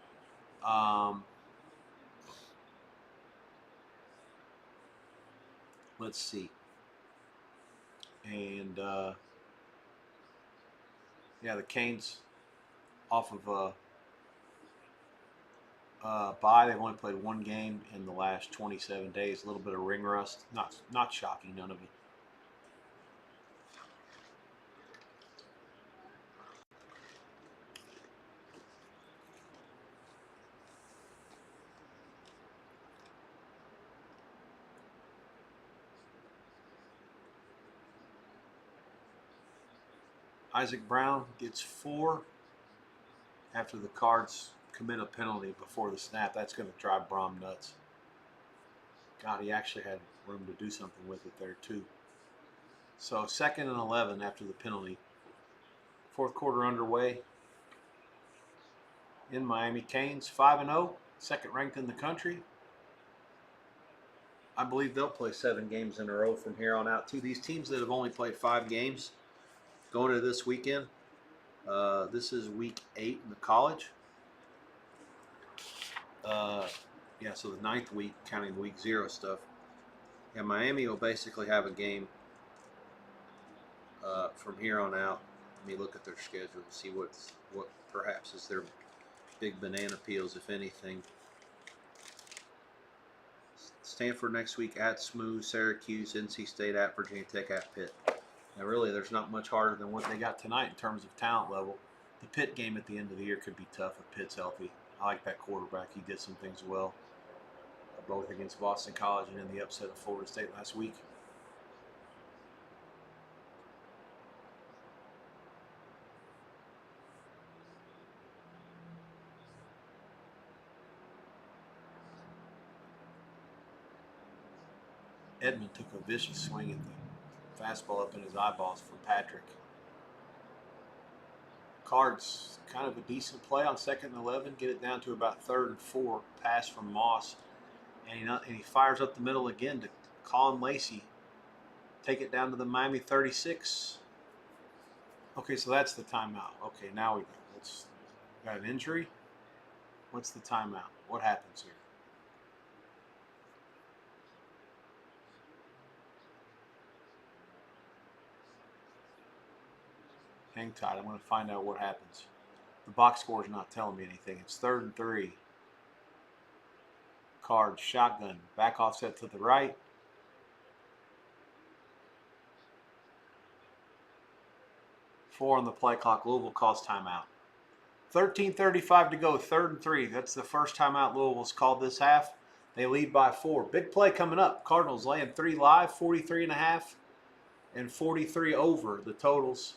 Let's see. And, the Canes off of bye. They've only played 1 game in the last 27 days. A little bit of ring rust. Not shocking, none of it. Isaac Brown gets 4 after the Cards commit a penalty before the snap. That's going to drive Brom nuts. God, he actually had room to do something with it there, too. So 2nd and 11 after the penalty. Fourth quarter underway in Miami. Canes 5-0, second ranked in the country. I believe they'll play 7 games in a row from here on out too. These teams that have only played 5 games going to this weekend. This is week 8 in the college. Yeah, so the 9th week, counting week 0 stuff. And Miami will basically have a game from here on out. Let me look at their schedule and see what perhaps is their big banana peels, if anything. Stanford next week at Smooth, Syracuse, NC State at Virginia Tech at Pitt. Now, really, there's not much harder than what they got tonight in terms of talent level. The Pitt game at the end of the year could be tough if Pitt's healthy. I like that quarterback. He did some things well, both against Boston College and in the upset of Florida State last week. Edmond took a vicious swing at the fastball up in his eyeballs from Patrick. Cards, kind of a decent play on 2nd and 11. Get it down to about 3rd and 4. Pass from Moss. And he fires up the middle again to Colin Lacey. Take it down to the Miami 36. Okay, so that's the timeout. Okay, now we got an injury. What's the timeout? What happens here? Hang tight. I'm going to find out what happens. The box score is not telling me anything. It's 3rd and 3. Card, shotgun, back offset to the right. Four on the play clock. Louisville calls timeout. 13:35 to go, 3rd and 3. That's the first timeout Louisville's called this half. They lead by 4. Big play coming up. Cardinals laying 3 live, 43.5 and 43 over the totals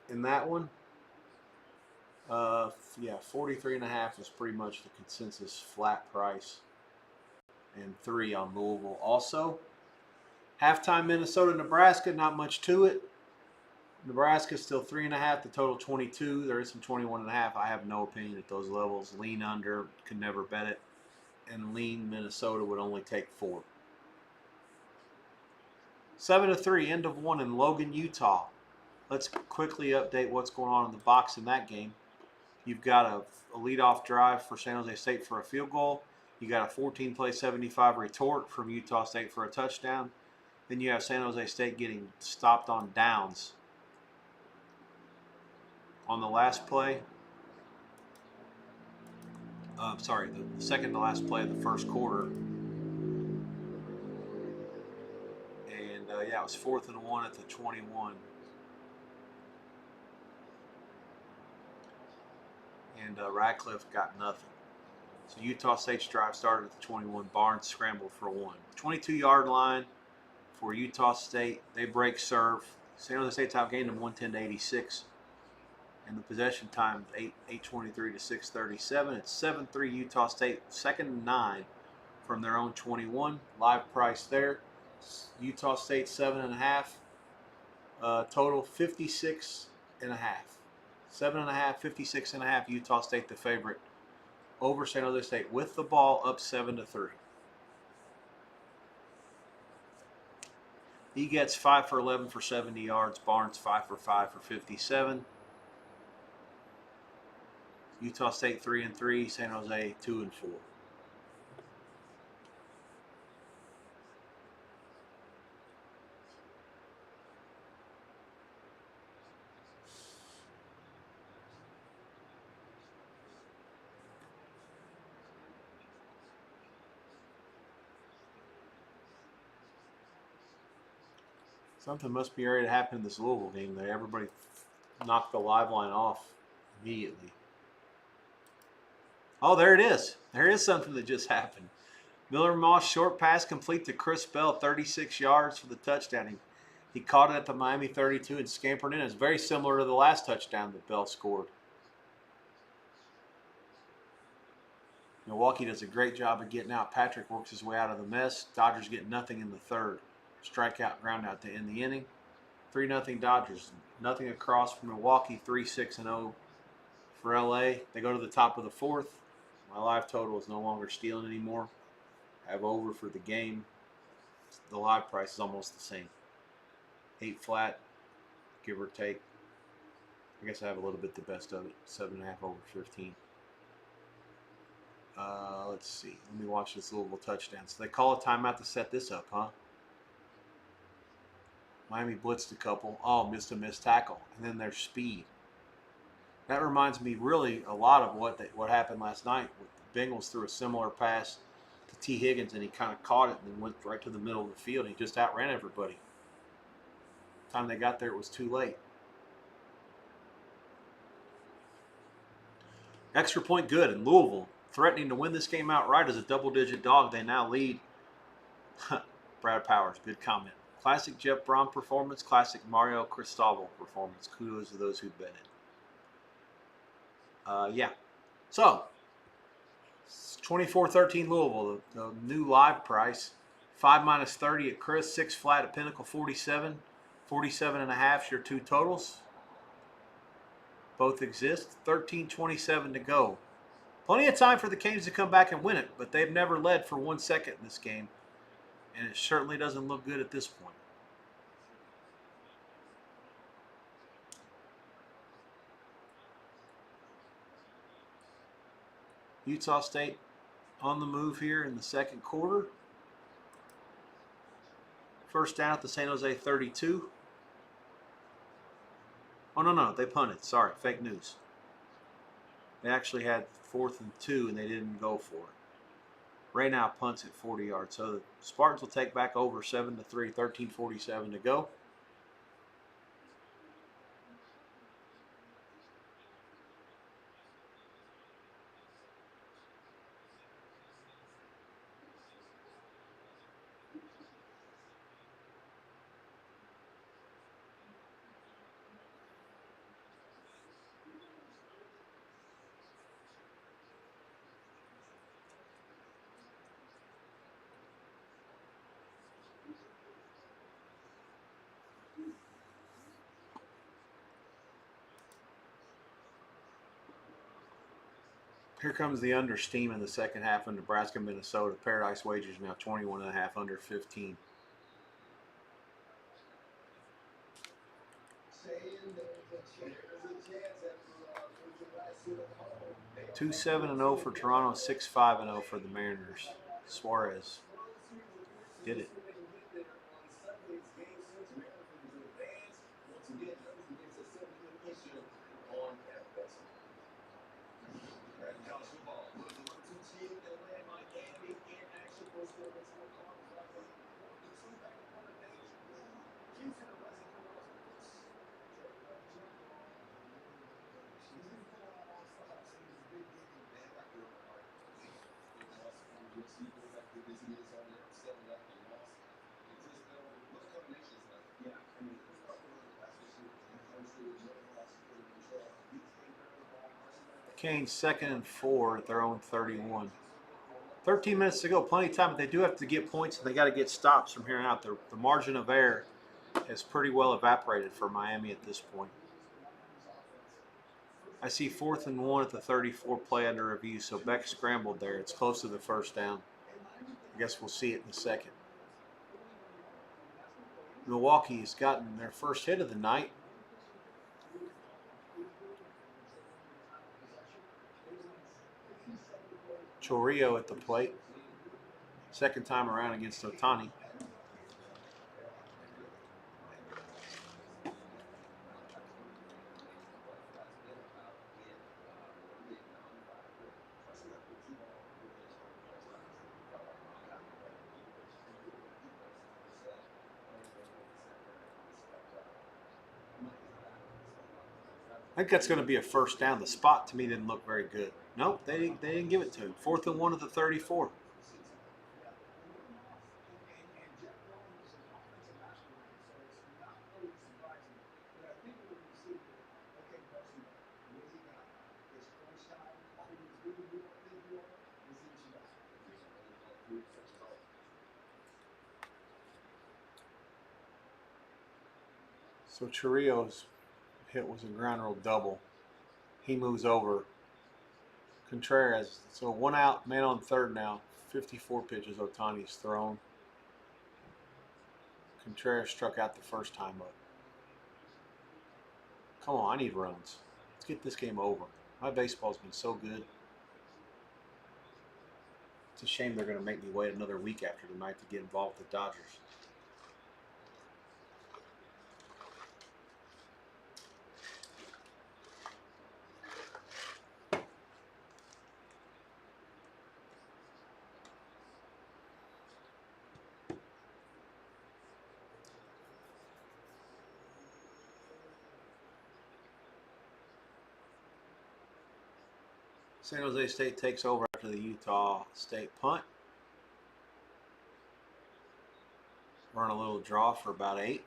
in that one. Yeah, 43.5 is pretty much the consensus flat price. And 3 on Louisville also. Halftime Minnesota, Nebraska, not much to it. Nebraska still 3.5, the total 22. There is some 21.5. I have no opinion at those levels. Lean under, could never bet it. And lean Minnesota would only take 4. 7-3, end of 1 in Logan, Utah. Let's quickly update what's going on in the box in that game. You've got a leadoff drive for San Jose State for a field goal. You got a 14-play 75 retort from Utah State for a touchdown. Then you have San Jose State getting stopped on downs on the last play. The second to last play of the first quarter. And yeah, it was 4th and 1 at the 21. And Radcliffe got nothing. So Utah State's drive started at the 21. Barnes scrambled for 1. 22-yard line for Utah State. They break serve. San Jose State's outgained them 110 to 86. And the possession time 8:23 to 6:37. It's 7-3 Utah State. 2nd and 9 from their own 21. Live price there. Utah State 7.5. Total 56.5. 7.5, 56.5. Utah State the favorite over San Jose State with the ball up 7-3. He gets 5 for 11 for 70 yards. Barnes 5 for 5 for 57. Utah State 3-3. San Jose 2-4. Something must be ready to happen in this Louisville game. Everybody knocked the live line off immediately. Oh, there it is. There is something that just happened. Miller Moss short pass complete to Chris Bell, 36 yards for the touchdown. He caught it at the Miami 32 and scampered in. It's very similar to the last touchdown that Bell scored. Milwaukee does a great job of getting out. Patrick works his way out of the mess. Dodgers get nothing in the 3rd. Strikeout, ground out to end the inning. 3-0 Dodgers. Nothing across from Milwaukee. 3-6-0 for LA. They go to the top of the fourth. My live total is no longer stealing anymore. I have over for the game. The live price is almost the same. 8 flat, give or take. I guess I have a little bit the best of it. 7.5 over 15. Let's see. Let me watch this Louisville touchdown. So they call a timeout to set this up, huh? Miami blitzed a couple. Oh, missed tackle. And then their speed. That reminds me really a lot of what happened last night. With the Bengals threw a similar pass to T. Higgins, and he kind of caught it and then went right to the middle of the field. He just outran everybody. The time they got there, it was too late. Extra point good. And Louisville threatening to win this game outright as a double-digit dog. They now lead. Brad Powers, good comment. Classic Jeff Braun performance, classic Mario Cristobal performance. Kudos to those who bet it. Yeah. So, 24-13 Louisville, the new live price. 5 minus 30 at Chris, 6 flat at Pinnacle, 47. 47.5 is your two totals. Both exist. 13:27 to go. Plenty of time for the Canes to come back and win it, but they've never led for 1 second in this game. And it certainly doesn't look good at this point. Utah State on the move here in the second quarter. First down at the San Jose 32. Oh, no, they punted. Sorry, fake news. They actually had 4th and 2, and they didn't go for it. Right now, punts at 40 yards. So the Spartans will take back over 7-3, 13:47 to go. Here comes the under steam in the second half of Nebraska, Minnesota. Paradise Wagers now 21.5 under 15. Two 7-0 for Toronto, 6-5-0 for the Mariners. Suarez did it. Canes 2nd and 4 at their own 31. 13 minutes to go, plenty of time, but they do have to get points and they got to get stops from here on out. The margin of error has pretty well evaporated for Miami at this point. I see 4th and 1 at the 34 play under review, so Beck scrambled there. It's close to the first down. I guess we'll see it in a second. Milwaukee has gotten their first hit of the night. Chorio at the plate. Second time around against Otani. I think that's going to be a first down. The spot to me didn't look very good. Nope, they didn't give it to him. 4th and 1 at the 34. So Chirio's hit was a ground rule double. He moves over. Contreras, so 1 out, man on third now. 54 pitches Ohtani's thrown. Contreras struck out the first time up. Come on, I need runs. Let's get this game over. My baseball's been so good. It's a shame they're going to make me wait another week after tonight to get involved with the Dodgers. San Jose State takes over after the Utah State punt. Run a little draw for about 8.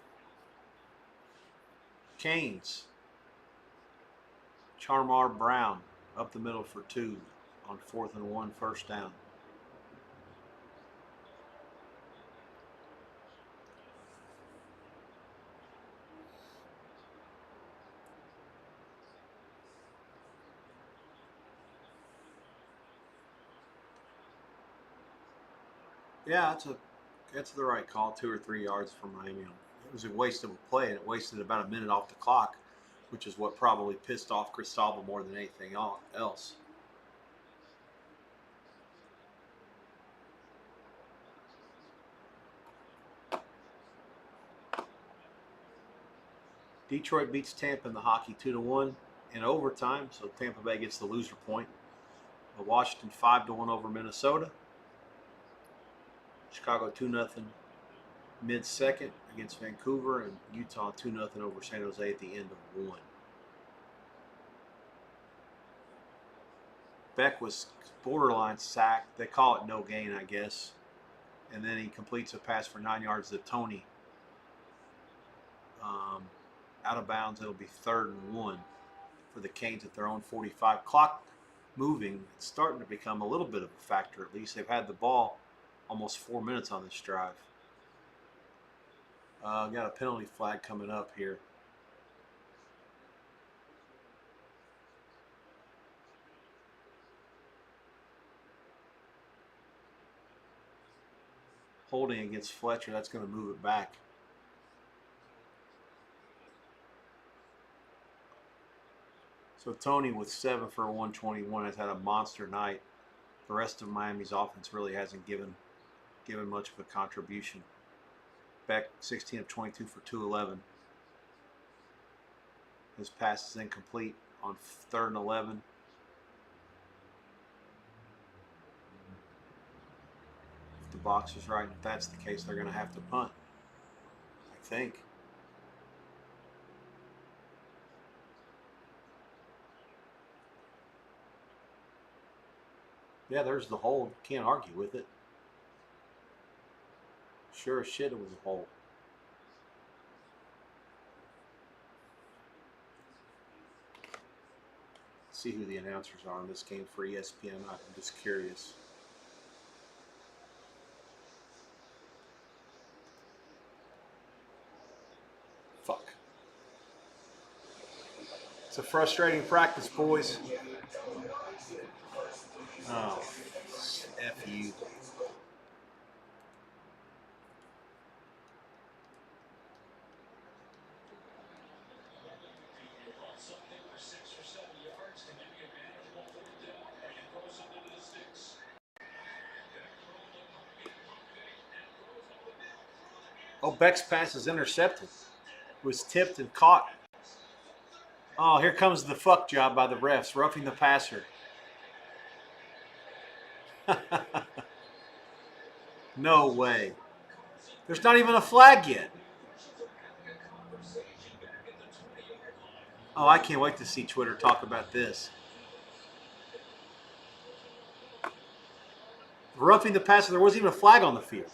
Canes. Charmar Brown up the middle for 2 on 4th and 1, first down. Yeah, that's the right call. 2 or 3 yards from Miami. It was a waste of a play, and it wasted about a minute off the clock, which is what probably pissed off Cristobal more than anything else. Detroit beats Tampa in the hockey 2-1 in overtime, so Tampa Bay gets the loser point. Washington 5-1 over Minnesota. Chicago 2-0 mid-second against Vancouver, and Utah 2-0 over San Jose at the end of 1. Beck was borderline sacked. They call it no gain, I guess. And then he completes a pass for 9 yards to Tony. Out of bounds, it'll be 3rd and 1 for the Canes at their own 45. Clock moving. It's starting to become a little bit of a factor, at least. They've had the ball almost 4 minutes on this drive. Got a penalty flag coming up here. Holding against Fletcher. That's going to move it back. So Tony with 7 for 121 has had a monster night. The rest of Miami's offense really hasn't given much of a contribution. Beck 16 of 22 for 211. His pass is incomplete on 3rd and 11. If the box is right, if that's the case, they're going to have to punt, I think. Yeah, there's the hold. Can't argue with it. Sure as shit it was a hold. Let's see who the announcers are on this game for ESPN. I'm just curious. Fuck. It's a frustrating practice, boys. Oh, F you. Oh, Beck's pass is intercepted. It was tipped and caught. Oh, here comes the fuck job by the refs, roughing the passer. No way. There's not even a flag yet. Oh, I can't wait to see Twitter talk about this. Roughing the passer, there wasn't even a flag on the field.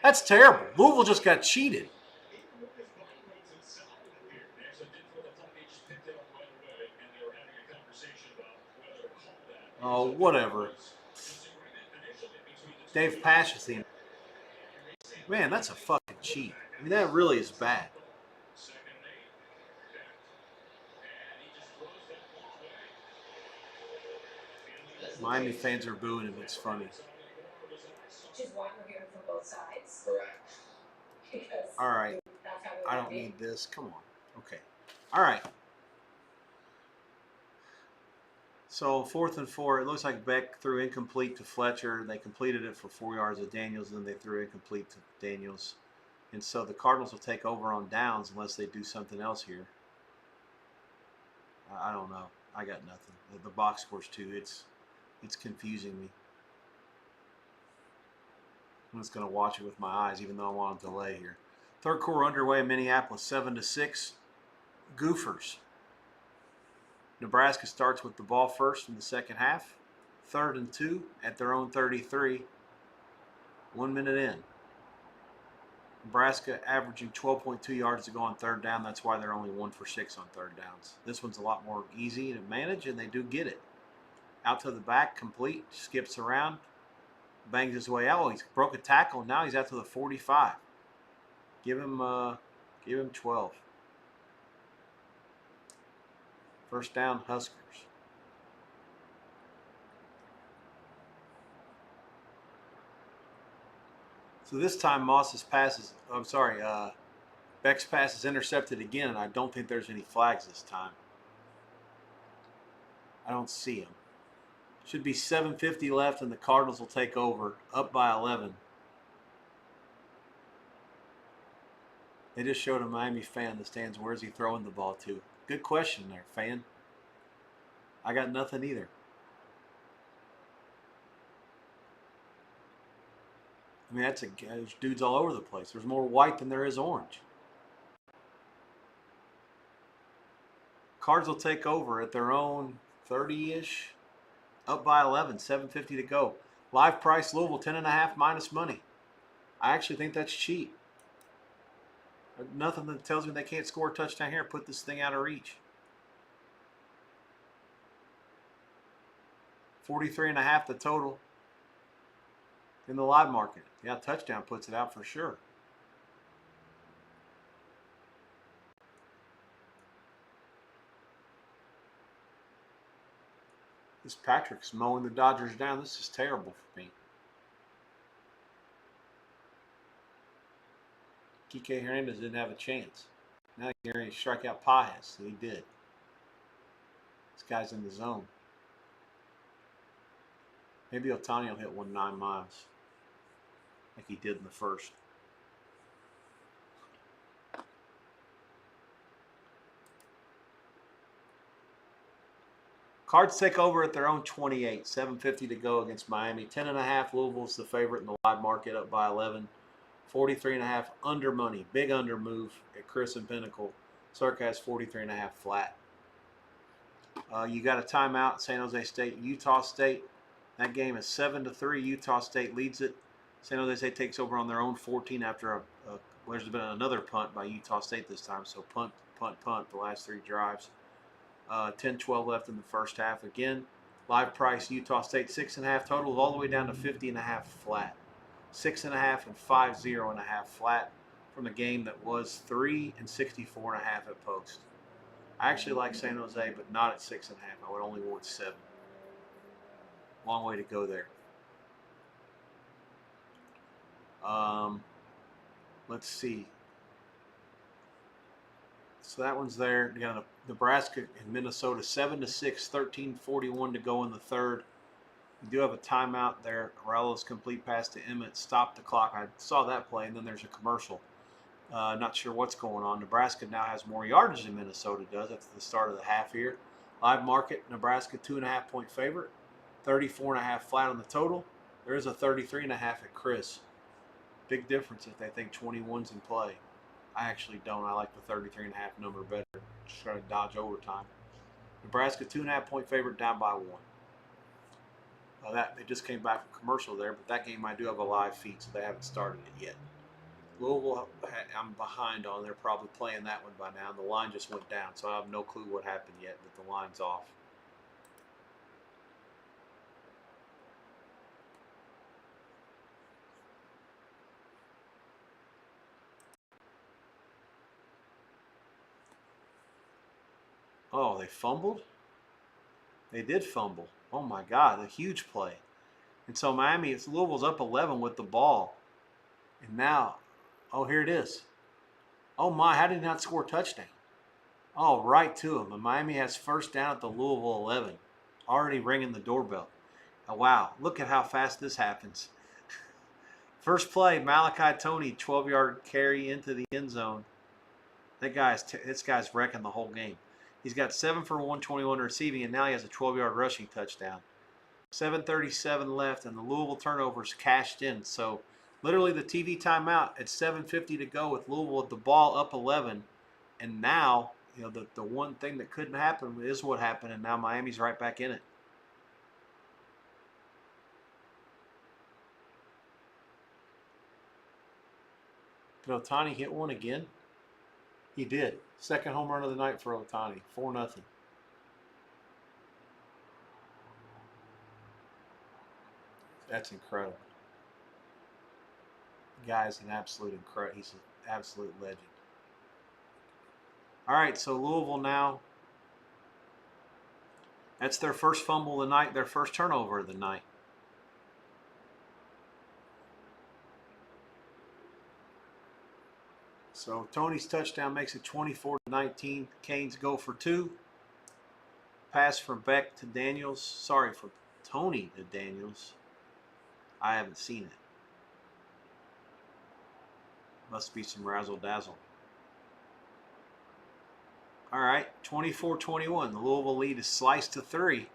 That's terrible. Louisville just got cheated. Oh, whatever. Dave Pash is the man. That's a fucking cheat. I mean, that really is bad. Miami fans are booing him. It's funny. All right. I don't need this. Come on. Okay. All right. So 4th and 4. It looks like Beck threw incomplete to Fletcher. They completed it for 4 yards of Daniels, and then they threw incomplete to Daniels. And so the Cardinals will take over on downs unless they do something else here. I don't know. I got nothing. The box scores too. It's confusing me. I'm just going to watch it with my eyes, even though I'm on a delay here. Third quarter underway in Minneapolis, 7-6. Goofers. Nebraska starts with the ball first in the second half. 3rd and 2 at their own 33. 1 minute in. Nebraska averaging 12.2 yards to go on third down. That's why they're only 1 for 6 on third downs. This one's a lot more easy to manage, and they do get it. Out to the back, complete, skips around, bangs his way out. Oh, he's broke a tackle. Now he's out to the 45. Give him 12. First down, Huskers. So this time Beck's pass is intercepted again, and I don't think there's any flags this time. I don't see them. Should be 7:50 left, and the Cardinals will take over, up by 11. They just showed a Miami fan in the stands. Where's he throwing the ball to? Good question there, fan. I got nothing either. I mean, there's dudes all over the place. There's more white than there is orange. Cards will take over at their own 30-ish, up by 11, 7:50 to go. Live price Louisville 10.5 minus money. I actually think that's cheap. Nothing that tells me they can't score a touchdown here. Put this thing out of reach. 43.5 the total in the live market. Yeah, touchdown puts it out for sure. This Patrick's mowing the Dodgers down. This is terrible for me. Kike Hernandez didn't have a chance. Now he's going to strike out Paez, so he did. This guy's in the zone. Maybe Otani will hit 9 miles like he did in the first. Cards take over at their own 28. 7:50 to go against Miami. 10.5 Louisville's the favorite in the live market, up by 11. 43.5 under money. Big under move at Chris and Pinnacle. Circa has 43.5 flat. You got a timeout. San Jose State, Utah State. That game is 7-3. Utah State leads it. San Jose State takes over on their own 14 after there's been another punt by Utah State this time. So punt the last 3 drives. 10-12 left in the first half. Again, live price Utah State 6.5 totals all the way down to 50.5 flat. 6.5 and 50.5 flat from a game that was 3 and 64.5 at post. I actually like San Jose, but not at 6.5. I would only want 7. Long way to go there. Let's see. So that one's there. You got Nebraska and Minnesota 7-6, 13:41 to go in the third. You do have a timeout there. Raula's complete pass to Emmett stopped the clock. I saw that play, and then there's a commercial. Not sure what's going on. Nebraska now has more yardage than Minnesota does. That's the start of the half here. Live market, Nebraska 2.5 point favorite. 34.5 flat on the total. There is a 33.5 at Chris. Big difference if they think 21's in play. I actually don't. I like the 33.5 number better. Just try to dodge overtime. Nebraska 2.5 point favorite, down by 1. They just came back from commercial there, but that game I do have a live feed, so they haven't started it yet. Louisville, I'm behind on. They're probably playing that one by now. The line just went down, so I have no clue what happened yet, but the line's off. Oh, they fumbled? They did fumble. Oh my God, a huge play. And so Louisville's up 11 with the ball. And now, oh, here it is. Oh my, how did he not score a touchdown? Oh, right to him. And Miami has first down at the Louisville 11. Already ringing the doorbell. Oh, wow, look at how fast this happens. First play, Malachi Tony, 12-yard carry into the end zone. This guy's wrecking the whole game. He's got 7 for 121 receiving, and now he has a 12-yard rushing touchdown. 7:37 left, and the Louisville turnovers cashed in. So literally the TV timeout at 7:50 to go with Louisville with the ball up 11. And now, the one thing that couldn't happen is what happened, and now Miami's right back in it. Did Otani hit one again? He did. Second home run of the night for Otani. 4-0. That's incredible. The guy's an absolute he's an absolute legend. All right, so Louisville now. That's their first fumble of the night, their first turnover of the night. So Tony's touchdown makes it 24-19. Canes go for 2. Pass from Beck to Daniels. Sorry, from Tony to Daniels. I haven't seen it. Must be some razzle-dazzle. All right, 24-21. The Louisville lead is sliced to 3.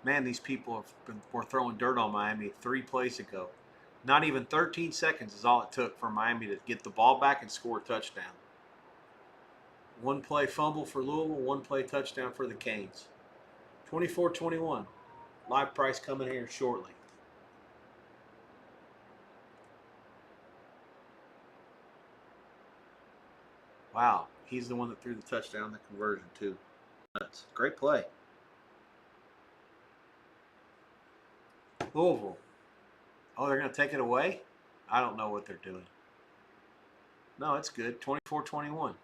Man, these people were throwing dirt on Miami 3 plays ago. Not even 13 seconds is all it took for Miami to get the ball back and score a touchdown. 1 play fumble for Louisville, 1 play touchdown for the Canes. 24-21. Live price coming here shortly. Wow, he's the one that threw the touchdown, the conversion too. That's great play. Louisville. Oh, they're going to take it away? I don't know what they're doing. No, it's good. 24-21.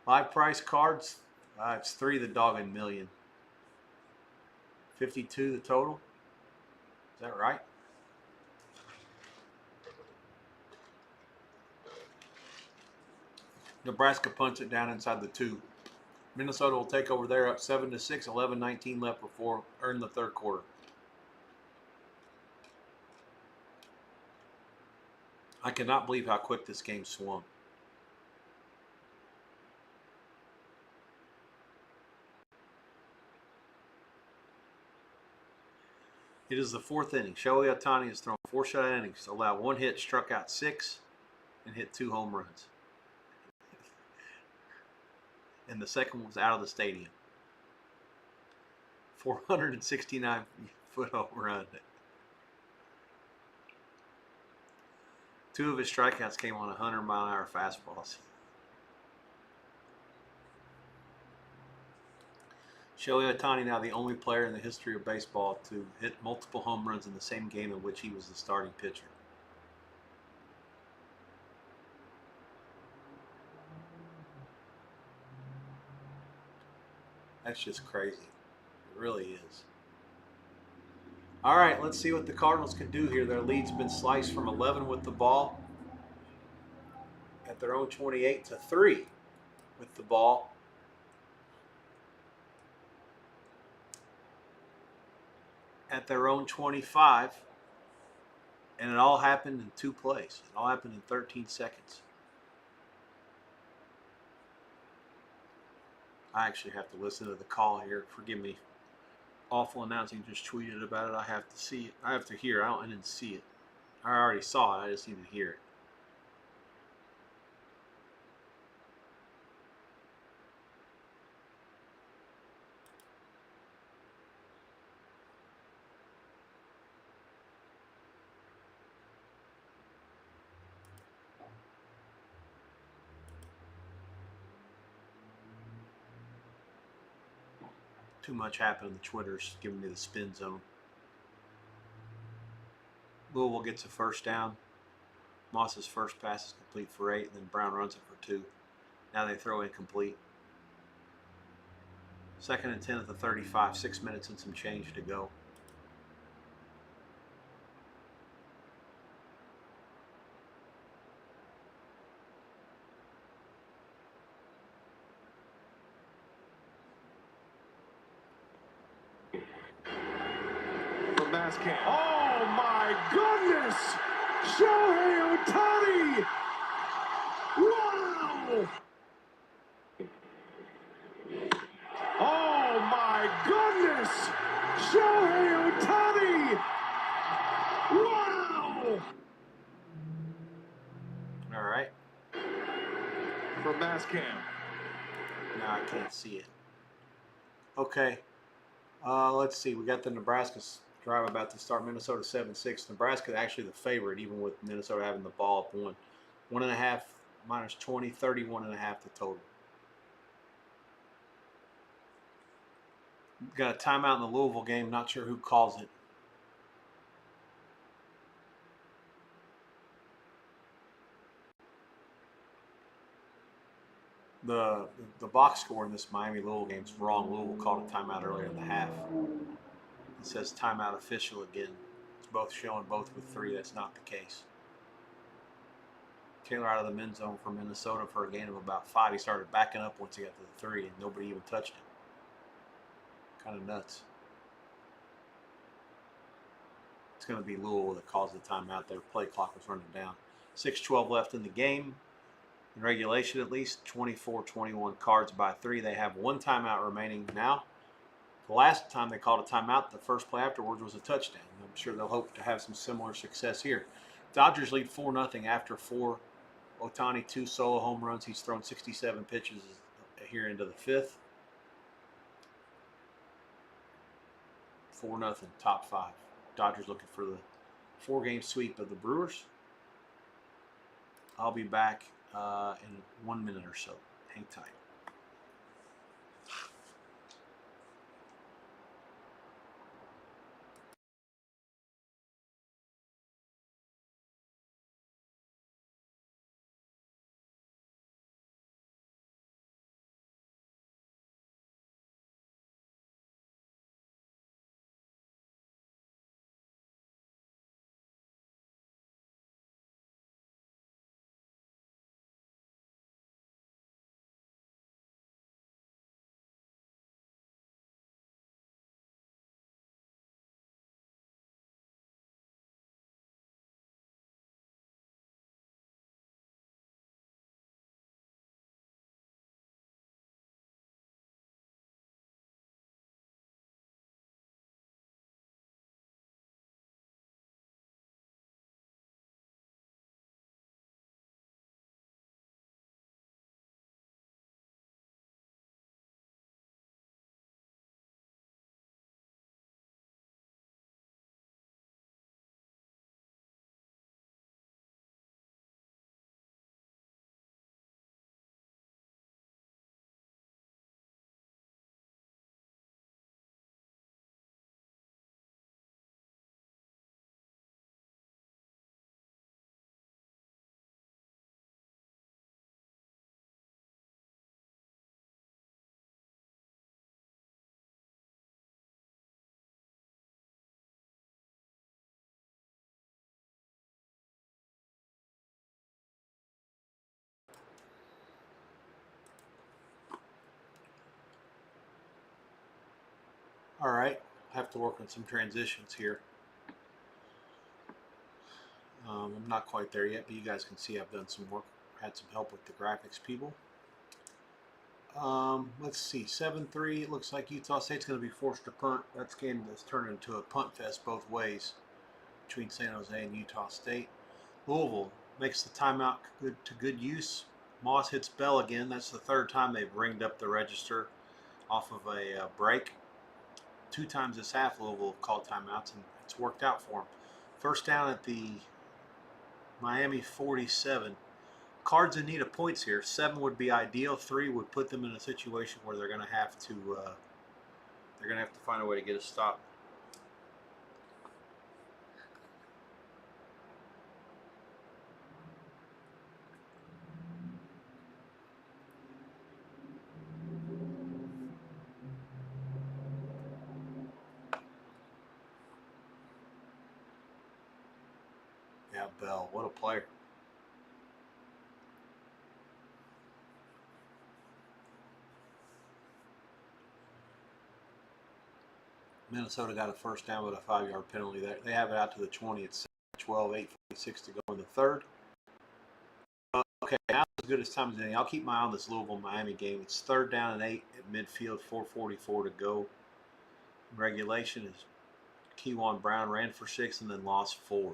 Live price cards. It's 3 the doggone million. 52 the total. Is that right? Nebraska punts it down inside the 2. Minnesota will take over there up 7-6, 11:19 left before earn the third quarter. I cannot believe how quick this game swung. It is the 4th inning. Shohei Ohtani has thrown 4 shutout innings, allowed 1 hit, struck out 6, and hit 2 home runs. And the second was out of the stadium. 469-foot home run. 2 of his strikeouts came on 100-mile-an-hour fastballs. Shohei Ohtani now the only player in the history of baseball to hit multiple home runs in the same game in which he was the starting pitcher. That's just crazy. It really is. All right, let's see what the Cardinals can do here. Their lead's been sliced from 11 with the ball at their own 28 to 3 with the ball. At their own 25, and it all happened in 2 plays. It all happened in 13 seconds. I actually have to listen to the call here. Forgive me. Awful Announcing just tweeted about it. I have to see it. I have to hear it. I didn't see it. I already saw it. I just need to hear it. Too much happening. The Twitter's giving me the spin zone. Louisville gets a first down. Moss's first pass is complete for 8, and then Brown runs it for 2. Now they throw incomplete. 2nd and 10 at the 35, 6 minutes and some change to go. Oh my goodness! Shohei Ohtani! Wow! Oh my goodness! Shohei Ohtani! Wow! All right. From Mass Cam. Now I can't see it. Okay. Let's see. We got the Nebraska drive about to start. Minnesota 7-6. Nebraska actually the favorite, even with Minnesota having the ball up 1. 1.5 minus 20, 31.5 the total. Got a timeout in the Louisville game. Not sure who calls it. The box score in this Miami-Louisville game is wrong. Louisville called a timeout earlier in the half. It says timeout official again. It's both showing both with 3. That's not the case. Taylor out of the men's zone for Minnesota for a gain of about 5. He started backing up once he got to the 3, and nobody even touched him. Kind of nuts. It's going to be Louisville that calls the timeout. Their play clock was running down. 6:12 left in the game. In regulation, at least 24-21 Cards by 3. They have 1 timeout remaining now. The last time they called a timeout, the first play afterwards was a touchdown. I'm sure they'll hope to have some similar success here. Dodgers lead 4-0 after 4. Ohtani 2 solo home runs. He's thrown 67 pitches here into the 5th. 4-0, top 5. Dodgers looking for the 4-game sweep of the Brewers. I'll be back in 1 minute or so. Hang tight. All right, I have to work on some transitions here. I'm not quite there yet, but you guys can see I've done some work, had some help with the graphics people. Let's see, 7-3. It looks like Utah State's going to be forced to punt. That's game that's turned into a punt fest both ways between San Jose and Utah State. Louisville makes the timeout good use. Moss hits Bell again. That's the 3rd time they've ringed up the register off of a break. 2 times this half, Louisville called timeouts, and it's worked out for them. First down at the Miami 47. Cards in need of points here. 7 would be ideal. 3 would put them in a situation where they're going to have to They're going to have to find a way to get a stop. Yeah, Bell, what a player. Minnesota got a first down with a 5-yard penalty. They have it out to the 20. It's 12, 8:46 to go in the third. Okay, now as good as time as any. I'll keep my eye on this Louisville-Miami game. It's 3rd down and 8 at midfield, 4:44 to go. Regulation is Keywan Brown ran for 6 and then lost 4.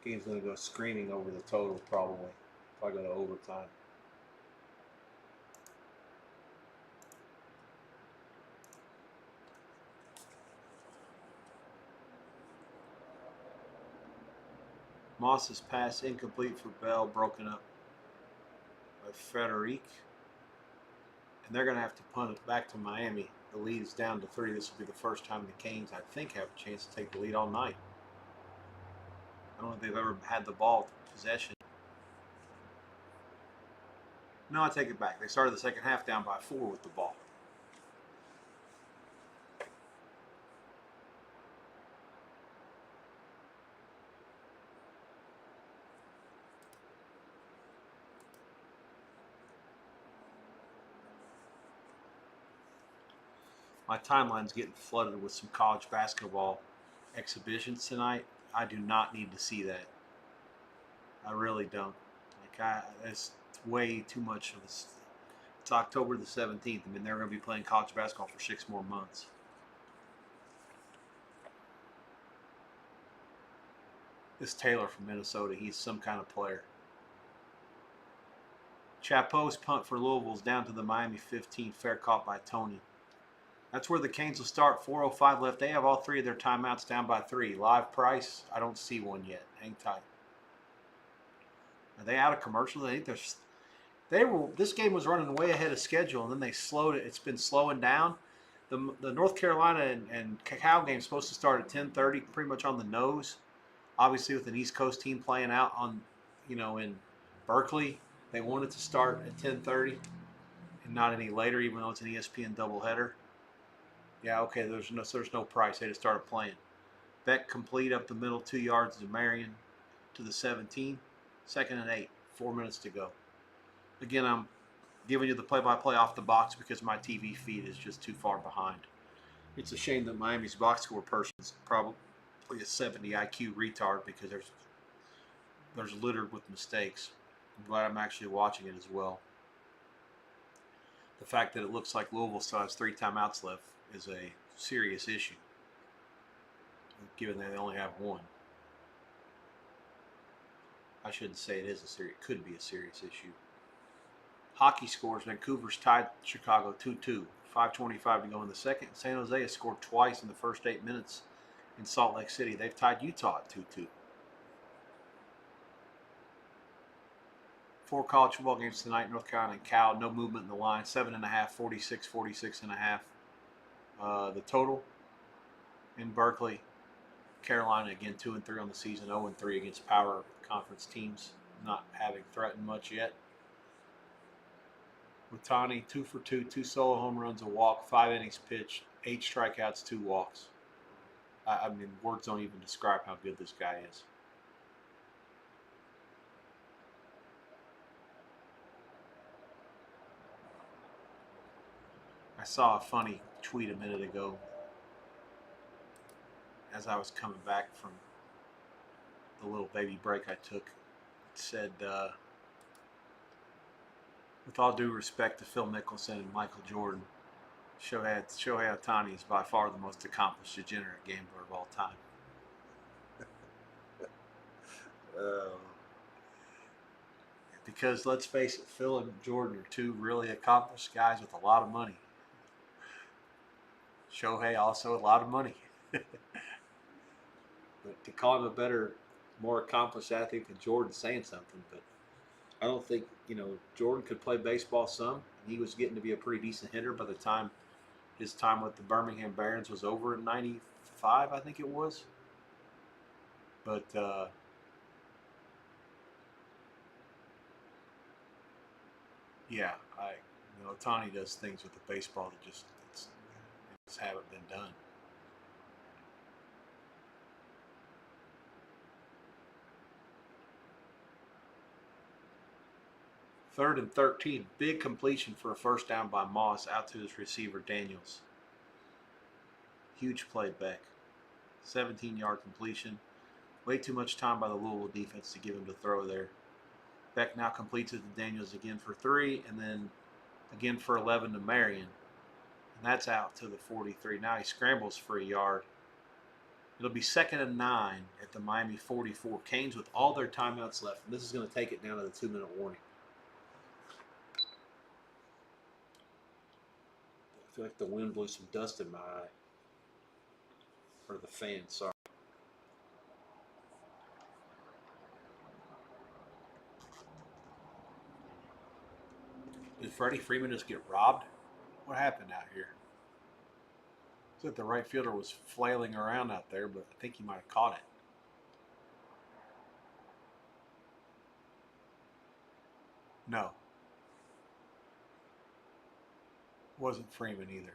Game's going to go screaming over the total probably if I go to overtime. Moss's pass incomplete for Bell, broken up by Frederic. And they're going to have to punt it back to Miami. The lead is down to 3. This will be the first time the Canes, I think, have a chance to take the lead all night. I don't think they've ever had the ball possession. No, I take it back. They started the second half down by 4 with the ball. My timeline's getting flooded with some college basketball exhibitions tonight. I do not need to see that. I really don't. It's way too much of this. It's October the 17th. I mean, they're going to be playing college basketball for 6 more months. This Taylor from Minnesota, he's some kind of player. Chapeau's punt for Louisville's down to the Miami 15, fair caught by Tony. That's where the Canes will start. 4:05 left. They have all 3 of their timeouts down by 3. Live price, I don't see one yet. Hang tight. Are they out of commercials? I think this game was running way ahead of schedule, and then they slowed it. It's been slowing down. The North Carolina and Cacao game is supposed to start at 10:30, pretty much on the nose. Obviously, with an East Coast team playing out on, in Berkeley, they wanted to start at 10:30 and not any later, even though it's an ESPN doubleheader. Yeah, okay, there's no price. They just started playing. Beck complete up the middle, 2 yards to Marion to the 17. 2nd and 8, 4 minutes to go. Again, I'm giving you the play-by-play off the box because my TV feed is just too far behind. It's a shame that Miami's box score person is probably a 70 IQ retard because there's littered with mistakes. I'm glad I'm actually watching it as well. The fact that it looks like Louisville still has 3 timeouts left is a serious issue, given that they only have 1. I shouldn't say it could be a serious issue. Hockey scores. Vancouver's tied Chicago 2-2. 5:25 to go in the second. San Jose has scored twice in the first 8 minutes in Salt Lake City. They've tied Utah at 2-2. 4 college football games tonight. North Carolina and Cal. No movement in the line. 7.5, 46, 46.5. The total in Berkeley. Carolina again 2-3 on the season. 0-3 against power conference teams. Not having threatened much yet. Watani 2 for 2, 2 solo home runs, a walk, 5 innings pitched, 8 strikeouts, 2 walks. I mean, words don't even describe how good this guy is. I saw a funny tweet a minute ago as I was coming back from the little baby break I took. It said, with all due respect to Phil Mickelson and Michael Jordan, Shohei Ohtani is by far the most accomplished degenerate gambler of all time. Because let's face it, Phil and Jordan are 2 really accomplished guys with a lot of money. Shohei also a lot of money. But to call him a better, more accomplished athlete than Jordan, saying something. But I don't think, Jordan could play baseball some. He was getting to be a pretty decent hitter by the time his time with the Birmingham Barons was over in '95, I think it was. But yeah, Ohtani does things with the baseball that just haven't been done. Third and 13, big completion for a first down by Moss out to his receiver Daniels. Huge play, Beck. 17-yard completion. Way too much time by the Louisville defense to give him to throw there. Beck now completes it to Daniels again for 3, and then again for 11 to Marion. And that's out to the 43. Now he scrambles for a yard. It'll be 2nd and 9 at the Miami 44. Canes with all their timeouts left. And this is going to take it down to the 2-minute warning. I feel like the wind blew some dust in my eye. Or the fan, sorry. Did Freddie Freeman just get robbed? What happened out here? It's like the right fielder was flailing around out there, but I think he might have caught it. No. It wasn't Freeman either.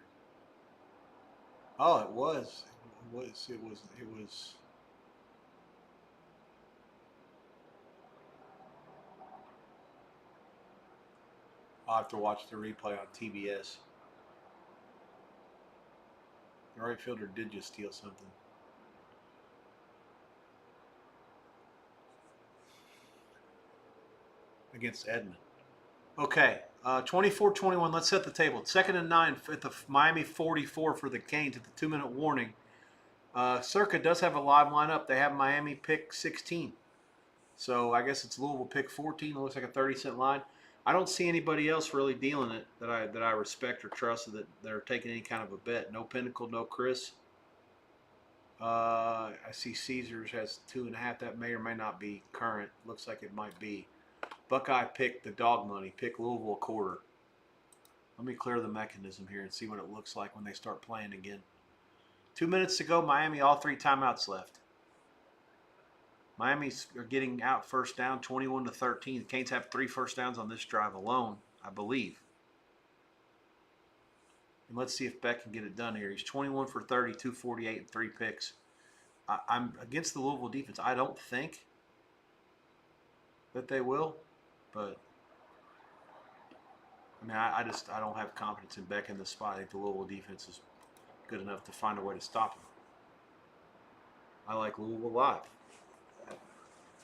Oh, it was. It was. I'll have to watch the replay on TBS. The right fielder did just steal something. Against Edmond. Okay, 24-21. Let's set the table. 2nd and 9 at the Miami 44 for the Canes at the 2-minute warning. Circa does have a live lineup. They have Miami pick 16. So I guess it's Louisville pick 14. It looks like a 30-cent line. I don't see anybody else really dealing it that I respect or trust that are taking any kind of a bet. No Pinnacle, no Chris. I see Caesars has 2.5. That may or may not be current. Looks like it might be. Buckeye picked the dog money. Pick Louisville a quarter. Let me clear the mechanism here and see what it looks like when they start playing again. 2 minutes to go. Miami, all 3 timeouts left. Miami's are getting out first down, 21-13. The Canes have 3 first downs on this drive alone, I believe. And let's see if Beck can get it done here. He's 21 for 30, 248, and 3 picks. I'm against the Louisville defense. I don't think that they will, but I mean, I don't have confidence in Beck in this spot. I think the Louisville defense is good enough to find a way to stop him. I like Louisville live.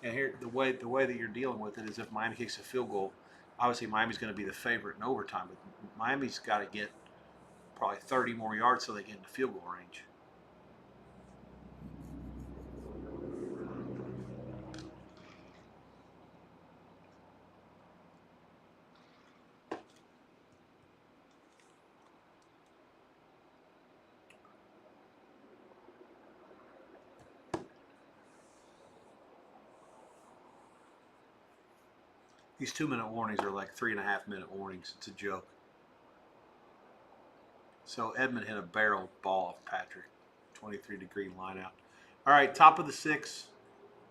And here, the way that you're dealing with it is if Miami kicks a field goal, obviously Miami's going to be the favorite in overtime, but Miami's got to get probably 30 more yards so they get into field goal range. These 2-minute warnings are like 3.5-minute warnings. It's a joke. So Edmond hit a barrel ball of Patrick. 23-degree line out. All right, top of the 6.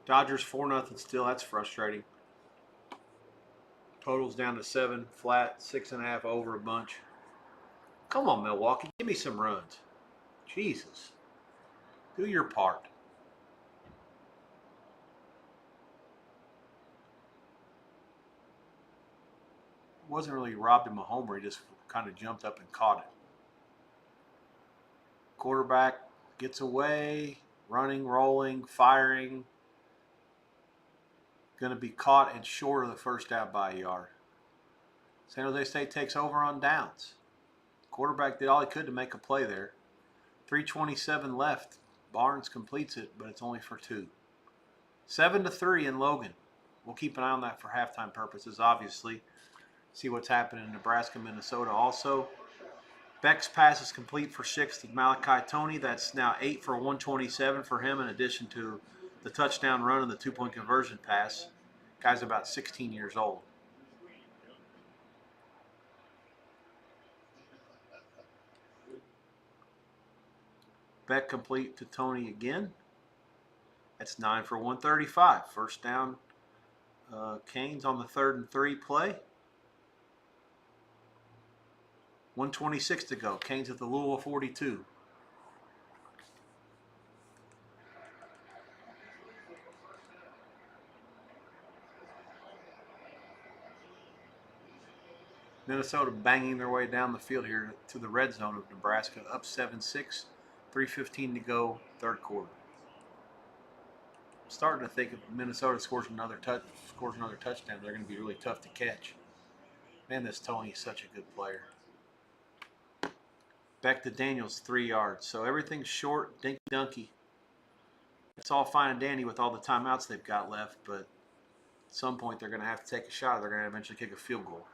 Dodgers 4-0 still. That's frustrating. Totals down to 7, flat, 6.5 over a bunch. Come on, Milwaukee. Give me some runs. Jesus. Do your part. Wasn't really robbed him a homer. He just kind of jumped up and caught it. Quarterback gets away, running, rolling, firing. Going to be caught and short of the first down by a yard. San Jose State takes over on downs. Quarterback did all he could to make a play there. 3:27 left. Barnes completes it, but it's only for 2. 7-3 in Logan. We'll keep an eye on that for halftime purposes, obviously. See what's happening in Nebraska, Minnesota also. Beck's pass is complete for 6 to Malachi Tony. That's now 8 for 127 for him, in addition to the touchdown run and the 2-point conversion pass. Guy's about 16 years old. Beck complete to Tony again. That's 9 for 135. First down, Canes on the 3rd and 3 play. 1:26 to go. Canes at the Louisville 42. Minnesota banging their way down the field here to the red zone of Nebraska, up 7-6, 3:15 to go, third quarter. I'm starting to think if Minnesota scores another touchdown, they're going to be really tough to catch. Man, this Tony is such a good player. Back to Daniels, 3 yards. So everything's short, dinky-dunky. It's all fine and dandy with all the timeouts they've got left, but at some point they're going to have to take a shot. They're going to eventually kick a field goal.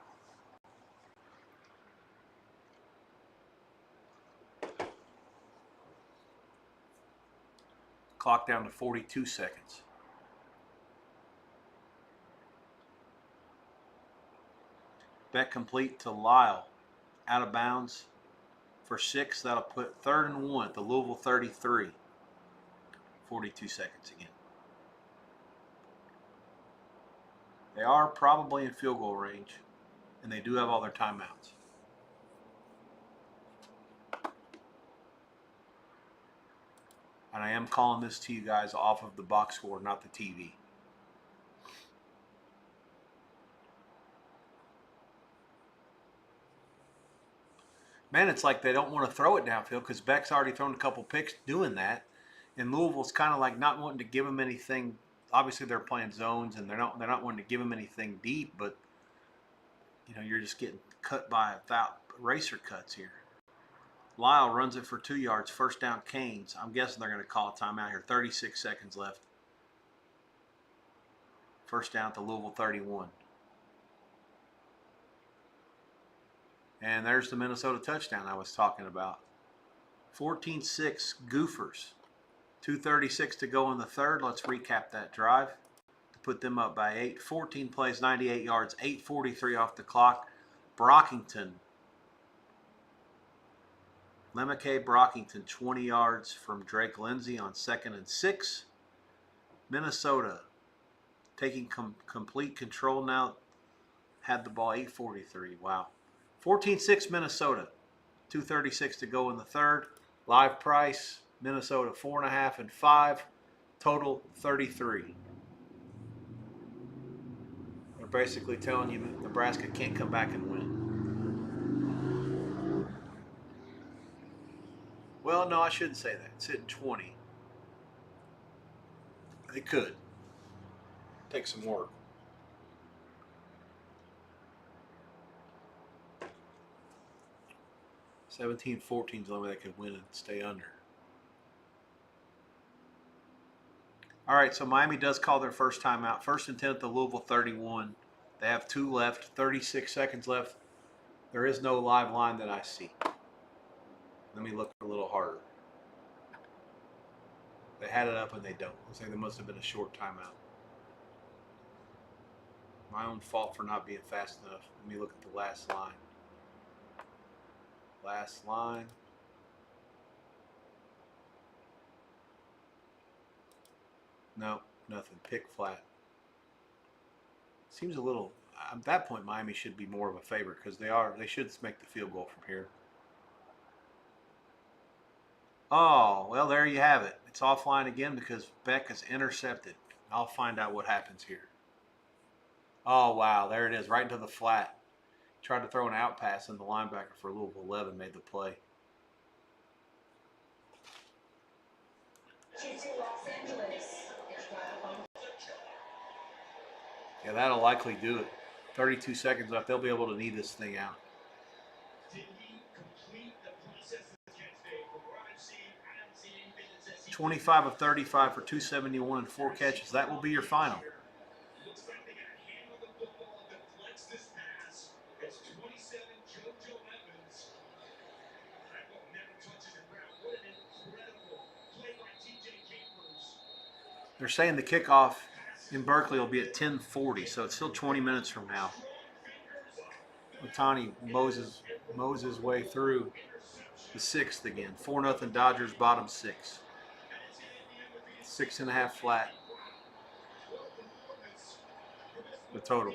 Clock down to 42 seconds. Beck complete to Lyle. Out of bounds for 6. That'll put 3rd and 1 at the Louisville 33. 42 seconds again. They are probably in field goal range, and they do have all their timeouts. And I am calling this to you guys off of the box score, not the TV. Man, it's like they don't want to throw it downfield because Beck's already thrown a couple picks doing that. And Louisville's kind of like not wanting to give them anything. Obviously, they're playing zones, and they're not wanting to give them anything deep. But you know, you're just getting cut by eraser cuts here. Lyle runs it for 2 yards. First down, Canes. I'm guessing they're going to call a timeout here. 36 seconds left. First down at the Louisville 31. And there's the Minnesota touchdown I was talking about. 14-6 Gophers. 2:36 to go in the third. Let's recap that drive to put them up by 8. 14 plays, 98 yards, 8:43 off the clock. Brockington. Lemake Brockington, 20 yards from Drake Lindsay on 2nd and 6. Minnesota taking complete control now. Had the ball, 8:43. Wow. 14-6 Minnesota. 2:36 to go in the third. Live price, Minnesota 4.5 and 5. Total 33. They're basically telling you Nebraska can't come back and win. Well, no, I shouldn't say that. It's hitting 20. They could. Take some work. $17-14 is the only way they could win and stay under. All right, so Miami does call their first timeout. 1st and 10 at the Louisville 31. They have 2 left, 36 seconds left. There is no live line that I see. Let me look a little harder. They had it up and they don't. Looks like there must have been a short timeout. My own fault for not being fast enough. Let me look at the last line. Last line. No, nothing. Pick flat. Seems a little. At that point, Miami should be more of a favorite because they should make the field goal from here. Oh, well, there you have it. It's offline again because Beck is intercepted. I'll find out what happens here. Oh, wow, there it is, right into the flat. Tried to throw an out pass, and the linebacker for Louisville 11 made the play. Yeah, that'll likely do it. 32 seconds left. They'll be able to knee this thing out. 25 of 35 for 271 and 4 catches. That will be your final. They're saying the kickoff in Berkeley will be at 10:40, so it's still 20 minutes from now. Otani mows his way through the sixth again. 4-0 Dodgers, bottom six. 6.5 flat. The total.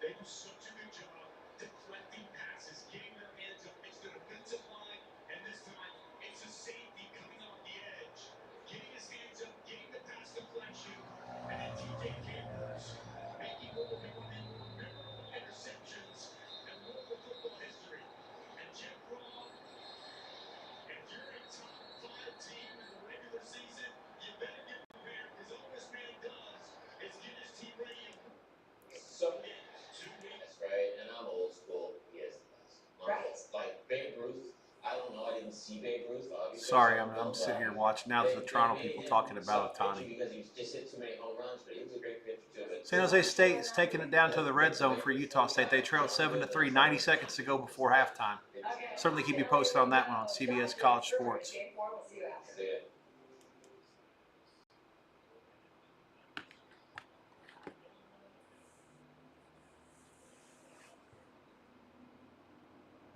They do such a good job deflecting passes, getting their hands up. It's the defensive line, and this time it's a safety coming off the edge, getting his hands up, getting the pass deflection, and then TJ Campers making what will become memorable interceptions and Louisville football history. And Jeff Braun, if you're a top 5 team in the regular season, you better get prepared, because all this man does is get his team ready. So, 2 weeks, right? And I'm old school. He is the best. Right. Like Babe Ruth. I don't know. I didn't see Babe Ruth. Obviously. Sorry, I'm sitting here watching. Now the Toronto people talking about Otani. Because he just hit too many home runs, but he was a great pitcher too. But San Jose State is taking it down to the red zone for Utah State. They trailed 7-3, 90 seconds to go before halftime. Certainly keep you posted on that one on CBS College Sports.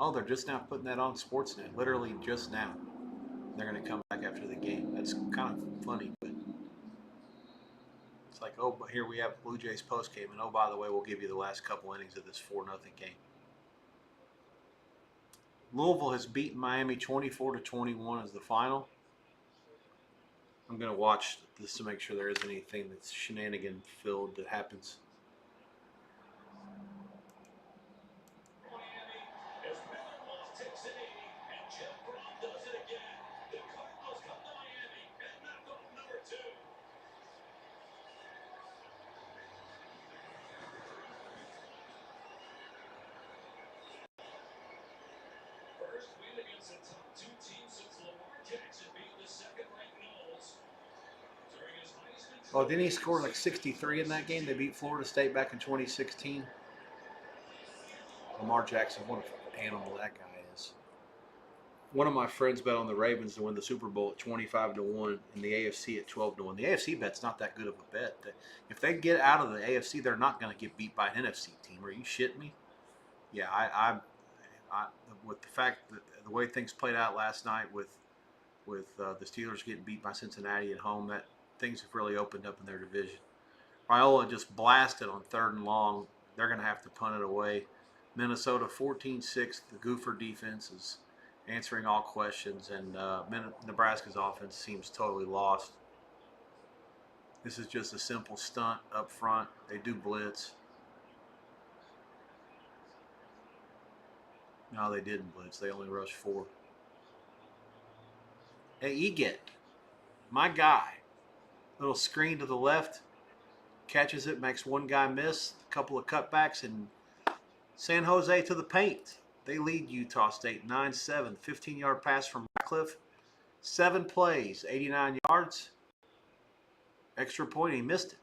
Oh, they're just now putting that on Sportsnet. Literally just now. They're going to come back after the game. That's kind of funny, but it's like, oh, but here we have Blue Jays post game, and oh, by the way, we'll give you the last couple innings of this 4-0 game. Louisville has beaten Miami 24-21 as the final. I'm going to watch this to make sure there isn't anything that's shenanigan filled that happens. Oh, didn't he score like 63 in that game? They beat Florida State back in 2016. Lamar Jackson, what an animal that guy is. One of my friends bet on the Ravens to win the Super Bowl at 25-1 and the AFC at 12-1. The AFC bet's not that good of a bet. If they get out of the AFC, they're not going to get beat by an NFC team. Are you shitting me? Yeah, I with the fact that the way things played out last night with the Steelers getting beat by Cincinnati at home, that things have really opened up in their division. Raiola just blasted on 3rd and long. They're going to have to punt it away. Minnesota 14-6. The Goofer defense is answering all questions, and Nebraska's offense seems totally lost. This is just a simple stunt up front. They do blitz. No, they didn't blitz. They only rushed 4. Hey, Eget, my guy. Little screen to the left. Catches it, makes one guy miss. A couple of cutbacks, and San Jose to the paint. They lead Utah State 9-7. 15-yard pass from Ratcliffe. 7 plays, 89 yards. Extra point, he missed it.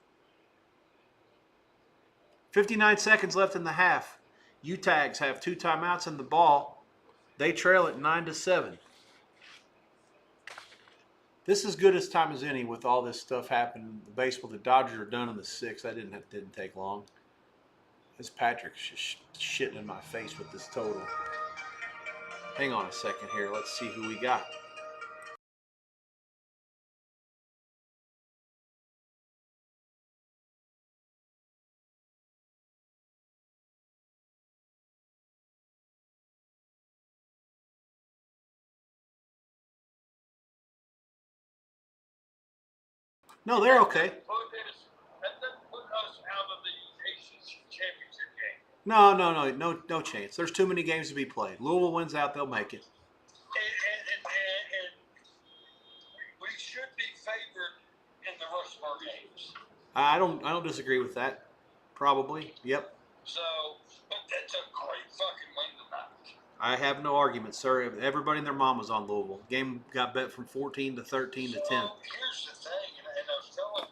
59 seconds left in the half. Utags have 2 timeouts in the ball. They trail at 9-7. This is good as time as any with all this stuff happening. The baseball, the Dodgers are done in the 6th. That didn't take long. This Patrick's just shitting in my face with this total. Hang on a second here. Let's see who we got. No, they're okay. No chance. There's too many games to be played. Louisville wins out, they'll make it. And we should be favored in the rest of our games. I don't disagree with that. Probably. Yep. So, but that's a great fucking win tonight. I have no argument, sir. Everybody and their mom was on Louisville. Game got bet from 14 to 13 to 10. So here's the thing, and I was telling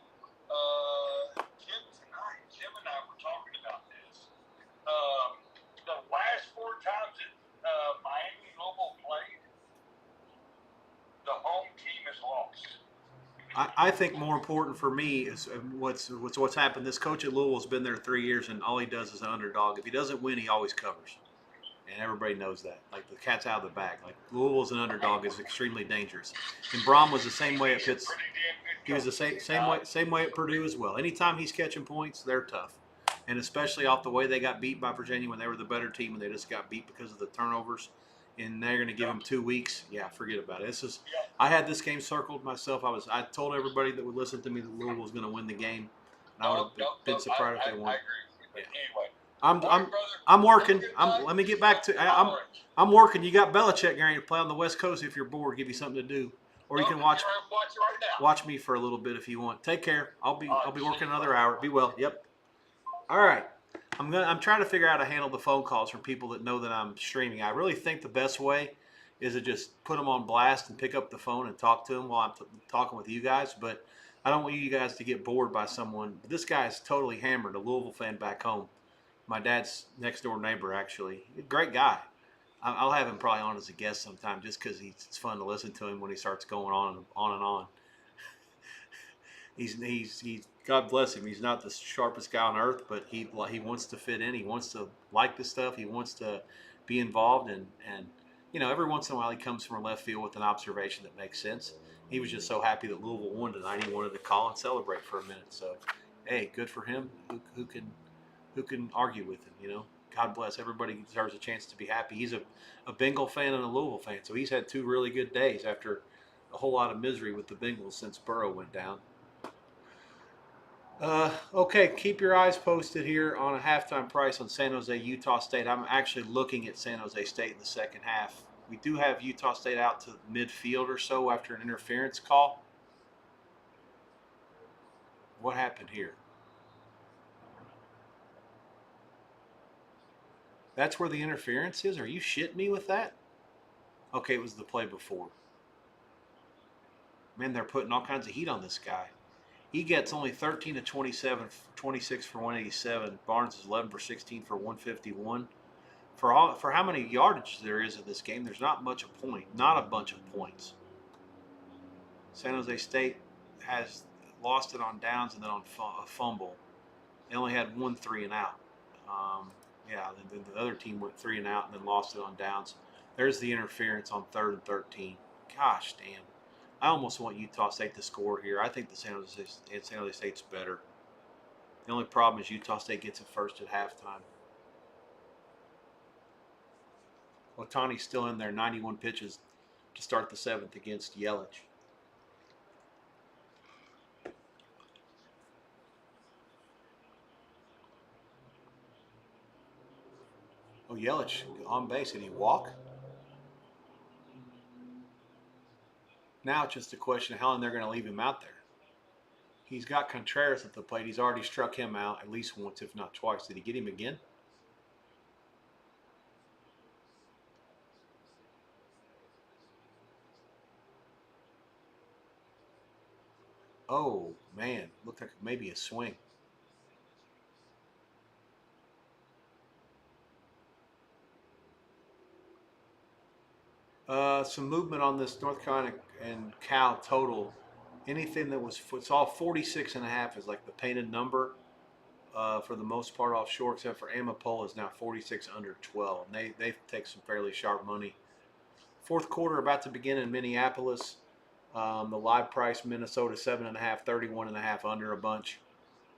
Jim tonight. Jim and I were talking about this. The last 4 times that Miami and Louisville played, the home team has lost. I think more important for me is what's happened. This coach at Louisville's been there 3 years, and all he does is an underdog. If he doesn't win, he always covers, and everybody knows that. Like the cat's out of the bag. Like Louisville's an underdog is extremely dangerous. And Brom was the same way at Pittsburgh. He was the same way at Purdue as well. Anytime he's catching points, they're tough, and especially off the way they got beat by Virginia when they were the better team and they just got beat because of the turnovers. And they're going to give him 2 weeks. Yeah, forget about it. I had this game circled myself. I told everybody that would listen to me that Louisville was going to win the game, and I would have been surprised if they won. I agree. Yeah. Anyway, I'm working. Let me get back to. I'm working. You got Belichick going to play on the West Coast if you're bored. Give you something to do, or you can watch me for a little bit if you want. Take care. I'll be working another hour. Be well. Yep. All right. I'm trying to figure out how to handle the phone calls from people that know that I'm streaming. I really think the best way is to just put them on blast and pick up the phone and talk to them while I'm talking with you guys. But I don't want you guys to get bored by someone. This guy is totally hammered, a Louisville fan back home. My dad's next door neighbor, actually. Great guy. I'll have him probably on as a guest sometime just because it's fun to listen to him when he starts going on and on. He's God bless him. He's not the sharpest guy on earth, but he wants to fit in. He wants to like the stuff. He wants to be involved, and every once in a while he comes from left field with an observation that makes sense. He was just so happy that Louisville won tonight. He wanted to call and celebrate for a minute. So, hey, good for him. Who can argue with him? God bless. Everybody deserves a chance to be happy. He's a Bengal fan and a Louisville fan, so he's had 2 really good days after a whole lot of misery with the Bengals since Burrow went down. Okay, keep your eyes posted here on a halftime price on San Jose, Utah State. I'm actually looking at San Jose State in the second half. We do have Utah State out to midfield or so after an interference call. What happened here? That's where the interference is? Are you shitting me with that? Okay, it was the play before. Man, they're putting all kinds of heat on this guy. He gets only 13 to 27, 26 for 187. Barnes is 11 for 16 for 151. For how many yardage there is in this game, there's not a bunch of points. San Jose State has lost it on downs and then on a fumble. They only had 1 3 and out. Then the other team went 3 and out and then lost it on downs. There's the interference on 3rd and 13. Gosh damn. I almost want Utah State to score here. I think the San Jose State's better. The only problem is Utah State gets it first at halftime. Otani's still in there, 91 pitches to start the 7th against Yelich. Oh, Yelich on base. Did he walk? Now it's just a question of how long they're going to leave him out there. He's got Contreras at the plate. He's already struck him out at least once, if not twice. Did he get him again? Oh, man. Looked like maybe a swing. Some movement on this North Carolina and Cal total. Anything that was, it's all 46.5 is like the painted number for the most part offshore, except for Amapola is now 46 under 12. And they take some fairly sharp money. 4th quarter about to begin in Minneapolis. The live price, Minnesota 7.5, 31.5 under a bunch.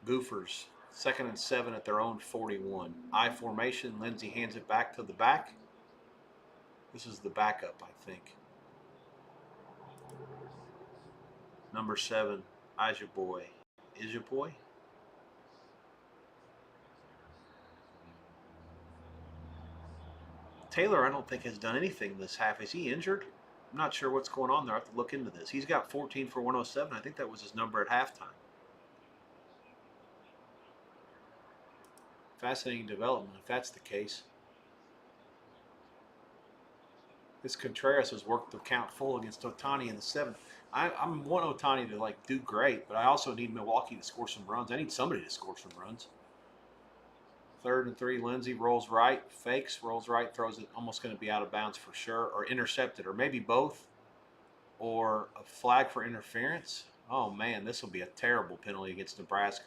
Goofers, 2nd and 7 at their own 41. I formation, Lindsey hands it back to the back. This is the backup, I think. Number 7, Ijaboy. Ijaboy? Taylor, I don't think has done anything this half. Is he injured? I'm not sure what's going on there. I have to look into this. He's got 14 for 107. I think that was his number at halftime. Fascinating development if that's the case. This Contreras has worked the count full against Ohtani in the 7th. I want Ohtani to like do great, but I also need Milwaukee to score some runs. I need somebody to score some runs. 3rd and 3, Lindsey rolls right, fakes, rolls right, throws it, almost going to be out of bounds for sure, or intercepted, or maybe both, or a flag for interference. Oh man, this will be a terrible penalty against Nebraska.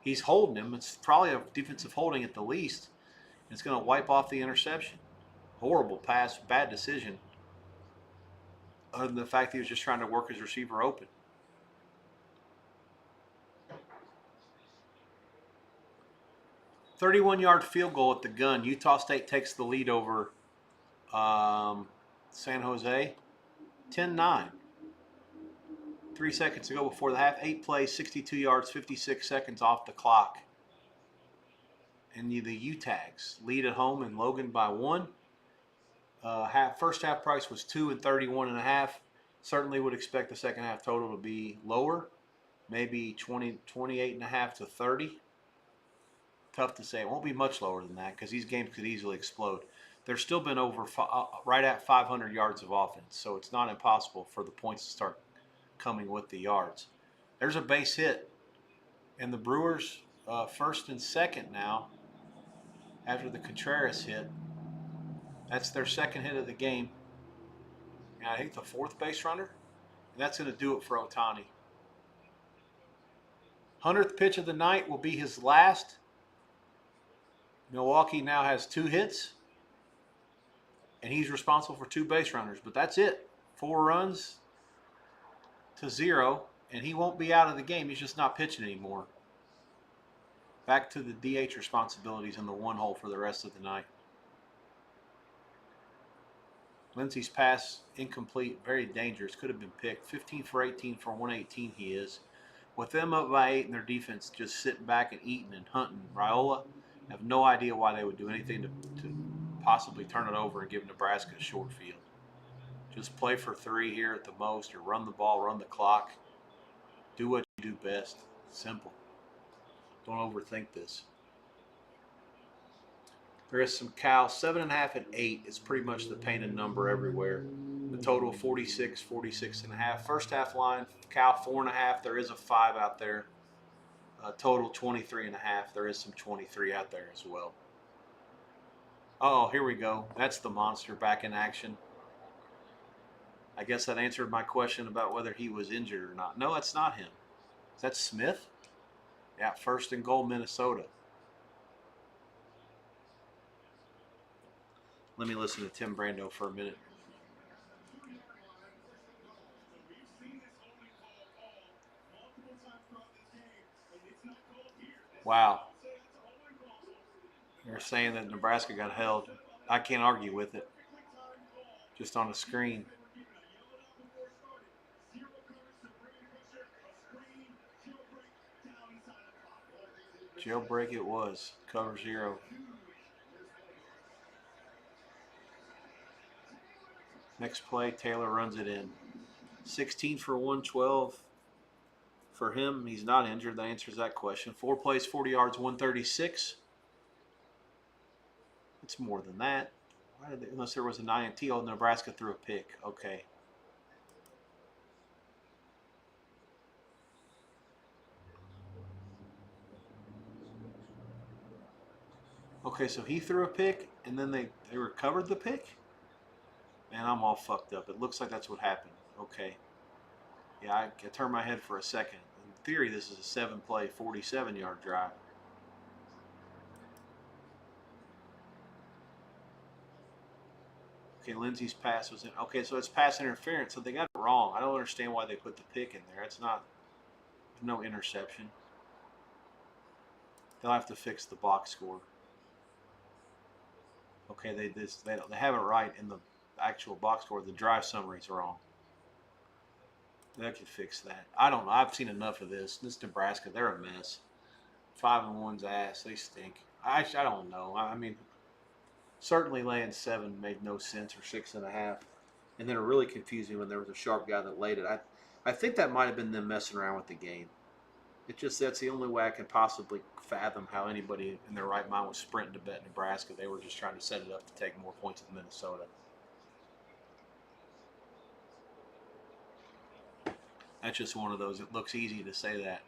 He's holding him. It's probably a defensive holding at the least. It's going to wipe off the interception. Horrible pass, bad decision. Other than the fact that he was just trying to work his receiver open. "31-yard field goal at the gun. Utah State takes the lead over San Jose. 10-9. 3 seconds to go before the half. 8 plays, 62 yards, 56 seconds off the clock. And the U-Tags lead at home in Logan by 1. First half price was 2 and 31.5. Certainly would expect the second half total to be lower, maybe 28.5 to 30. Tough to say. It won't be much lower than that because these games could easily explode. There's still been over right at 500 yards of offense, so it's not impossible for the points to start coming with the yards. There's a base hit, and the Brewers 1st and 2nd now after the Contreras hit. That's their 2nd hit of the game. And I think the 4th base runner. And that's going to do it for Ohtani. 100th pitch of the night will be his last. Milwaukee now has 2 hits. And he's responsible for 2 base runners. But that's it. 4 runs to 0. And he won't be out of the game. He's just not pitching anymore. Back to the DH responsibilities in the 1 hole for the rest of the night. Lindsey's pass incomplete, very dangerous, could have been picked. 15 for 18 for 118 he is. With them up by 8 and their defense just sitting back and eating and hunting, Raiola have no idea why they would do anything to possibly turn it over and give Nebraska a short field. Just play for 3 here at the most, or run the ball, run the clock. Do what you do best. Simple. Don't overthink this. There is some Cal. 7.5 and 8 is pretty much the painted number everywhere. The total 46, 46.5. First half line, Cal 4.5. There is a 5 out there. Total 23.5. There is some 23 out there as well. Oh, here we go. That's the monster back in action. I guess that answered my question about whether he was injured or not. No, that's not him. Is that Smith? Yeah, 1st and goal, Minnesota. Let me listen to Tim Brando for a minute. Wow. They're saying that Nebraska got held. I can't argue with it. Just on the screen. Jailbreak it was. Cover 0. Next play, Taylor runs it in. 16 for 112 for him. He's not injured. That answers that question. 4 plays, 40 yards, 136. It's more than that. Unless there was an INT. Oh, Nebraska threw a pick. Okay. Okay, so he threw a pick, and then they recovered the pick? Man, I'm all fucked up. It looks like that's what happened. Okay. Yeah, I turned my head for a second. In theory, this is a 7-play, 47-yard drive. Okay, Lindsey's pass was in. Okay, so it's pass interference, so they got it wrong. I don't understand why they put the pick in there. It's not, no interception. They'll have to fix the box score. Okay, they have it right in the actual box score. The drive summary's wrong. They could fix that. I don't know. I've seen enough of this. This Nebraska, they're a mess. 5-1's ass. They stink. I don't know. I mean, certainly laying 7 made no sense, or 6.5. And then it really confused me when there was a sharp guy that laid it. I think that might have been them messing around with the game. That's the only way I can possibly fathom how anybody in their right mind was sprinting to bet Nebraska. They were just trying to set it up to take more points than Minnesota. That's just one of those. It looks easy to say that.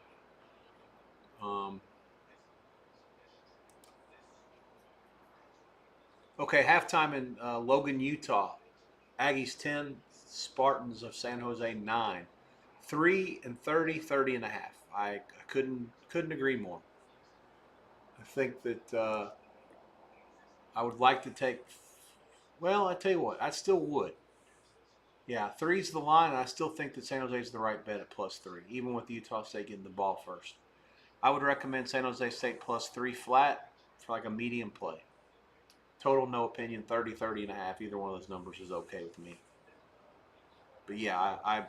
Okay, halftime in Logan, Utah. Aggies 10, Spartans of San Jose 9. 3 and 30, 30 and a half. I couldn't agree more. I think that I would like to take. Well, I tell you what, I still would. Yeah, three's the line, and I still think that San Jose is the right bet at +3, even with Utah State getting the ball first. I would recommend San Jose State +3 flat for like a medium play. Total, no opinion, 30, 30 and a half. Either one of those numbers is okay with me. But yeah, I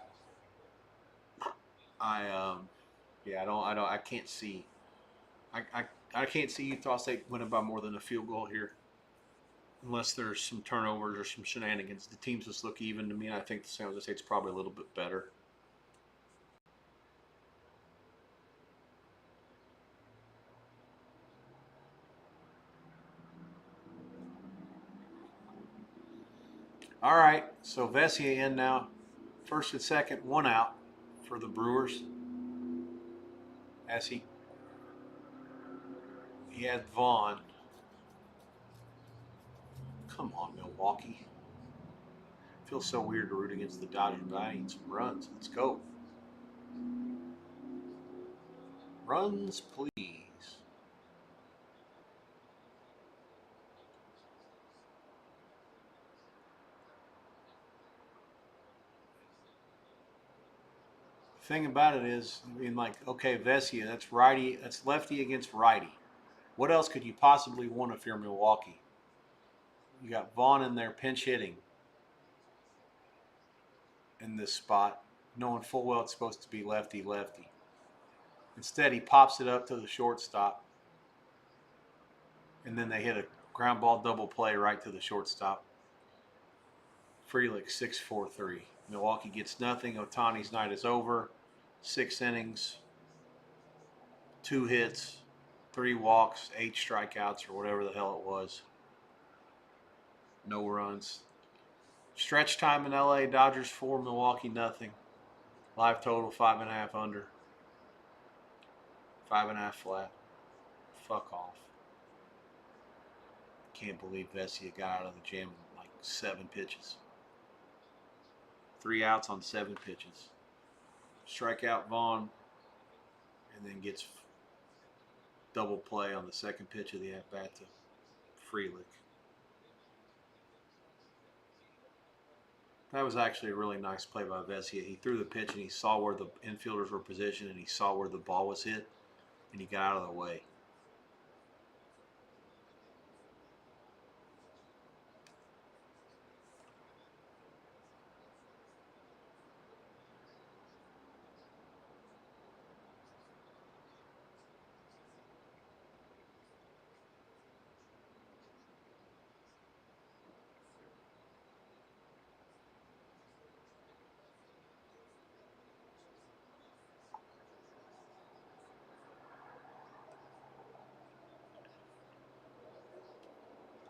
can't see, I can't see Utah State winning by more than a field goal here, unless there's some turnovers or some shenanigans. The teams just look even to me, and I think the San Jose State's probably a little bit better. All right, so Vesia in now. First and second, one out for the Brewers. As he had Vaughn. Come on, Milwaukee. Feels so weird to root against the Dodgers, but I need some runs. Let's go. Runs, please. The thing about it is, I mean, like, okay, Vesia, that's righty, that's lefty against righty. What else could you possibly want if you're Milwaukee? You got Vaughn in there pinch hitting in this spot, knowing full well it's supposed to be lefty lefty. Instead, he pops it up to the shortstop, and then they hit a ground ball double play right to the shortstop. Frelick 6-4-3. Milwaukee gets nothing. Ohtani's night is over. 6 innings, 2 hits, 3 walks, 8 strikeouts, or whatever the hell it was. No runs. Stretch time in LA, Dodgers 4, Milwaukee nothing. Live total 5.5 under. 5.5 flat. Fuck off. Can't believe Vesia got out of the gym in like 7 pitches. 3 outs on 7 pitches. Strike out Vaughn, and then gets double play on the second pitch of the at-bat to Frelick. That was actually a really nice play by Vesia. He threw the pitch and he saw where the infielders were positioned and he saw where the ball was hit and he got out of the way.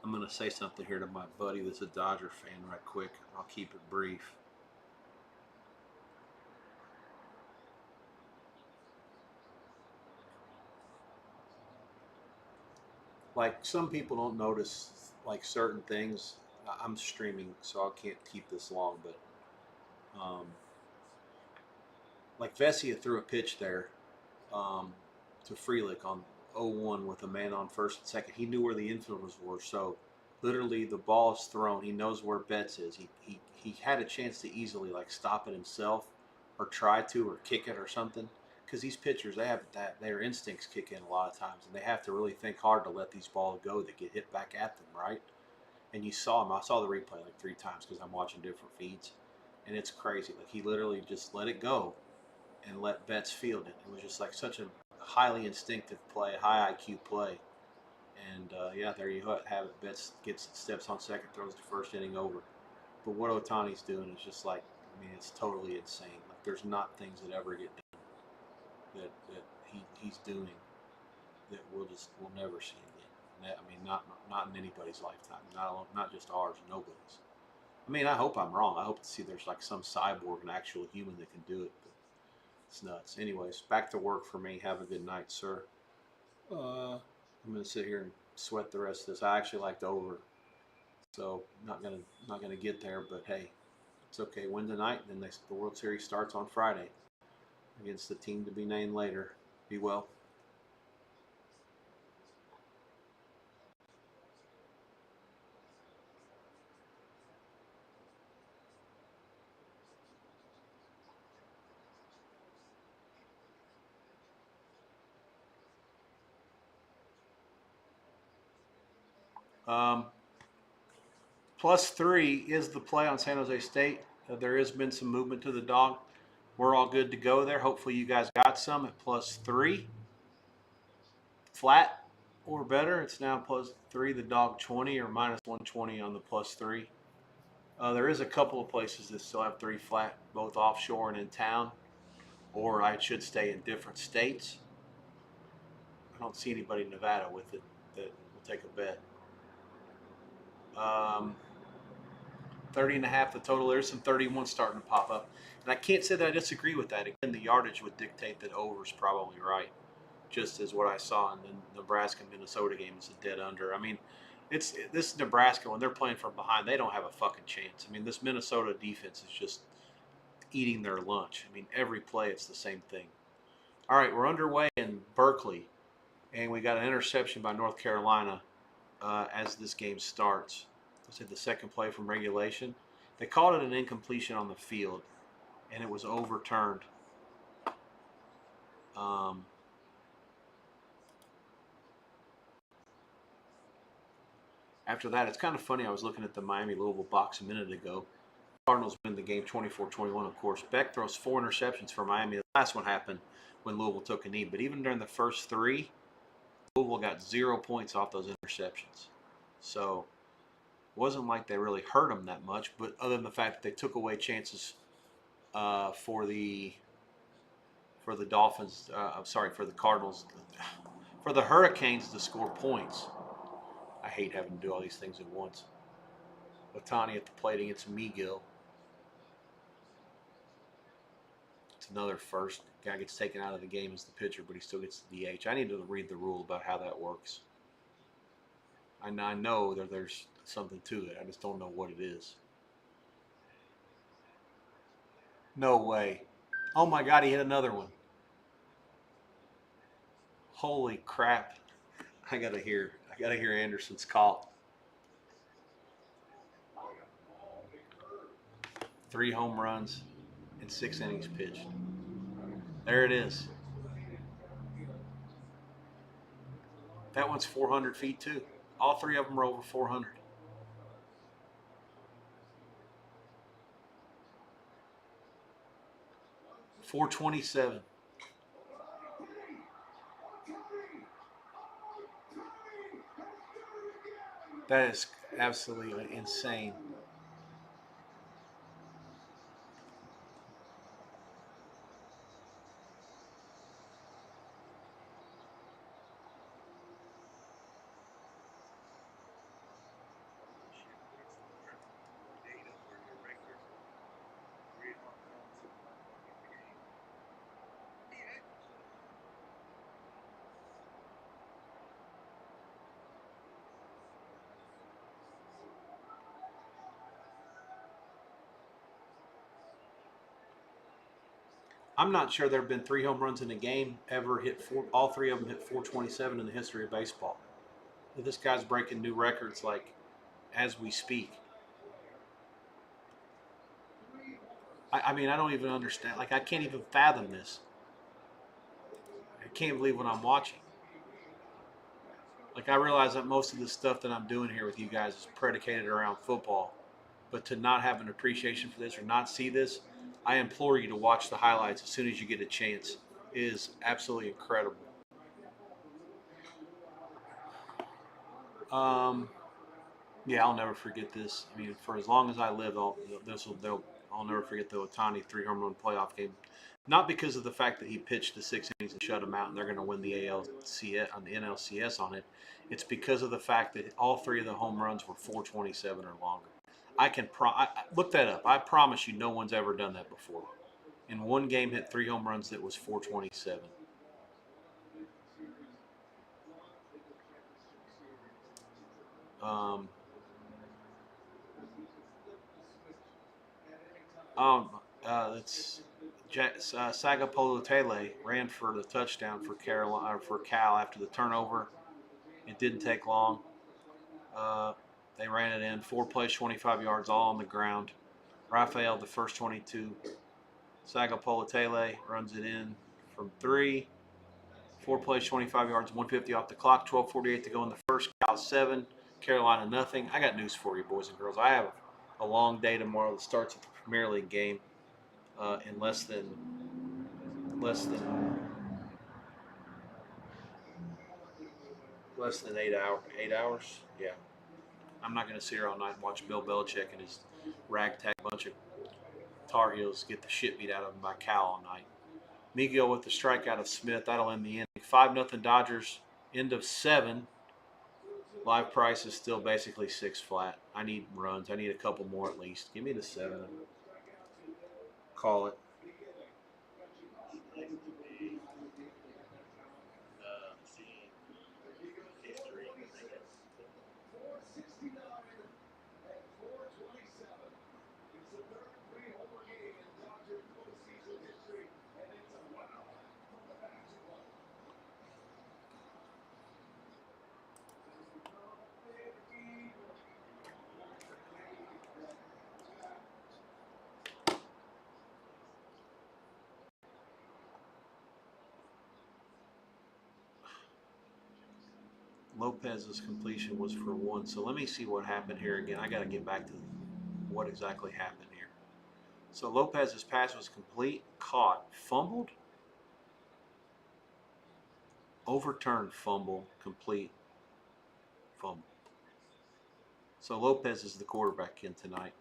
I'm going to say something here to my buddy that's a Dodger fan right quick. I'll keep it brief. Like, some people don't notice like certain things. I'm streaming, so I can't keep this long, but like Vesia threw a pitch there to Frelick on 0-1 with a man on first and second. He knew where the infielders were, so literally the ball is thrown. He knows where Betts is. He had a chance to easily like stop it himself or try to or kick it or something. Because these pitchers, they have that, their instincts kick in a lot of times, and they have to really think hard to let these balls go that get hit back at them, right? And you saw him. I saw the replay like 3 times because I'm watching different feeds, and it's crazy. Like, he literally just let it go and let Betts field it. It was just like such a highly instinctive play, high IQ play. And yeah, there you have it. Betts steps on second, throws the first inning over. But what Ohtani's doing is just like, I mean, it's totally insane. Like, there's not things that ever get done that he's doing that we'll never see again. I mean, not in anybody's lifetime, not just ours, nobody's. I mean, I hope I'm wrong. I hope to see there's like some cyborg, an actual human that can do it. But it's nuts. Anyways, back to work for me. Have a good night, sir. I'm gonna sit here and sweat the rest of this. I actually liked over, so not gonna get there. But hey, it's okay. Win tonight, and then the World Series starts on Friday against the team to be named later. Be well. Um, +3 is the play on San Jose State. There has been some movement to the dog. We're all good to go there. Hopefully you guys got some at +3. Flat or better. It's now +3. The dog 20 or -120 on the +3. There is a couple of places that still have 3 flat, both offshore and in town, or I should stay in different states. I don't see anybody in Nevada with it that will take a bet. 30.5 the total. There's some 31 starting to pop up. And I can't say that I disagree with that. Again, the yardage would dictate that over is probably right. Just as what I saw in the Nebraska-Minnesota game is a dead under. I mean, this Nebraska, when they're playing from behind, they don't have a fucking chance. I mean, this Minnesota defense is just eating their lunch. I mean, every play it's the same thing. All right, we're underway in Berkeley, and we got an interception by North Carolina as this game starts. Let's say the second play from regulation. They called it an incompletion on the field, and it was overturned. After that, it's kind of funny. I was looking at the Miami-Louisville box a minute ago. Cardinals win the game 24-21, of course. Beck throws 4 interceptions for Miami. The last one happened when Louisville took a knee. But even during the first 3, Louisville got 0 points off those interceptions. So it wasn't like they really hurt them that much. But other than the fact that they took away chances for the Dolphins, for the Cardinals, for the Hurricanes to score points. I hate having to do all these things at once. Otani at the plate against Megill. It's another first. Guy gets taken out of the game as the pitcher, but he still gets the DH. I need to read the rule about how that works. I know that there's something to it. I just don't know what it is. No way. Oh my God, he hit another one. Holy crap. I gotta hear Anderson's call. 3 home runs in 6 innings pitched. There it is. That one's 400 feet too. All 3 of them are over 400. .427. That is absolutely insane. I'm not sure there have been 3 home runs in a game ever hit 4. All 3 of them hit 427 in the history of baseball. This guy's breaking new records like as we speak. I mean, I don't even understand. Like, I can't even fathom this. I can't believe what I'm watching. Like, I realize that most of the stuff that I'm doing here with you guys is predicated around football. But to not have an appreciation for this or not see this, I implore you to watch the highlights as soon as you get a chance. It is absolutely incredible. Yeah, I'll never forget this. I mean, for as long as I live, I'll I'll never forget the Otani 3 home run playoff game. Not because of the fact that he pitched the 6 innings and shut them out, and they're going to win the ALCS on the NLCS on it. It's because of the fact that all 3 of the home runs were 427 or longer. I look that up. I promise you, no one's ever done that before. In one game, hit 3 home runs that was 427. It's Sagapolutele ran for the touchdown for Cal after the turnover. It didn't take long. They ran it in 4 plays, 25 yards, all on the ground. Rafael, the first 22. Sagapolutele runs it in from 3. 4 plays, 25 yards, 150 off the clock. 12:48 to go in the first. Cal 7, Carolina nothing. I got news for you, boys and girls. I have a long day tomorrow that starts at the Premier League game in less than 8 hours. Yeah, I'm not going to sit here all night and watch Bill Belichick and his ragtag bunch of Tar Heels get the shit beat out of them by Cal all night. Miguel with the strikeout of Smith. That'll end the inning. 5-0 Dodgers. End of 7. Live price is still basically 6 flat. I need runs. I need a couple more at least. Give me the 7. Call it. Lopez's completion was for 1. So let me see what happened here again. I got to get back to what exactly happened here. So Lopez's pass was complete, caught, fumbled, overturned, fumble, complete, fumble. So Lopez is the quarterback in tonight.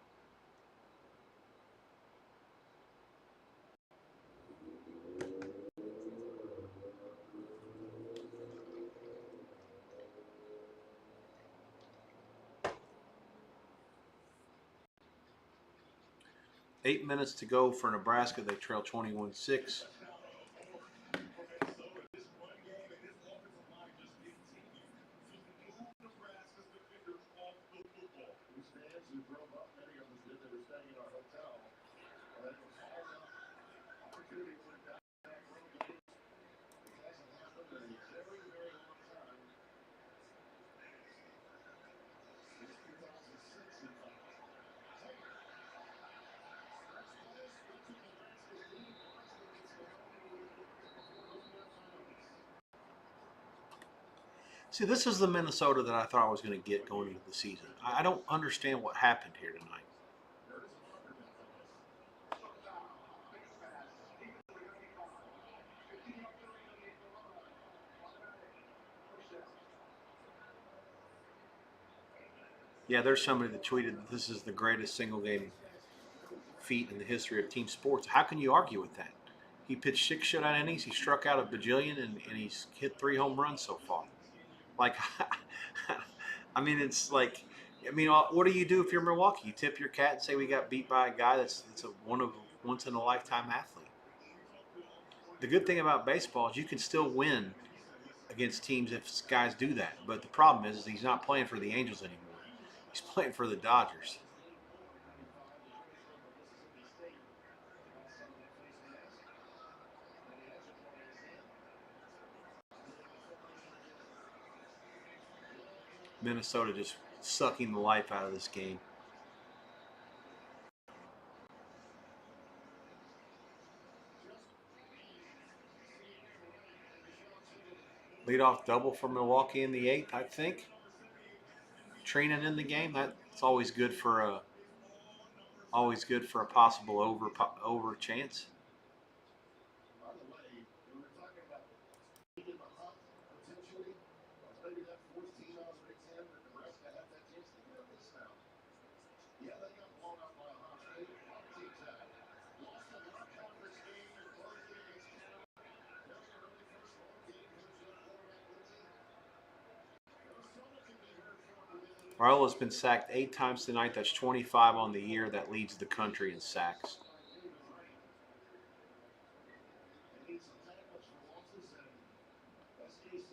Eight minutes to go for Nebraska. They trail 21-6. See, this is the Minnesota that I thought I was going to get going into the season. I don't understand what happened here tonight. Yeah, there's somebody that tweeted that this is the greatest single game feat in the history of team sports. How can you argue with that? He pitched 6 shutout innings. He struck out a bajillion, and he's hit 3 home runs so far. Like, I mean, it's like, I mean, what do you do if you're Milwaukee? You tip your cat and say we got beat by a guy that's a once in a lifetime athlete. The good thing about baseball is you can still win against teams if guys do that. But the problem is he's not playing for the Angels anymore. He's playing for the Dodgers. Minnesota just sucking the life out of this game. Leadoff double for Milwaukee in the 8th, I think. Training in the game. That's always good for a possible over chance. Raiola has been sacked 8 times tonight. That's 25 on the year. That leads the country in sacks.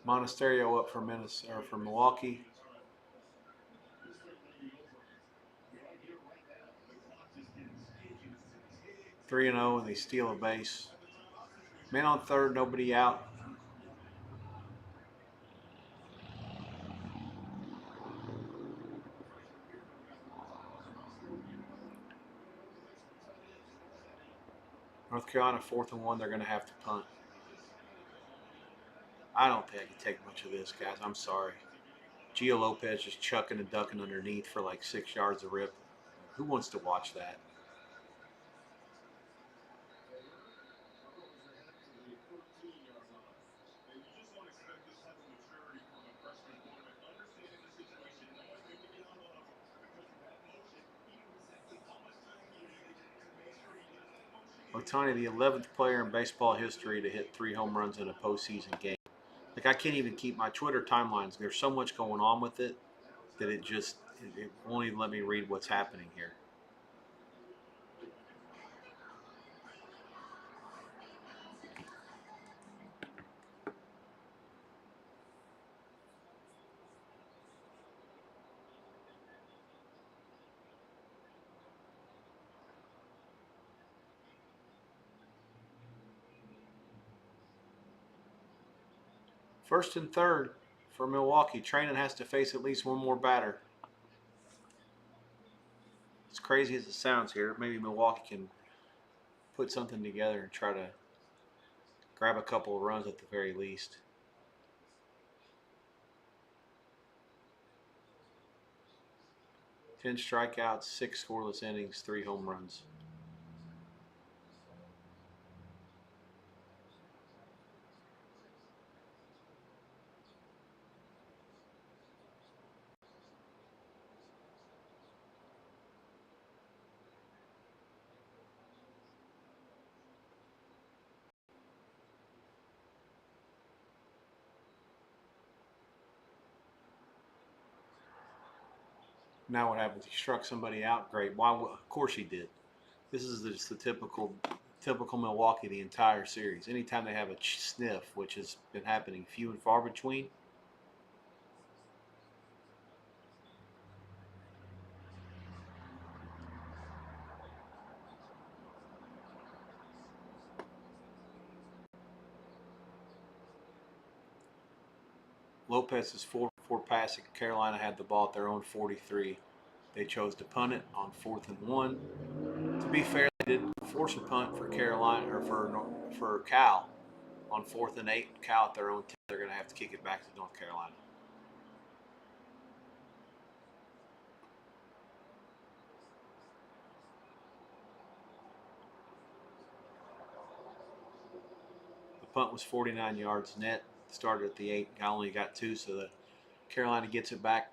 Monasterio up for Milwaukee. 3-0, and they steal a base. Man on third, nobody out. North Carolina 4th and 1. They're going to have to punt. I don't think I can take much of this, guys. I'm sorry. Gio Lopez just chucking and ducking underneath for like 6 yards of rip. Who wants to watch that? Ohtani, the 11th player in baseball history to hit 3 home runs in a postseason game. Like, I can't even keep my Twitter timelines. There's so much going on with it that it won't even let me read what's happening here. First and third for Milwaukee. Trainin has to face at least one more batter. As crazy as it sounds here, maybe Milwaukee can put something together and try to grab a couple of runs at the very least. Ten strikeouts, 6 scoreless innings, 3 home runs. Now what happens? He struck somebody out. Great. Why? Of course he did. This is just the typical Milwaukee the entire series. Anytime they have a sniff, which has been happening few and far between. Lopez's 4-4 passing. Carolina had the ball at their own 43. They chose to punt it on 4th and 1. To be fair, they didn't force a punt for Carolina or for Cal on 4th and 8. Cal at their own 10. They're going to have to kick it back to North Carolina. The punt was 49 yards net. Started at the 8. Cal only got 2, so the Carolina gets it back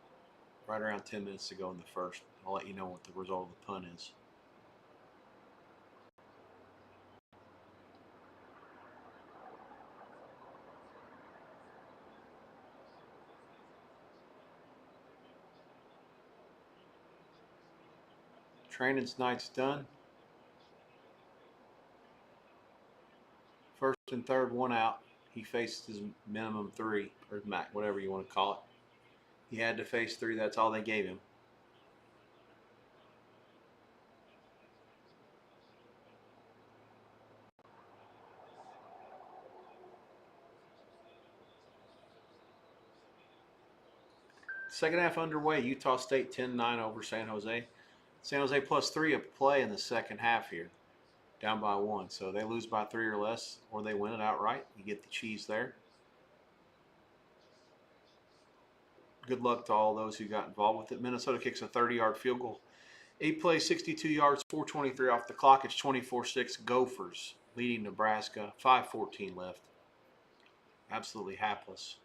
right around 10 minutes to go in the first. I'll let you know what the result of the punt is. Training night's done. First and third, 1 out. He faced his minimum 3, or max, whatever you want to call it. He had to face 3. That's all they gave him. Second half underway. Utah State 10-9 over San Jose. San Jose +3 a play in the second half here. Down by 1. So they lose by 3 or less, or they win it outright. You get the cheese there. Good luck to all those who got involved with it. Minnesota kicks a 30-yard field goal. 8 plays, 62 yards, 4:23 off the clock. It's 24-6 Gophers leading Nebraska. 5:14 left. Absolutely hapless.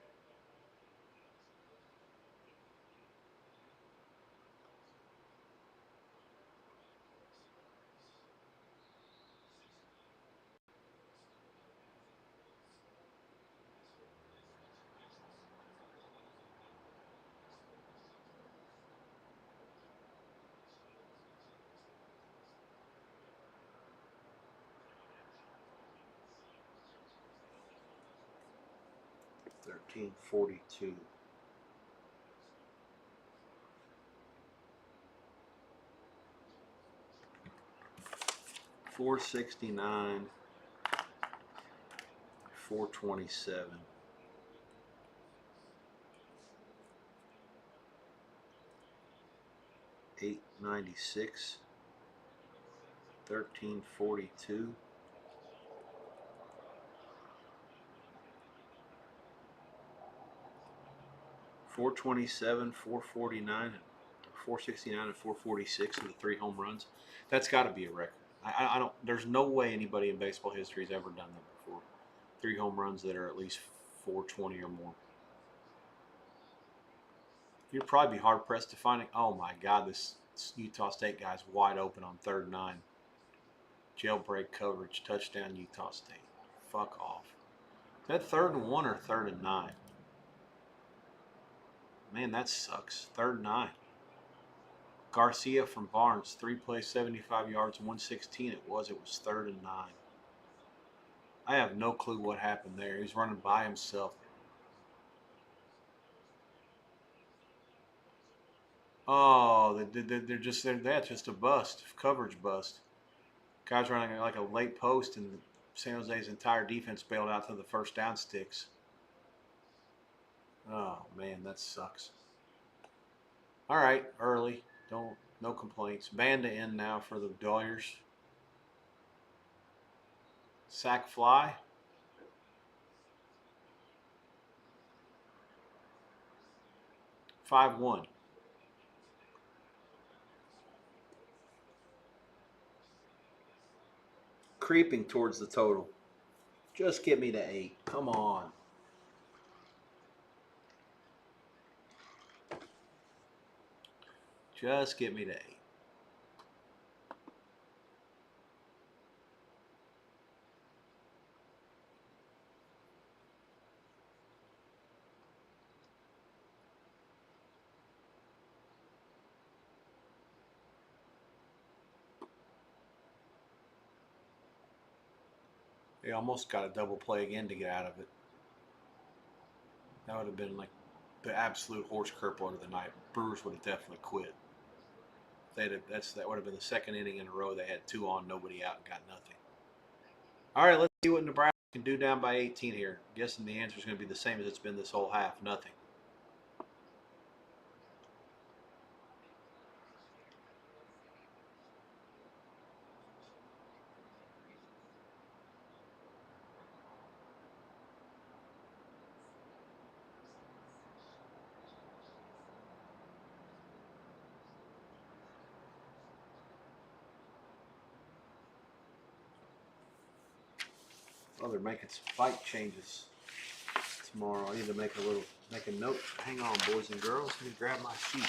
1342. $469, $427. $896, $1342. $427, $449, $469, and $446 of the 3 home runs. That's got to be a record. I don't. There's no way anybody in baseball history has ever done that before. 3 home runs that are at least 420 or more. You'd probably be hard pressed to find it. Oh my God, this Utah State guy's wide open on 3rd and 9. Jailbreak coverage, touchdown Utah State. Fuck off. Is that 3rd and 1 or 3rd and 9? Man, that sucks. 3rd and 9. Garcia from Barnes, 3 plays, 75 yards, 116 it was. It was 3rd and 9. I have no clue what happened there. He's running by himself. Oh, that's just a bust, coverage bust. Guys running like a late post, and San Jose's entire defense bailed out to the first down sticks. Oh man, that sucks. All right, early. No complaints. Banda in now for the Doyers. Sack fly. $5-1. Creeping towards the total. Just get me to 8. Come on. Just get me to 8. They almost got a double play again to get out of it. That would have been like the absolute horse cripple of the night. Brewers would have definitely quit. That would have been the 2nd inning in a row. They had 2 on, nobody out, and got nothing. All right, let's see what Nebraska can do down by 18 here. I'm guessing the answer is going to be the same as it's been this whole half. Nothing. Oh, they're making some fight changes tomorrow. I need to make a note. Hang on, boys and girls. Let me grab my sheet.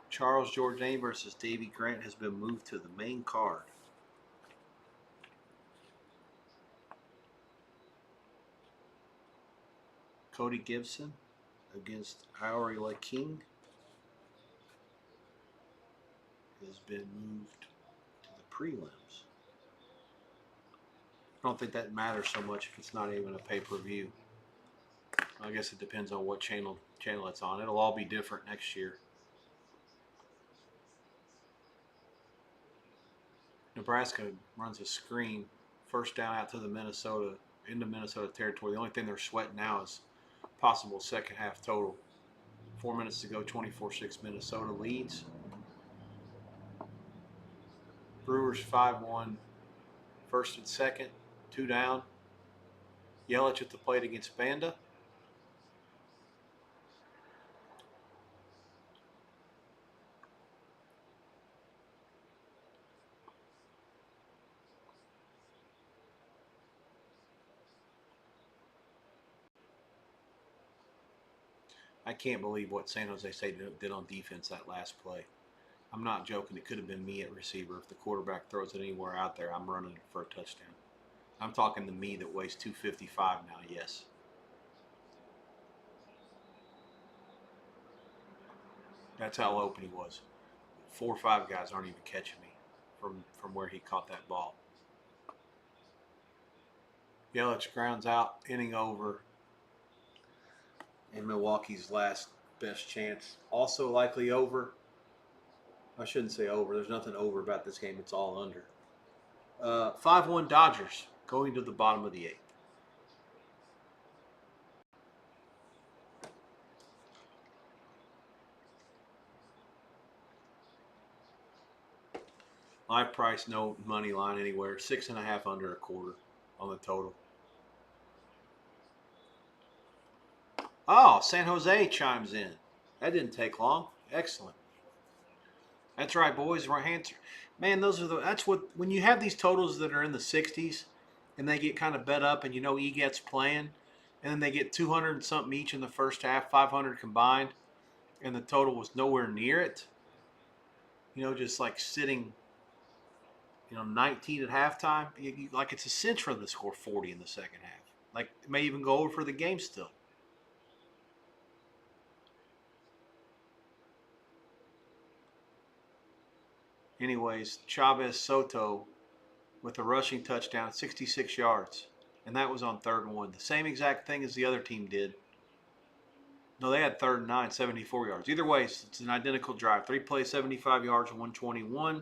Charles Jourdain versus Davy Grant has been moved to the main card. Cody Gibson against Aurela King has been moved to the prelims. I don't think that matters so much if it's not even a pay-per-view. I guess it depends on what channel it's on. It'll all be different next year. Nebraska runs a screen, 1st down out to the into Minnesota territory. The only thing they're sweating now is possible 2nd half total. 4 minutes to go, 24-6 Minnesota leads. Brewers 5-1, 1st and 2nd, 2 down. Yelich at the plate against Banda. I can't believe what San Jose State did on defense that last play. I'm not joking. It could have been me at receiver. If the quarterback throws it anywhere out there, I'm running for a touchdown. I'm talking to me that weighs 255 now, yes. That's how open he was. 4 or 5 guys aren't even catching me from where he caught that ball. Yelich grounds out, inning over. in Milwaukee's last best chance. Also likely over. I shouldn't say over. There's nothing over about this game. It's all under. 5-1 Dodgers going to the bottom of the 8th. Live price, no money line anywhere. 6.5 under a quarter on the total. Oh, San Jose chimes in. That didn't take long. Excellent. That's right, boys. Our hands, man. That's what when you have these totals that are in the 60s, and they get kind of bet up, and EGET's playing, and then they get 200 and something each in the first half, 500 combined, and the total was nowhere near it. Just like sitting, 19 at halftime. Like it's a cinch for them to score 40 in the second half. Like it may even go over for the game still. Anyways, Chavez Soto with a rushing touchdown, 66 yards. And that was on 3rd and 1. The same exact thing as the other team did. No, they had 3rd and 9, 74 yards. Either way, it's an identical drive. 3 plays, 75 yards, 121.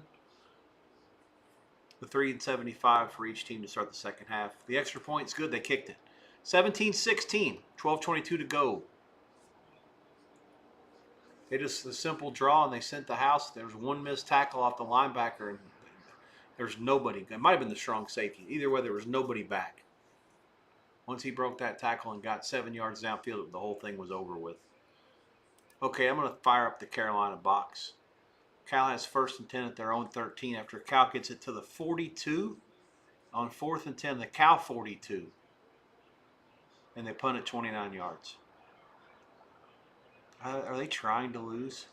The 3 and 75 for each team to start the second half. The extra point's good. They kicked it. 17-16, 12:22 to go. They just a simple draw, and they sent the house. There was one missed tackle off the linebacker, and there's nobody. It might have been the strong safety. Either way, there was nobody back. Once he broke that tackle and got 7 yards downfield, the whole thing was over with. Okay, I'm going to fire up the Carolina box. Cal has 1st and 10 at their own 13 after Cal gets it to the 42 on 4th and 10, the Cal 42. And they punt it 29 yards. Are they trying to lose?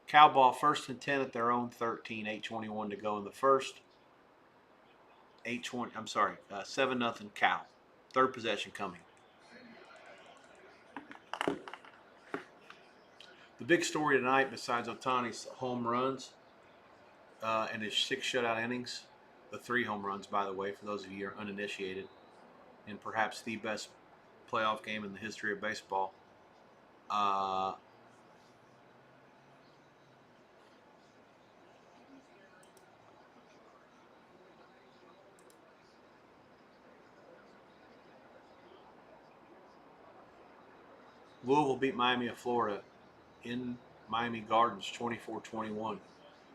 Cal ball 1st and 10 at their own 13, 8:21 to go in the first. 7-0 Cal. 3rd possession coming. The big story tonight, besides Ohtani's home runs and his 6 shutout innings, the 3 home runs, by the way, for those of you who are uninitiated, and perhaps the best playoff game in the history of baseball. Louisville beat Miami of Florida in Miami Gardens 24-21.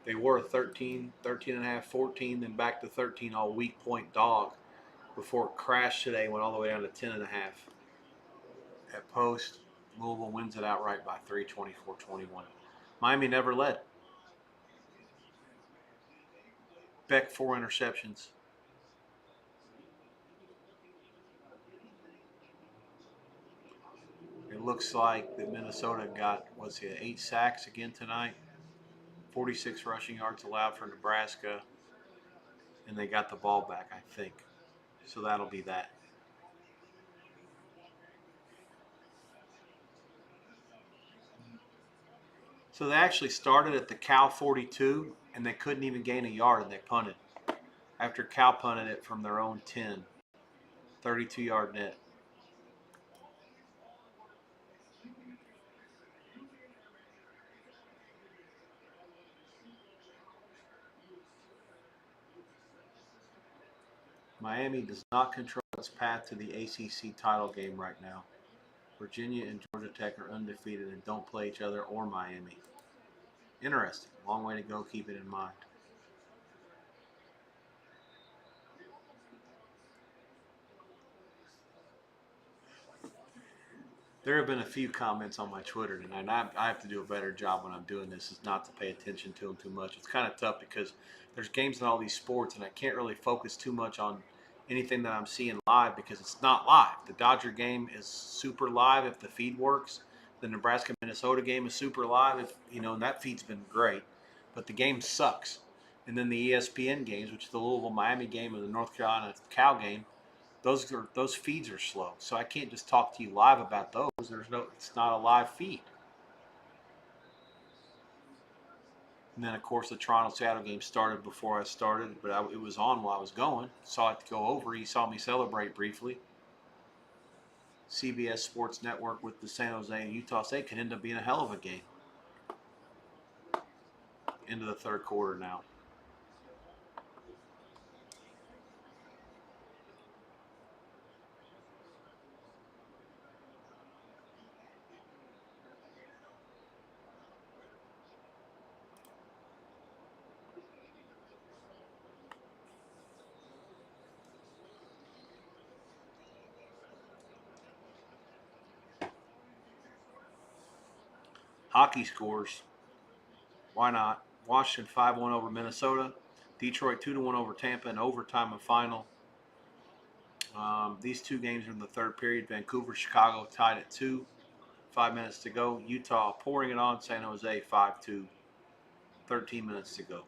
They were a 13, 13.5, 14, then back to 13 all weak point dog before it crashed today, went all the way down to 10.5. At post, Louisville wins it outright by 3, 24-21. Miami never led. Beck 4 interceptions. It looks like that Minnesota got, 8 sacks again tonight. 46 rushing yards allowed for Nebraska. And they got the ball back, I think. So that'll be that. So they actually started at the Cal 42, and they couldn't even gain a yard, and they punted. After Cal punted it from their own 10. 32-yard net. Miami does not control its path to the ACC title game right now. Virginia and Georgia Tech are undefeated and don't play each other or Miami. Interesting. Long way to go. Keep it in mind. There have been a few comments on my Twitter tonight. I have to do a better job when I'm doing this, is not to pay attention to them too much. It's kind of tough because there's games in all these sports, and I can't really focus too much on anything that I'm seeing live because it's not live. The Dodger game is super live if the feed works. The Nebraska-Minnesota game is super live if, and that feed's been great. But the game sucks. And then the ESPN games, which is the Louisville-Miami game and the North Carolina-Cal game, those feeds are slow. So I can't just talk to you live about those. It's not a live feed. And then, of course, the Toronto-Seattle game started before I started, but it was on while I was going. Saw it go over. He saw me celebrate briefly. CBS Sports Network with the San Jose and Utah State can end up being a hell of a game. Into the third quarter now. Hockey scores. Why not? Washington 5-1 over Minnesota. Detroit 2-1 over Tampa in overtime and final. These two games are in the third period. Vancouver, Chicago tied at 2. 5 minutes to go. Utah pouring it on San Jose 5-2. 13 minutes to go.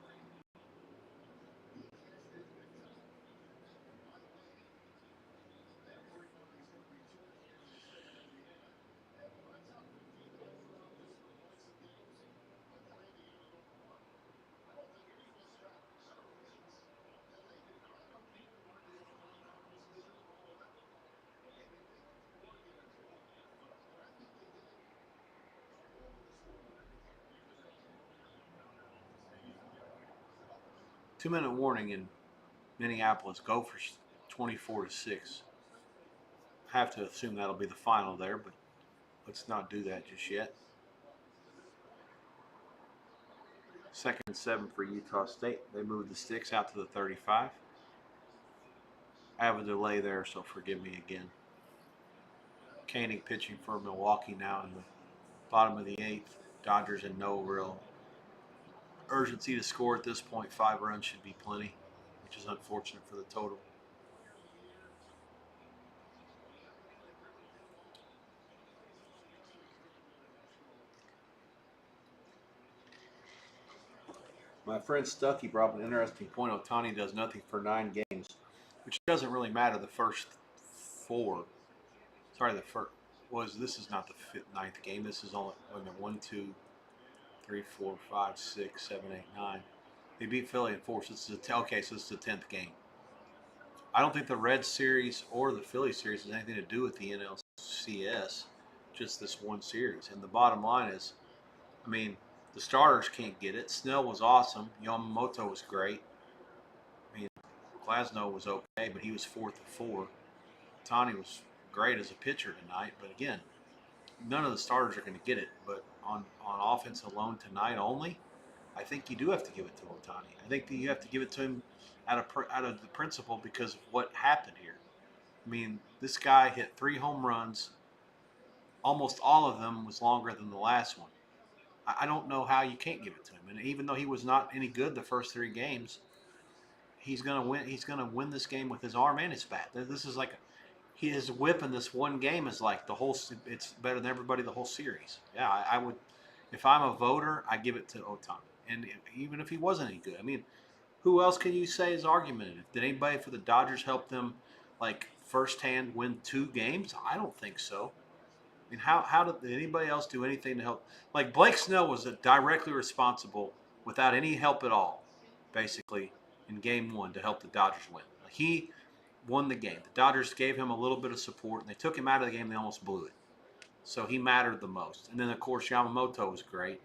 Two-minute warning in Minneapolis. Gophers 24-6. I have to assume that'll be the final there, but let's not do that just yet. 2nd and 7 for Utah State. They moved the sticks out to the 35. I have a delay there, so forgive me again. Koenig pitching for Milwaukee now in the bottom of the 8th. Dodgers in no real urgency to score at this point. 5 runs should be plenty, which is unfortunate for the total. My friend Stuckey brought up an interesting point. Ohtani does nothing for 9 games, which doesn't really matter the first 4. Sorry, this is not the 9th game. This is only 1, 2, 3, 4, 5, 6, 7, 8, 9. They beat Philly in 4. So this is okay. So this is the 10th game. I don't think the Red Series or the Philly Series has anything to do with the NLCS. Just this one series. And the bottom line is, I mean, the starters can't get it. Snell was awesome. Yamamoto was great. I mean, Glasnow was okay, but he was 4th of 4. Tani was great as a pitcher tonight, but again, none of the starters are going to get it. But on offense alone tonight only, I think you do have to give it to Ohtani. I think that you have to give it to him out of the principle because of what happened here. I mean, this guy hit 3 home runs. Almost all of them was longer than the last one. I don't know how you can't give it to him. And even though he was not any good the first 3 games, he's going to win. He's going to win this game with his arm and his bat. This is like his whip in this one game is like the whole. It's better than everybody the whole series. Yeah, I would. If I'm a voter, I give it to Ohtani. And even if he wasn't any good, I mean, who else can you say is argumentative? Did anybody for the Dodgers help them, like firsthand, win 2 games? I don't think so. I mean, how did anybody else do anything to help? Like Blake Snell was directly responsible without any help at all, basically, in Game 1 to help the Dodgers win. He won the game. The Dodgers gave him a little bit of support, and they took him out of the game. They almost blew it. So he mattered the most. And then, of course, Yamamoto was great.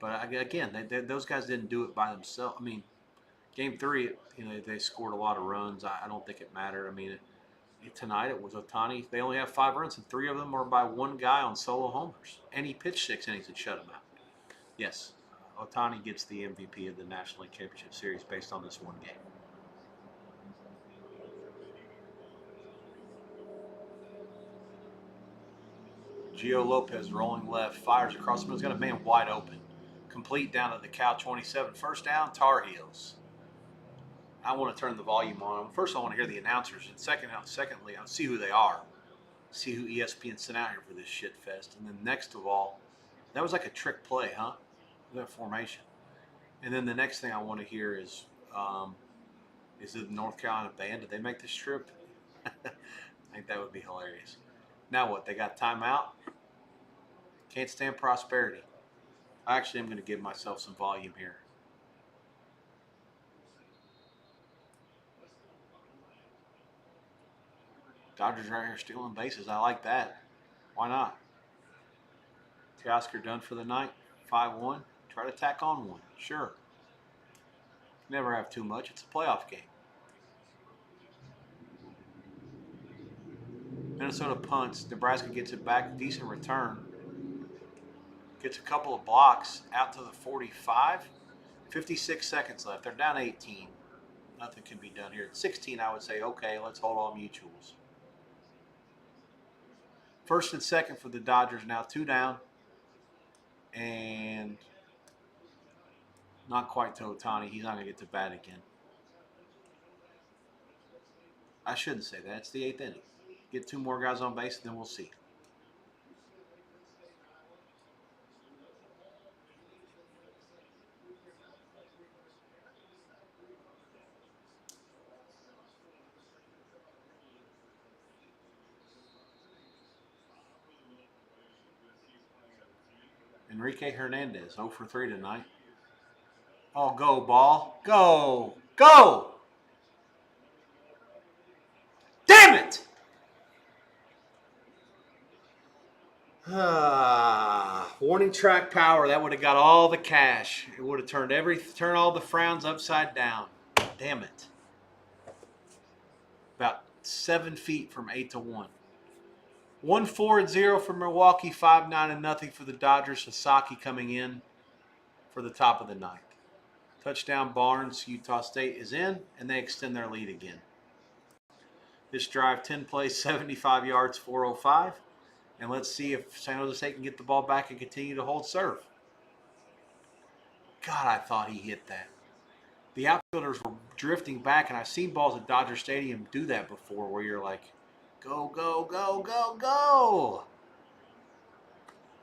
But again, those guys didn't do it by themselves. I mean, Game 3, they scored a lot of runs. I don't think it mattered. I mean, tonight it was Ohtani. They only have 5 runs, and 3 of them are by one guy on solo homers. And he pitched 6 innings and shut him out. Yes, Ohtani gets the MVP of the National League Championship Series based on this one game. Gio Lopez rolling left, fires across the middle. He's got a man wide open. Complete down to the Cal 27. First down, Tar Heels. I want to turn the volume on. First, I want to hear the announcers. And secondly, I'll see who they are. See who ESPN sent out here for this shit fest. And then next of all, that was like a trick play, huh? That formation. And then the next thing I want to hear is it the North Carolina band? Did they make this trip? I think that would be hilarious. Now what? They got timeout? Can't stand prosperity. I actually am going to give myself some volume here. Dodgers right here stealing bases. I like that. Why not? Teoscar done for the night. 5-1. Try to tack on one. Sure. Never have too much. It's a playoff game. Minnesota punts. Nebraska gets it back. Decent return. Gets a couple of blocks out to the 45. 56 seconds left. They're down 18. Nothing can be done here. At 16, I would say, okay, let's hold all mutuals. First and second for the Dodgers now. 2 down. And not quite to Ohtani. He's not going to get to bat again. I shouldn't say that. It's the 8th inning. Get 2 more guys on base, and then we'll see. Enrique Hernandez, 0 for 3 tonight. Oh, go, ball. Go. Go! Damn it! Warning track power. That would have got all the cash. It would have turned all the frowns upside down. Damn it. About 7 feet from 8-1. 1-4-0 for Milwaukee, 5-9-0 for the Dodgers. Sasaki coming in for the top of the ninth. Touchdown Barnes, Utah State is in, and they extend their lead again. This drive, 10 plays, 75 yards, 405. And let's see if San Jose State can get the ball back and continue to hold serve. God, I thought he hit that. The outfielders were drifting back, and I've seen balls at Dodger Stadium do that before where you're like, go, go, go, go, go.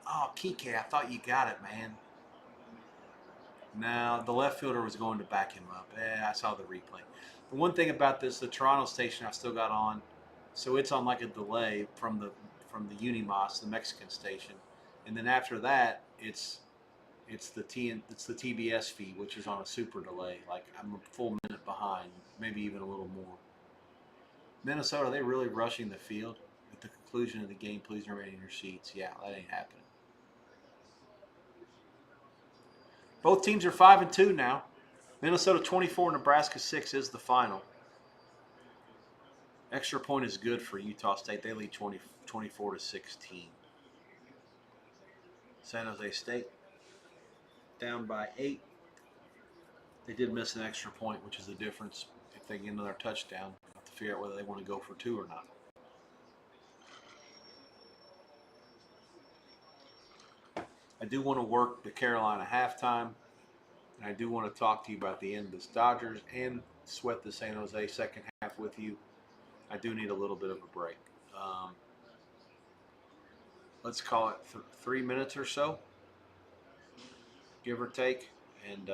Oh, Kike, I thought you got it, man. No, the left fielder was going to back him up. I saw the replay. The one thing about this, the Toronto station I still got on, so it's on like a delay from the Unimas, the Mexican station, and then after that, it's the TBS feed, which is on a super delay. Like I'm a full minute behind, maybe even a little more. Minnesota, they really rushing the field. At the conclusion of the game, please remain in your seats. Yeah, that ain't happening. Both teams are 5-2 now. Minnesota 24, Nebraska 6 is the final. Extra point is good for Utah State. They lead 24-16. San Jose State down by 8. They did miss an extra point, which is the difference if they get another touchdown. They have to figure out whether they want to go for 2 or not. I do want to work the Carolina halftime, and I do want to talk to you about the end of this Dodgers and sweat the San Jose second half with you. I do need a little bit of a break. Let's call it 3 minutes or so, give or take, and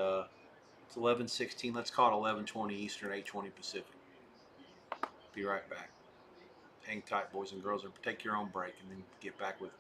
it's 11:16. Let's call it 11:20 Eastern, 8:20 Pacific. Be right back. Hang tight, boys and girls, or take your own break and then get back with me.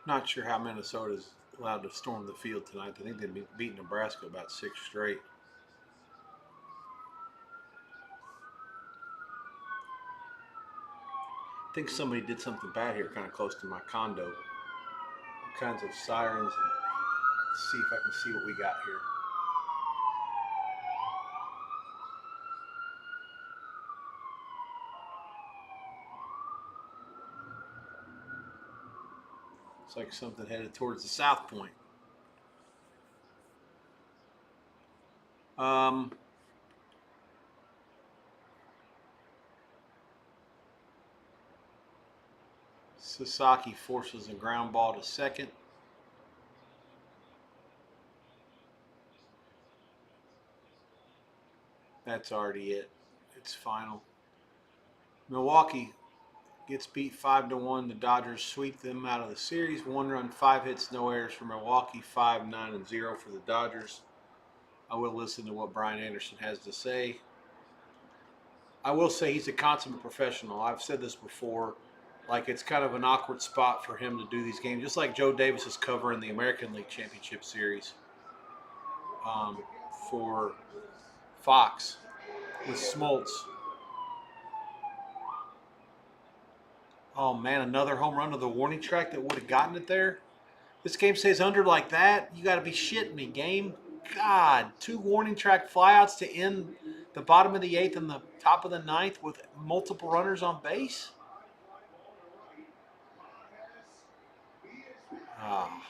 Not sure how Minnesota's allowed to storm the field tonight. I think they beat Nebraska about 6 straight. I think somebody did something bad here kind of close to my condo. All kinds of sirens. And let's see if I can see what we got here. It's like something headed towards the South Point. Sasaki forces a ground ball to second. That's already it. It's final. Milwaukee gets beat 5-1. The Dodgers sweep them out of the series. 1 run, 5 hits, no errors for Milwaukee. 5-9-0 for the Dodgers. I will listen to what Brian Anderson has to say. I will say he's a consummate professional. I've said this before. Like, it's kind of an awkward spot for him to do these games, just like Joe Davis is covering the American League Championship Series for Fox with Smoltz. Oh, man, another home run to the warning track that would have gotten it there. This game stays under like that. You got to be shitting me, game. God, 2 warning track flyouts to end the bottom of the 8th and the top of the 9th with multiple runners on base. Ah.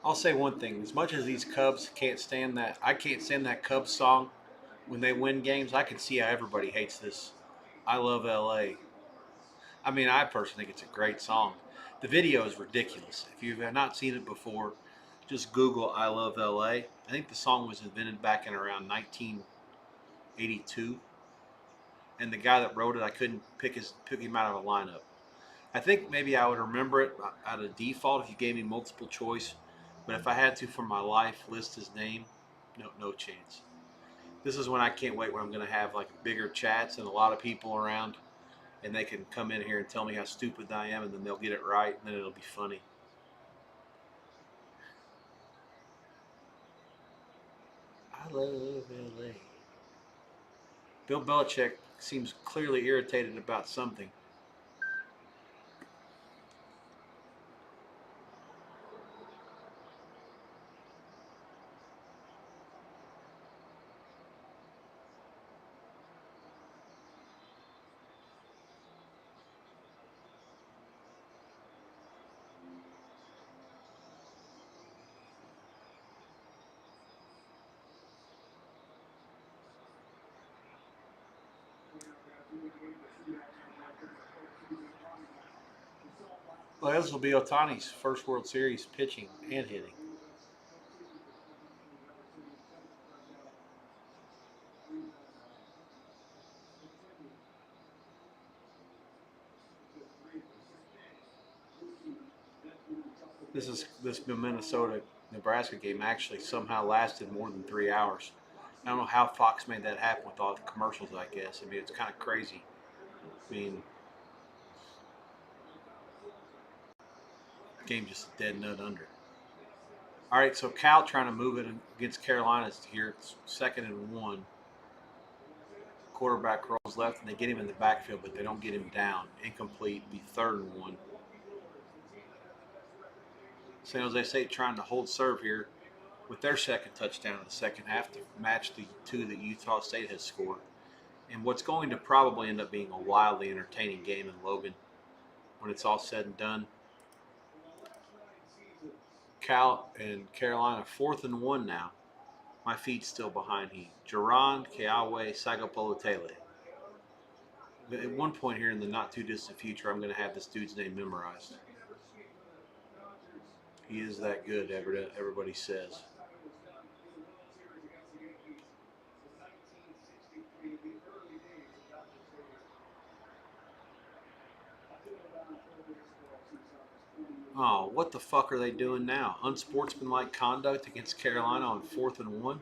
I'll say one thing. As much as these Cubs can't stand that, I can't stand that Cubs song when they win games. I can see how everybody hates this. I love LA. I mean, I personally think it's a great song. The video is ridiculous. If you have not seen it before, just Google I Love LA. I think the song was invented back in around 1982. And the guy that wrote it, I couldn't pick him out of a lineup. I think maybe I would remember it out of default if you gave me multiple choice. But if I had to for my life list his name, no chance. This is when I can't wait when I'm going to have like bigger chats and a lot of people around, and they can come in here and tell me how stupid I am, and then they'll get it right, and then it'll be funny. I love LA. Bill Belichick seems clearly irritated about something. Well, this will be Otani's first World Series pitching and hitting. This Minnesota Nebraska game actually somehow lasted more than 3 hours. I don't know how Fox made that happen with all the commercials. I guess it's kind of crazy. I mean, the game just dead nut under. All right, so Cal trying to move it against Carolina here. It's 2nd and 1. Quarterback rolls left, and they get him in the backfield, but they don't get him down. Incomplete. Be 3rd and 1. San Jose State trying to hold serve here with their second touchdown in the second half to match the 2 that Utah State has scored. And what's going to probably end up being a wildly entertaining game in Logan when it's all said and done. Cal and Carolina 4th and 1 now. My feet's still behind him. Jerron, Keawe, Sagapolotele. At one point here in the not too distant future, I'm going to have this dude's name memorized. He is that good, everybody says. Oh, what the fuck are they doing now? Unsportsmanlike conduct against Carolina on 4th and 1?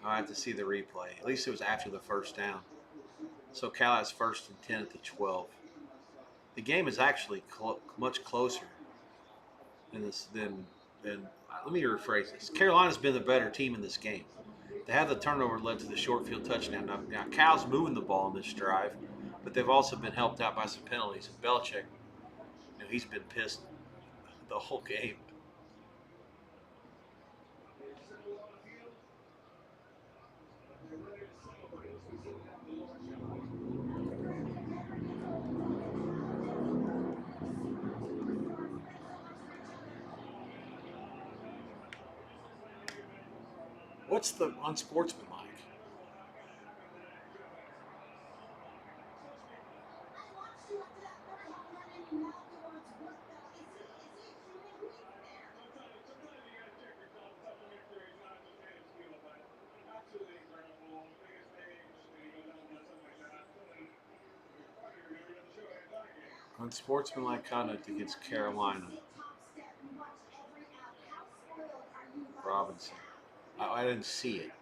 I have to see the replay. At least it was after the first down. So Cal has 1st and 10 at the 12. The game is actually much closer than this. Let me rephrase this. Carolina's been the better team in this game. They have the turnover led to the short field touchdown. Now Cal's moving the ball in this drive, but they've also been helped out by some penalties. And Belichick, he's been pissed the whole game. What's the unsportsmanlike? Unsportsmanlike conduct against Carolina. Robinson. I didn't see it.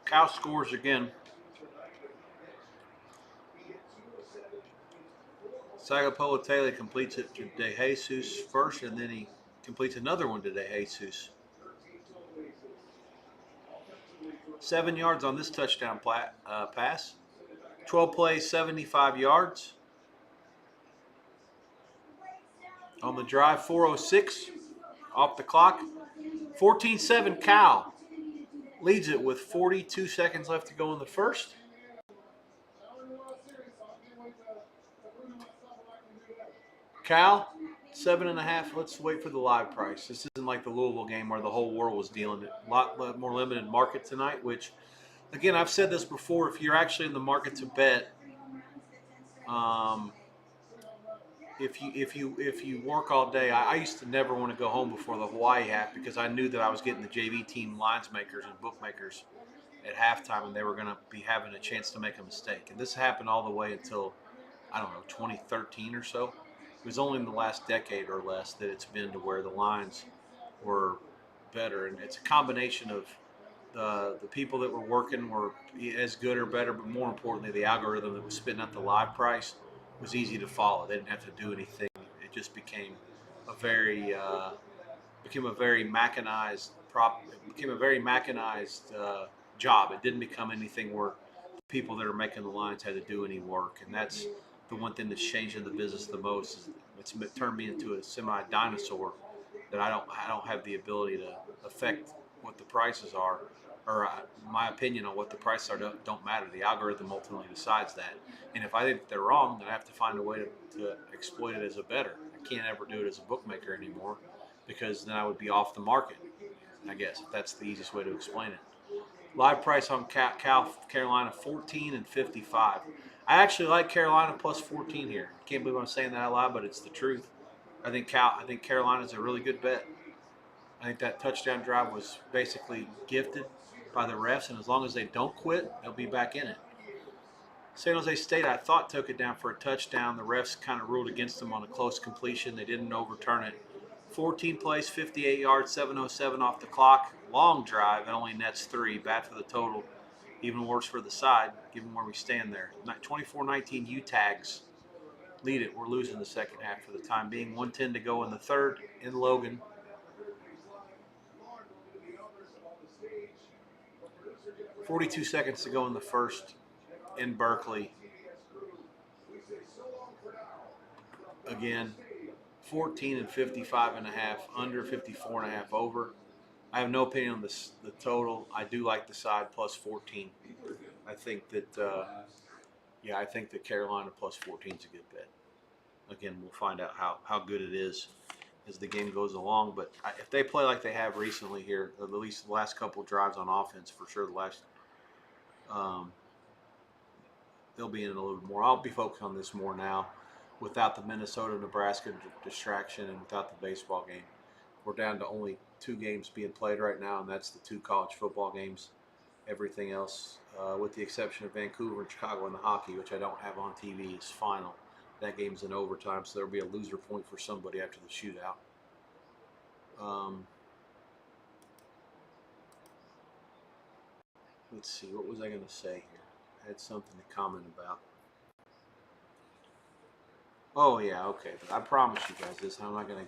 Cal scores again. Sagapolotele completes it to DeJesus first, and then he completes another one to DeJesus. 7 yards on this touchdown pass. 12 plays, 75 yards. On the drive, 4:06 off the clock. 14-7 Cal leads it with 42 seconds left to go in the first. Cal, 7.5. Let's wait for the live price. This isn't like the Louisville game where the whole world was dealing it. A lot more limited market tonight, which, again, I've said this before. If you're actually in the market to bet, if you work all day, I used to never want to go home before the Hawaii half because I knew that I was getting the JV team lines makers and bookmakers at halftime, and they were going to be having a chance to make a mistake. And this happened all the way until, I don't know, 2013 or so. It was only in the last decade or less that it's been to where the lines were better, and it's a combination of the people that were working were as good or better, but more importantly, the algorithm that was spitting out the live price was easy to follow. They didn't have to do anything. It just became a very mechanized job. It didn't become anything where the people that are making the lines had to do any work, and that's the one thing that's changing the business the most. Is it's turned me into a semi-dinosaur that I don't have the ability to affect what the prices are, or my opinion on what the prices are don't matter. The algorithm ultimately decides that, and if I think they're wrong, then I have to find a way to exploit it as a bettor. I can't ever do it as a bookmaker anymore because then I would be off the market, I guess, if that's the easiest way to explain it. Live price on Carolina, 14 and 55. I actually like Carolina plus 14 here. Can't believe I'm saying that out loud, but it's the truth. I think Carolina's a really good bet. I think that touchdown drive was basically gifted by the refs, and as long as they don't quit, they'll be back in it. San Jose State, I thought, took it down for a touchdown. The refs kind of ruled against them on a close completion. They didn't overturn it. 14 plays, 58 yards, 7:07 off the clock. Long drive. It only nets 3. Bad for the total. Even worse for the side, given where we stand there. 24-19 U-Tags lead it. We're losing the second half for the time being. 1:10 to go in the third in Logan. 42 seconds to go in the first in Berkeley. Again, 14 and 55.5, under 54.5 over. I have no opinion on the total. I do like the side plus 14. I think that I think that Carolina plus 14 is a good bet. Again, we'll find out how good it is as the game goes along. But if they play like they have recently here, at least the last couple of drives on offense, for sure, they'll be in it a little bit more. I'll be focused on this more now, without the Minnesota-Nebraska distraction and without the baseball game. We're down to only 2 games being played right now, and that's the 2 college football games. Everything else, with the exception of Vancouver and Chicago in the hockey, which I don't have on TV, is final. That game's in overtime, so there'll be a loser point for somebody after the shootout. Let's see, what was I going to say here? I had something to comment about. Oh yeah, okay. But I promise you guys this. I'm not gonna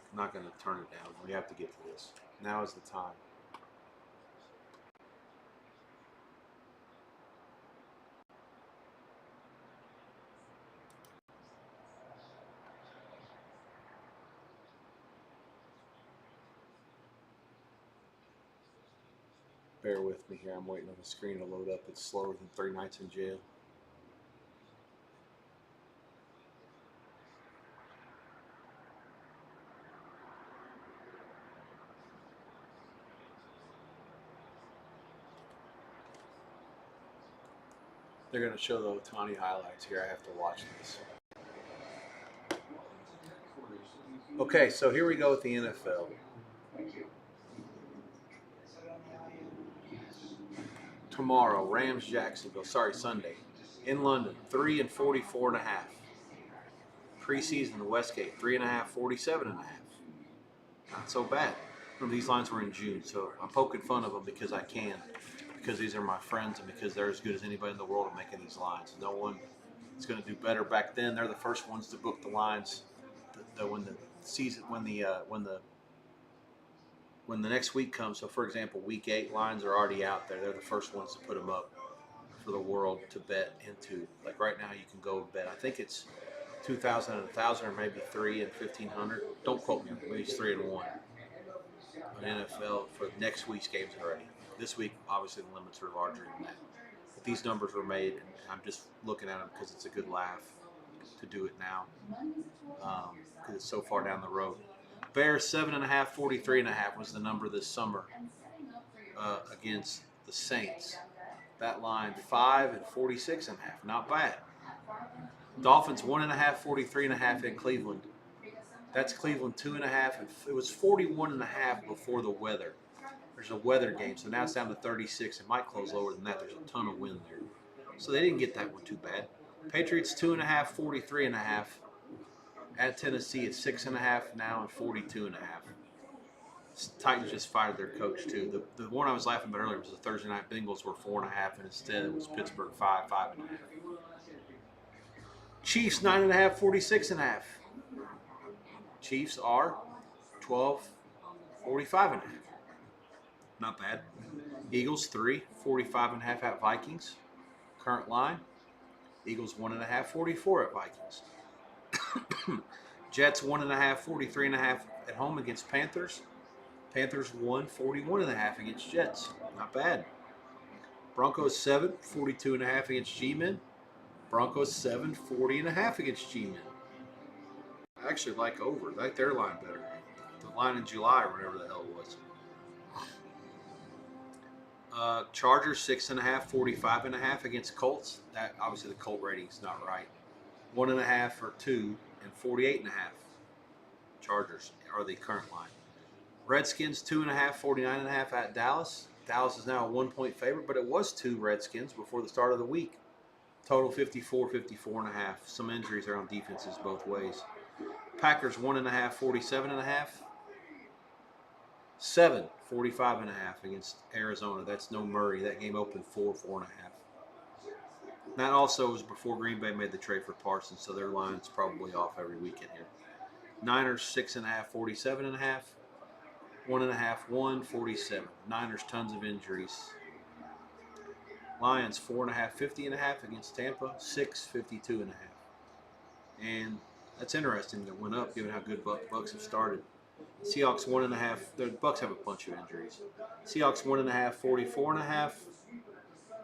turn it down. We have to get to this. Now is the time. Bear with me here. I'm waiting on the screen to load up. It's slower than 3 nights in jail. They're going to show the Otani highlights here. I have to watch this. Okay, so here we go with the NFL. Tomorrow, Rams Jacksonville. Sorry, Sunday. In London, 3 and 44.5. Preseason in Westgate, 3.5, 47.5. Not so bad. These lines were in June, so I'm poking fun of them because I can. Because these are my friends and because they're as good as anybody in the world at making these lines. No one is going to do better. Back then, they're the first ones to book the lines. When the next week comes. So, for example, week 8 lines are already out there. They're the first ones to put them up for the world to bet into. Like right now, you can go bet. I think it's 2,000 and 1,000, or maybe 3 and 1,500. Don't quote me. Maybe it's 3 and 1. On NFL for next week's games already. This week, obviously, the limits are larger than that. But these numbers were made, and I'm just looking at them because it's a good laugh to do it now, because it's so far down the road. Bears 7.5, 43.5 was the number this summer against the Saints. That line 5 and 46.5, not bad. Dolphins 1.5, 43.5 in Cleveland. That's Cleveland 2.5, and it was 41.5 before the weather. There's a weather game, so now it's down to 36. It might close lower than that. There's a ton of wind there, so they didn't get that one too bad. Patriots 2.5, 43.5. At Tennessee, it's 6.5 now and 42.5. Titans just fired their coach too. The one I was laughing about earlier was the Thursday night Bengals were 4.5, and instead it was Pittsburgh 5, 5.5. Chiefs 9.5, 46.5. Chiefs are 12, 45.5. Not bad. Eagles 3, 45.5 at Vikings. Current line. Eagles 1.5, 44 at Vikings. Jets 1.5, 43.5 at home against Panthers. Panthers 1, 41.5 against Jets. Not bad. Broncos 7, 42.5 against G-Men. Broncos 7, 40.5 against G-Men. I actually like over. I like their line better. The line in July or whatever the hell it was. Chargers 6.5, 45.5 against Colts. That obviously the Colt rating's not right. 1.5 or 2 and 48.5. Chargers are the current line. Redskins 2.5, 49.5 at Dallas. Dallas is now a 1-point favorite, but it was 2 Redskins before the start of the week. Total 54, 54.5. Some injuries are on defenses both ways. Packers 1.5, 47.5. 7, 45.5 against Arizona. That's no Murray. That game opened 4, 4.5. That also was before Green Bay made the trade for Parsons, so their line's probably off every weekend here. Niners 6.5, 47.5. 1.5, 1, 47. Niners tons of injuries. Lions 4.5, 50.5 against Tampa. 6, 52.5. And that's interesting. That went up given how good Bucks have started. Seahawks 1.5. The Bucks have a bunch of injuries. Seahawks 1.5, 44.5.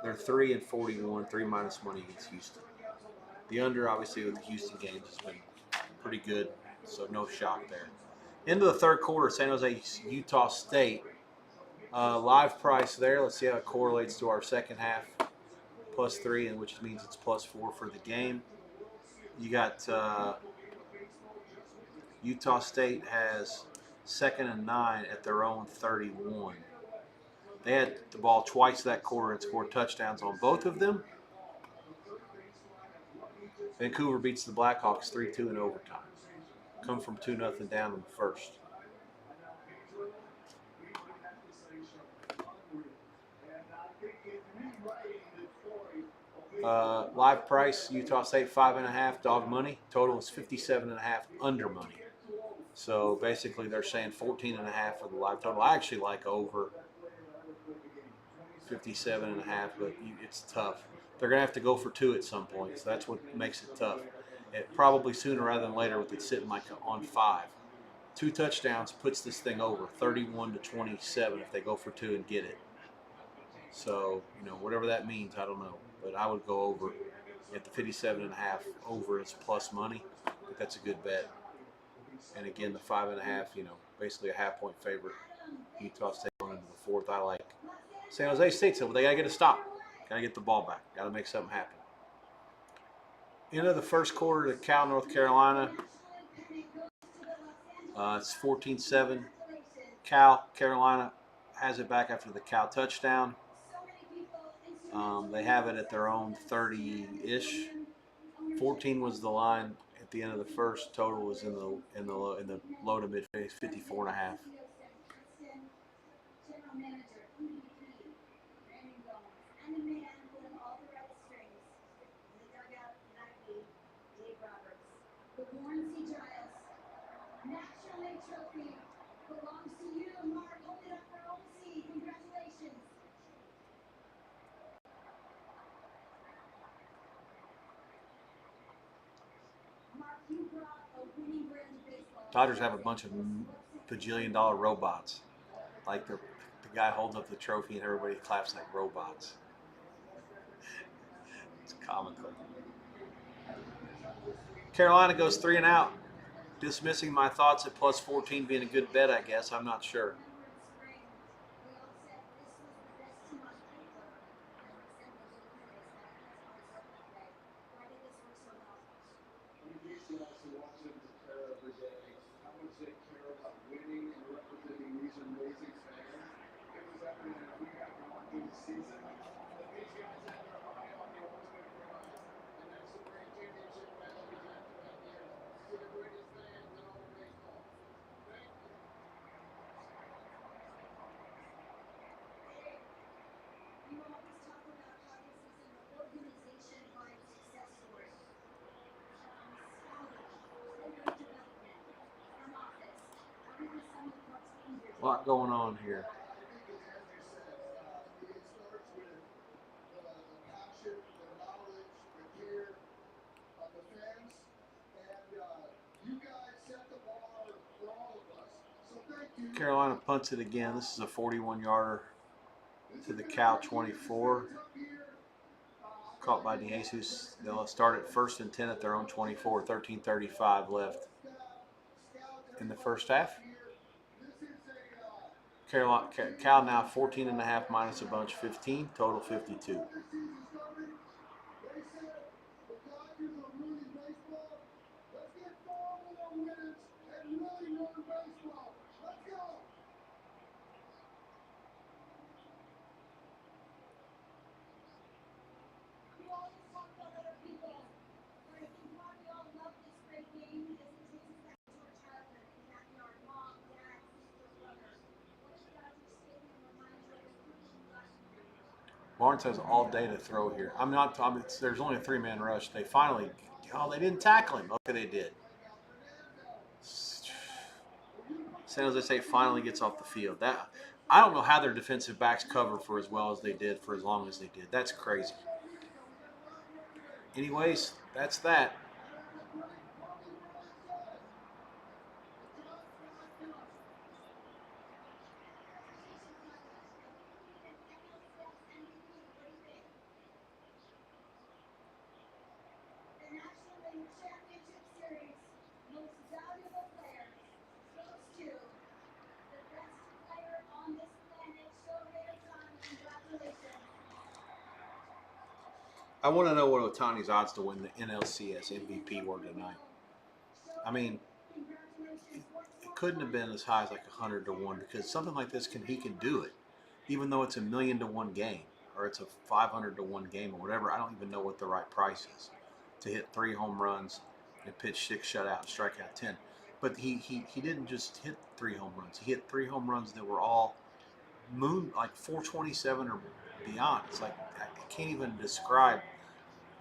They're 3-41, 3 minus money against Houston. The under, obviously, with the Houston games has been pretty good, so no shock there. Into the third quarter, San Jose, Utah State. Live price there. Let's see how it correlates to our second half. +3, and which means it's +4 for the game. You got Utah State has 2nd and 9 at their own 31. They had the ball twice that quarter and scored touchdowns on both of them. Vancouver beats the Blackhawks 3-2 in overtime. Come from 2-0 down in the first. Live price, Utah State 5.5, dog money. Total is 57.5, under money. So basically they're saying 14.5 for the live total. I actually like over 57.5, but it's tough. They're going to have to go for 2 at some point, so that's what makes it tough. It probably sooner rather than later with it sitting like on 5. 2 touchdowns puts this thing over 31-27 if they go for 2 and get it. So, whatever that means, I don't know. But I would go over at the 57.5 over is plus money. I think that's a good bet. And again, the 5.5, basically a half-point favorite. Utah State going into the fourth. I like San Jose State, so they got to get a stop. Got to get the ball back. Got to make something happen. Into the first quarter to Cal, North Carolina. It's 14-7. Carolina has it back after the Cal touchdown. They have it at their own 30-ish. 14 was the line at the end of the first. Total was in the low to mid 54.5. Dodgers have a bunch of bajillion-dollar robots. Like the guy holds up the trophy and everybody claps like robots. It's comical. Carolina goes 3 and out. Dismissing my thoughts at +14 being a good bet, I guess. I'm not sure. A lot going on here. Carolina punts it again. This is a 41-yarder to the Cal 24. Caught by DeJesus. They'll start at 1st and 10 at their own 24. 13:35 left in the first half. Cal now 14.5 minus a bunch, 15. Total 52. Lawrence has all day to throw here. There's only a 3-man rush. They finally, they didn't tackle him. Okay, they did. San Jose State finally gets off the field. I don't know how their defensive backs cover for as well as they did for as long as they did. That's crazy. Anyways, that's that. I want to know what Otani's odds to win the NLCS MVP were tonight. I mean, it couldn't have been as high as like 100 to 1 because something like this he can do it, even though it's a 1,000,000 to 1 game or it's a 500 to 1 game or whatever. I don't even know what the right price is to hit 3 home runs and pitch 6 shutout and strike out 10. But he didn't just hit 3 home runs. He hit 3 home runs that were all like 427 or beyond. It's like I can't even describe.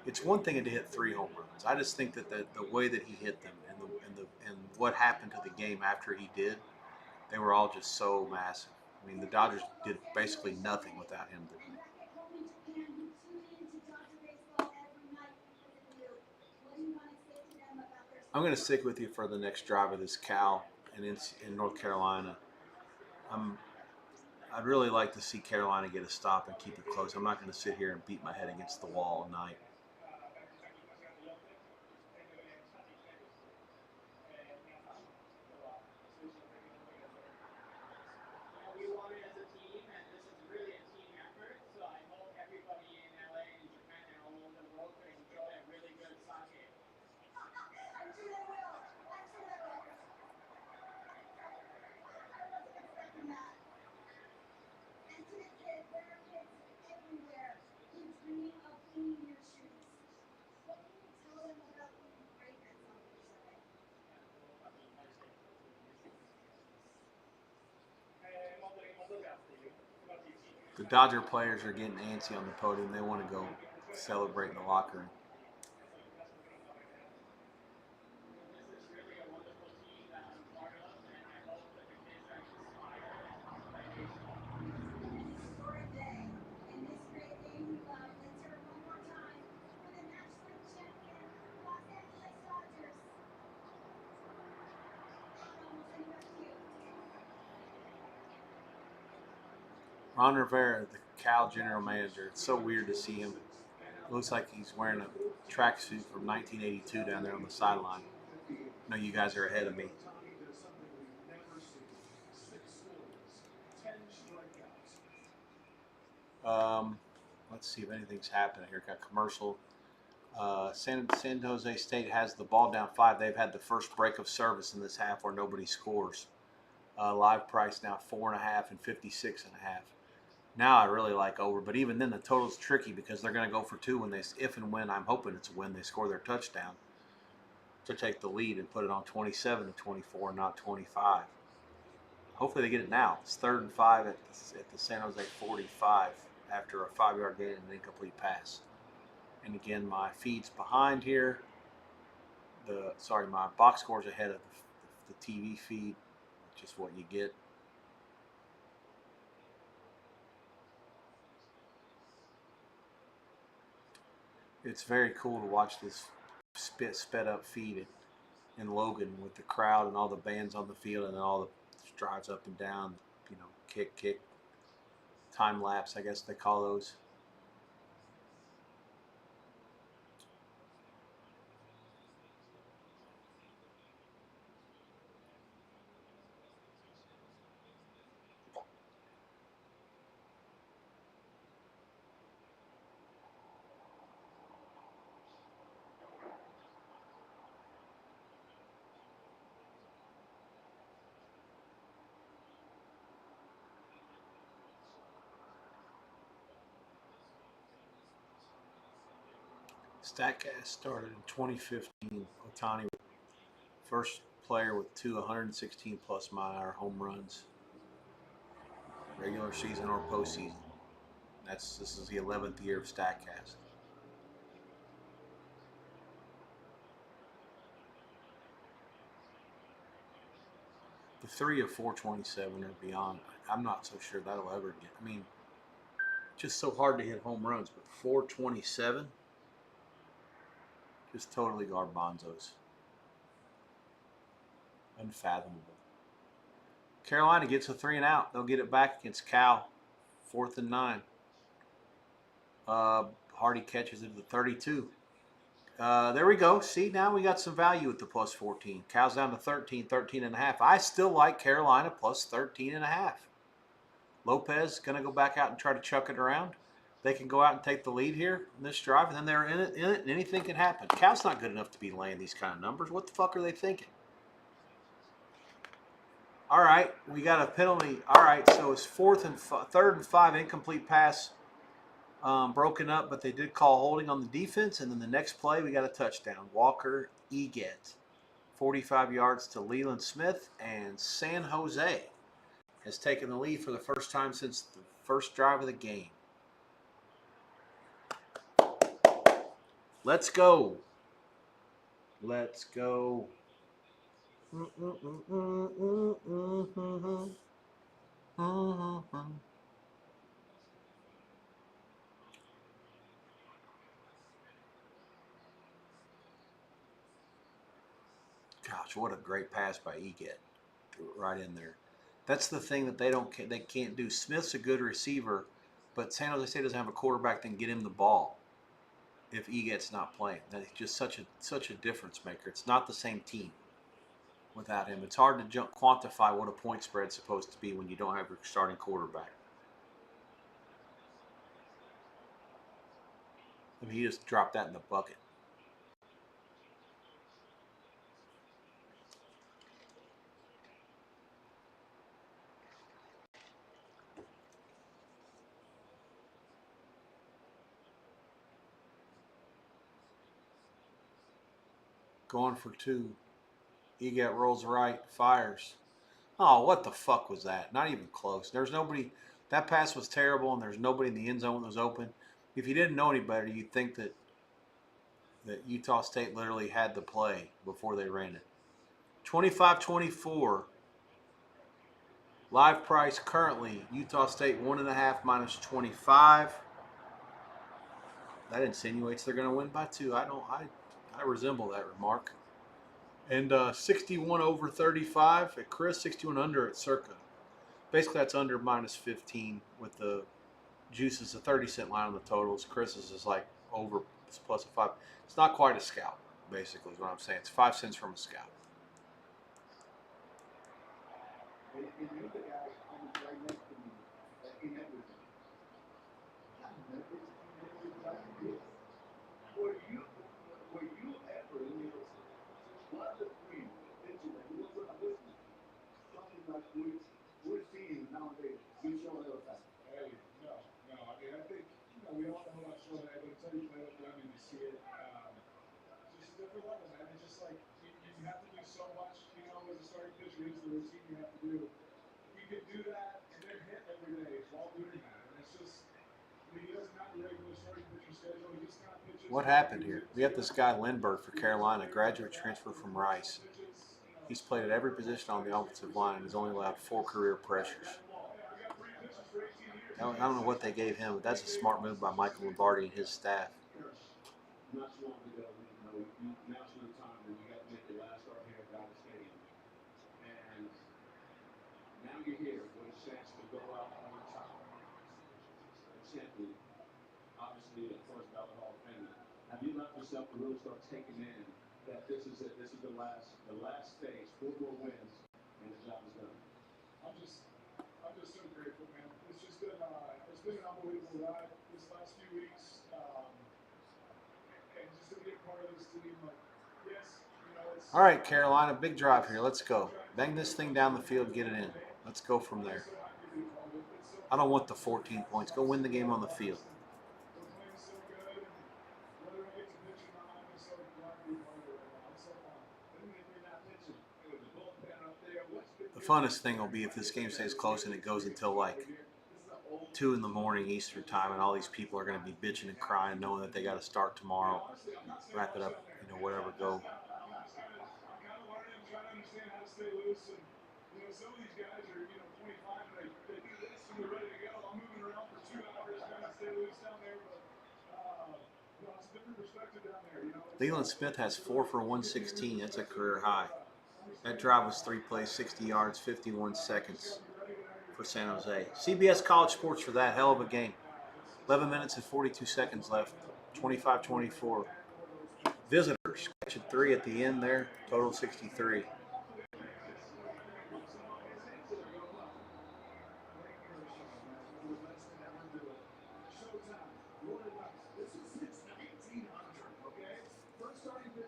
It's one thing to hit 3 home runs. I just think that the way that he hit them and what happened to the game after he did, they were all just so massive. I mean, the Dodgers did basically nothing without him tonight. I'm going to stick with you for the next drive of this Cal in North Carolina. I'd really like to see Carolina get a stop and keep it close. I'm not going to sit here and beat my head against the wall all night. We won it as a team, and this is really a team effort. So I hope everybody in LA and Japan and all over the world can enjoy a really good sake. I'm sure they will. I'm sure they will. I wasn't expecting that. And to the kids, there are kids everywhere who dream of cleaning your shoes. What can you tell them about the fragrance on your shoe? The Dodger players are getting antsy on the podium. They want to go celebrate in the locker room. This is really a wonderful team that I'm part of, and I hope that the kids are inspired and play baseball. An historic day. In this great game, let's hear it one more time for the National League champion, Los Angeles Dodgers. Almost any back to you. Ron Rivera, the Cal general manager. It's so weird to see him. It looks like he's wearing a tracksuit from 1982 down there on the sideline. No, you guys are ahead of me. Let's see if anything's happening here. Got commercial. San Jose State has the ball down 5. They've had the first break of service in this half where nobody scores. Live price now 4.5 and 56.5. Now I really like over, but even then the total's tricky because they're going to go for 2 when if and when I'm hoping it's when they score their touchdown to take the lead and put it on 27 to 24, not 25. Hopefully they get it now. It's 3rd and 5 at the San Jose 45 after a 5-yard gain and an incomplete pass. And again, my feed's behind here. My box score's ahead of the TV feed, just what you get. It's very cool to watch this sped up feed in Logan with the crowd and all the bands on the field and then all the drives up and down, kick, time lapse, I guess they call those. StatCast started in 2015. Otani, first player with 2 116 plus mile home runs, regular season or postseason. This is the 11th year of StatCast. The 3 of 427 or beyond, I'm not so sure that'll ever get. I mean, just so hard to hit home runs, but 427, just totally garbanzos. Unfathomable. Carolina gets a 3 and out. They'll get it back against Cal. 4th and 9. Hardy catches it to 32. There we go. See, now we got some value at the plus 14. Cal's down to 13.5. I still like Carolina plus 13.5. Lopez going to go back out and try to chuck it around. they can go out and take the lead here in this drive, and then they're in it, and anything can happen. Cal's not good enough to be laying these kind of numbers. What the fuck are they thinking? All right, we got a penalty. All right, so it's third and 5, incomplete pass, broken up, but they did call holding on the defense, and then the next play we got a touchdown. Walker Eget, 45 yards to Leland Smith, and San Jose has taken the lead for the first time since the first drive of the game. Let's go. Let's go. Gosh, what a great pass by Eget, right in there. That's the thing that they can't do. Smith's a good receiver, but San Jose State doesn't have a quarterback that can get him the ball if Eget's not playing. That's just such a difference maker. It's not the same team without him. It's hard to quantify what a point spread's supposed to be when you don't have your starting quarterback. I mean, he just dropped that in the bucket. Going for 2. Eget rolls right, fires. Oh, what the fuck was that? Not even close. There's nobody. That pass was terrible, and there's nobody in the end zone that was open. If you didn't know any better, you'd think that Utah State literally had the play before they ran it. 25-24. Live price currently, Utah State 1.5 minus 25. That insinuates they're going to win by 2. I resemble that remark. And 61 over 35 at Chris, 61 under at Circa. Basically, that's under minus 15 with the Juice's a 30-cent line on the totals. Chris's is like over plus a 5. It's not quite a scalp, basically, is what I'm saying. It's 5 cents from a scalp. What happened here? We have this guy Lindbergh for Carolina, graduate transfer from Rice. He's played at every position on the offensive line and has only allowed 4 career pressures. I don't know what they gave him, but that's a smart move by Michael Lombardi and his staff. Have you left yourself to really start taking in that this is the last phase, 4 more wins, and the job is done? I'm just so grateful, man. It's been an unbelievable ride this last few weeks, and just to be a part of this team, like, yes, it's. All right, Carolina, big drive here. Let's go. Bang this thing down the field, get it in. Let's go from there. I don't want the 14 points. Go win the game on the field. The funnest thing will be if this game stays close and it goes until like 2 in the morning Eastern time, and all these people are going to be bitching and crying, knowing that they got to start tomorrow, wrap it up, whatever, go. Leland Smith has 4 for 116. That's a career high. That drive was 3 plays, 60 yards, 51 seconds for San Jose. CBS College Sports for that hell of a game. 11 minutes and 42 seconds left. 25-24. Visitors catching 3 at the end there. Total 63.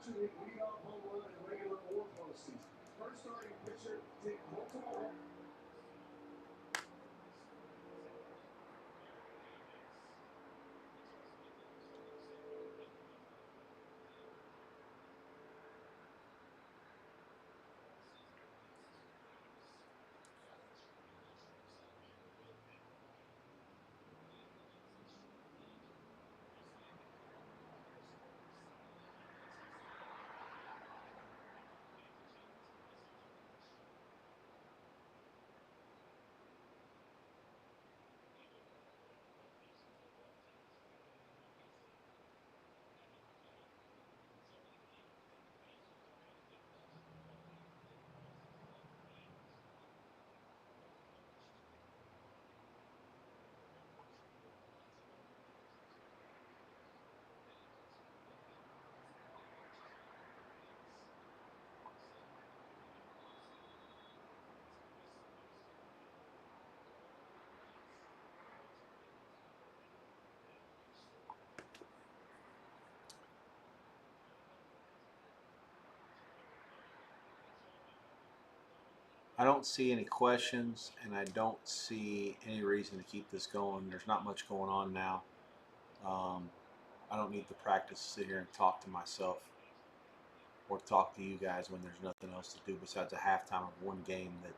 two-week leadoff home run in regular or postseason. First starting pitcher did multiple. I don't see any questions, and I don't see any reason to keep this going. There's not much going on now. I don't need to practice to sit here and talk to myself or talk to you guys when there's nothing else to do besides a halftime of one game that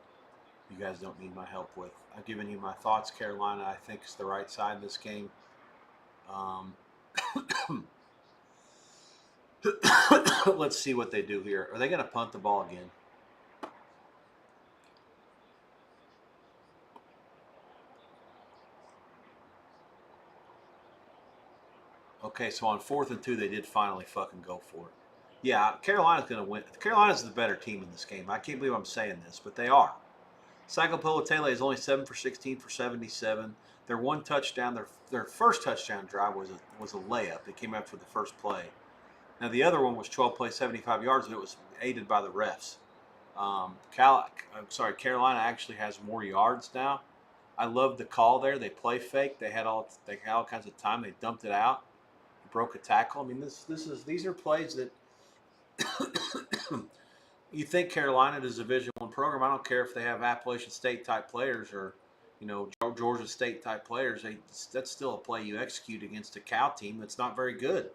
you guys don't need my help with. I've given you my thoughts. Carolina, I think, is the right side of this game. Let's see what they do here. Are they going to punt the ball again? Okay, so on 4th and 2, they did finally fucking go for it. Yeah, Carolina's going to win. Carolina's the better team in this game. I can't believe I'm saying this, but they are. Cyclopolatele is only 7 for 16 for 77. Their one touchdown, their first touchdown drive was a layup. It came after the first play. Now the other one was 12 plays, 75 yards, and it was aided by the refs. Carolina actually has more yards now. I love the call there. They play fake. They had all kinds of time. They dumped it out, broke a tackle. I mean, these are plays that you think Carolina is a Division I program. I don't care if they have Appalachian State type players or Georgia State type players. That's still a play you execute against a Cal team that's not very good.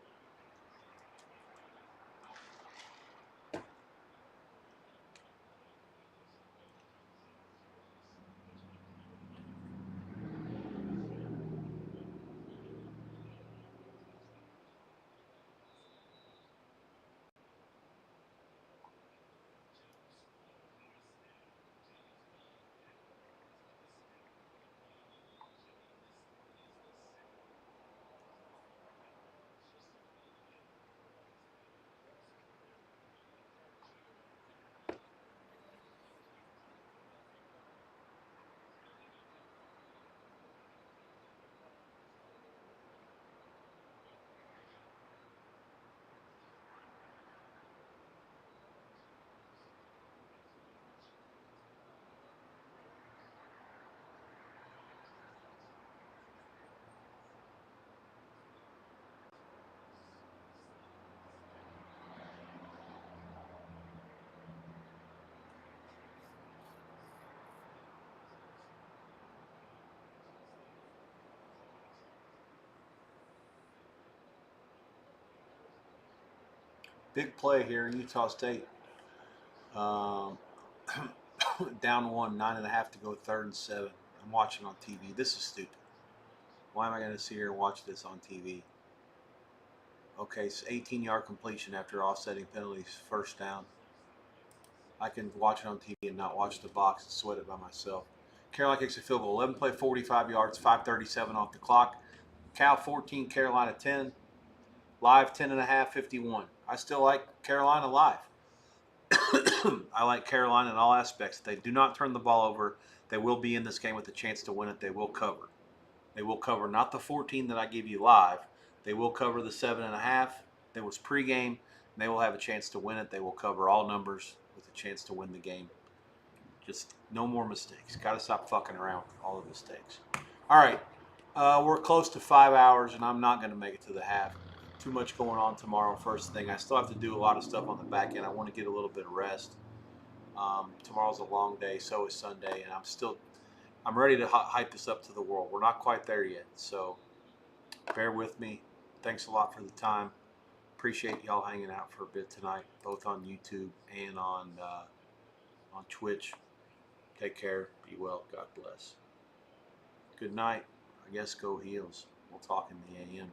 Big play here in Utah State. Down 1, 9.5 to go, 3rd and 7. I'm watching on TV. This is stupid. Why am I going to sit here and watch this on TV? Okay, it's 18-yard completion after offsetting penalties, 1st down. I can watch it on TV and not watch the box and sweat it by myself. Carolina kicks a field goal, 11 play, 45 yards, 5:37 off the clock. Cal 14, Carolina 10. Live 10.5, 51. I still like Carolina live. I like Carolina in all aspects. If they do not turn the ball over, they will be in this game with a chance to win it. They will cover. They will cover not the 14 that I give you live. They will cover the 7.5 that was pregame. And they will have a chance to win it. They will cover all numbers with a chance to win the game. Just no more mistakes. Got to stop fucking around with all the mistakes. All right. We're close to 5 hours, and I'm not going to make it to the half. too much going on tomorrow first thing. I still have to do a lot of stuff on the back end. I want to get a little bit of rest. Tomorrow's a long day, so is Sunday, and I'm ready to hype this up to the world. We're not quite there yet, so bear with me. Thanks a lot for the time. Appreciate y'all hanging out for a bit tonight, both on YouTube and on Twitch. Take care. Be well. God bless. Good night. I guess go Heels. We'll talk in the AM.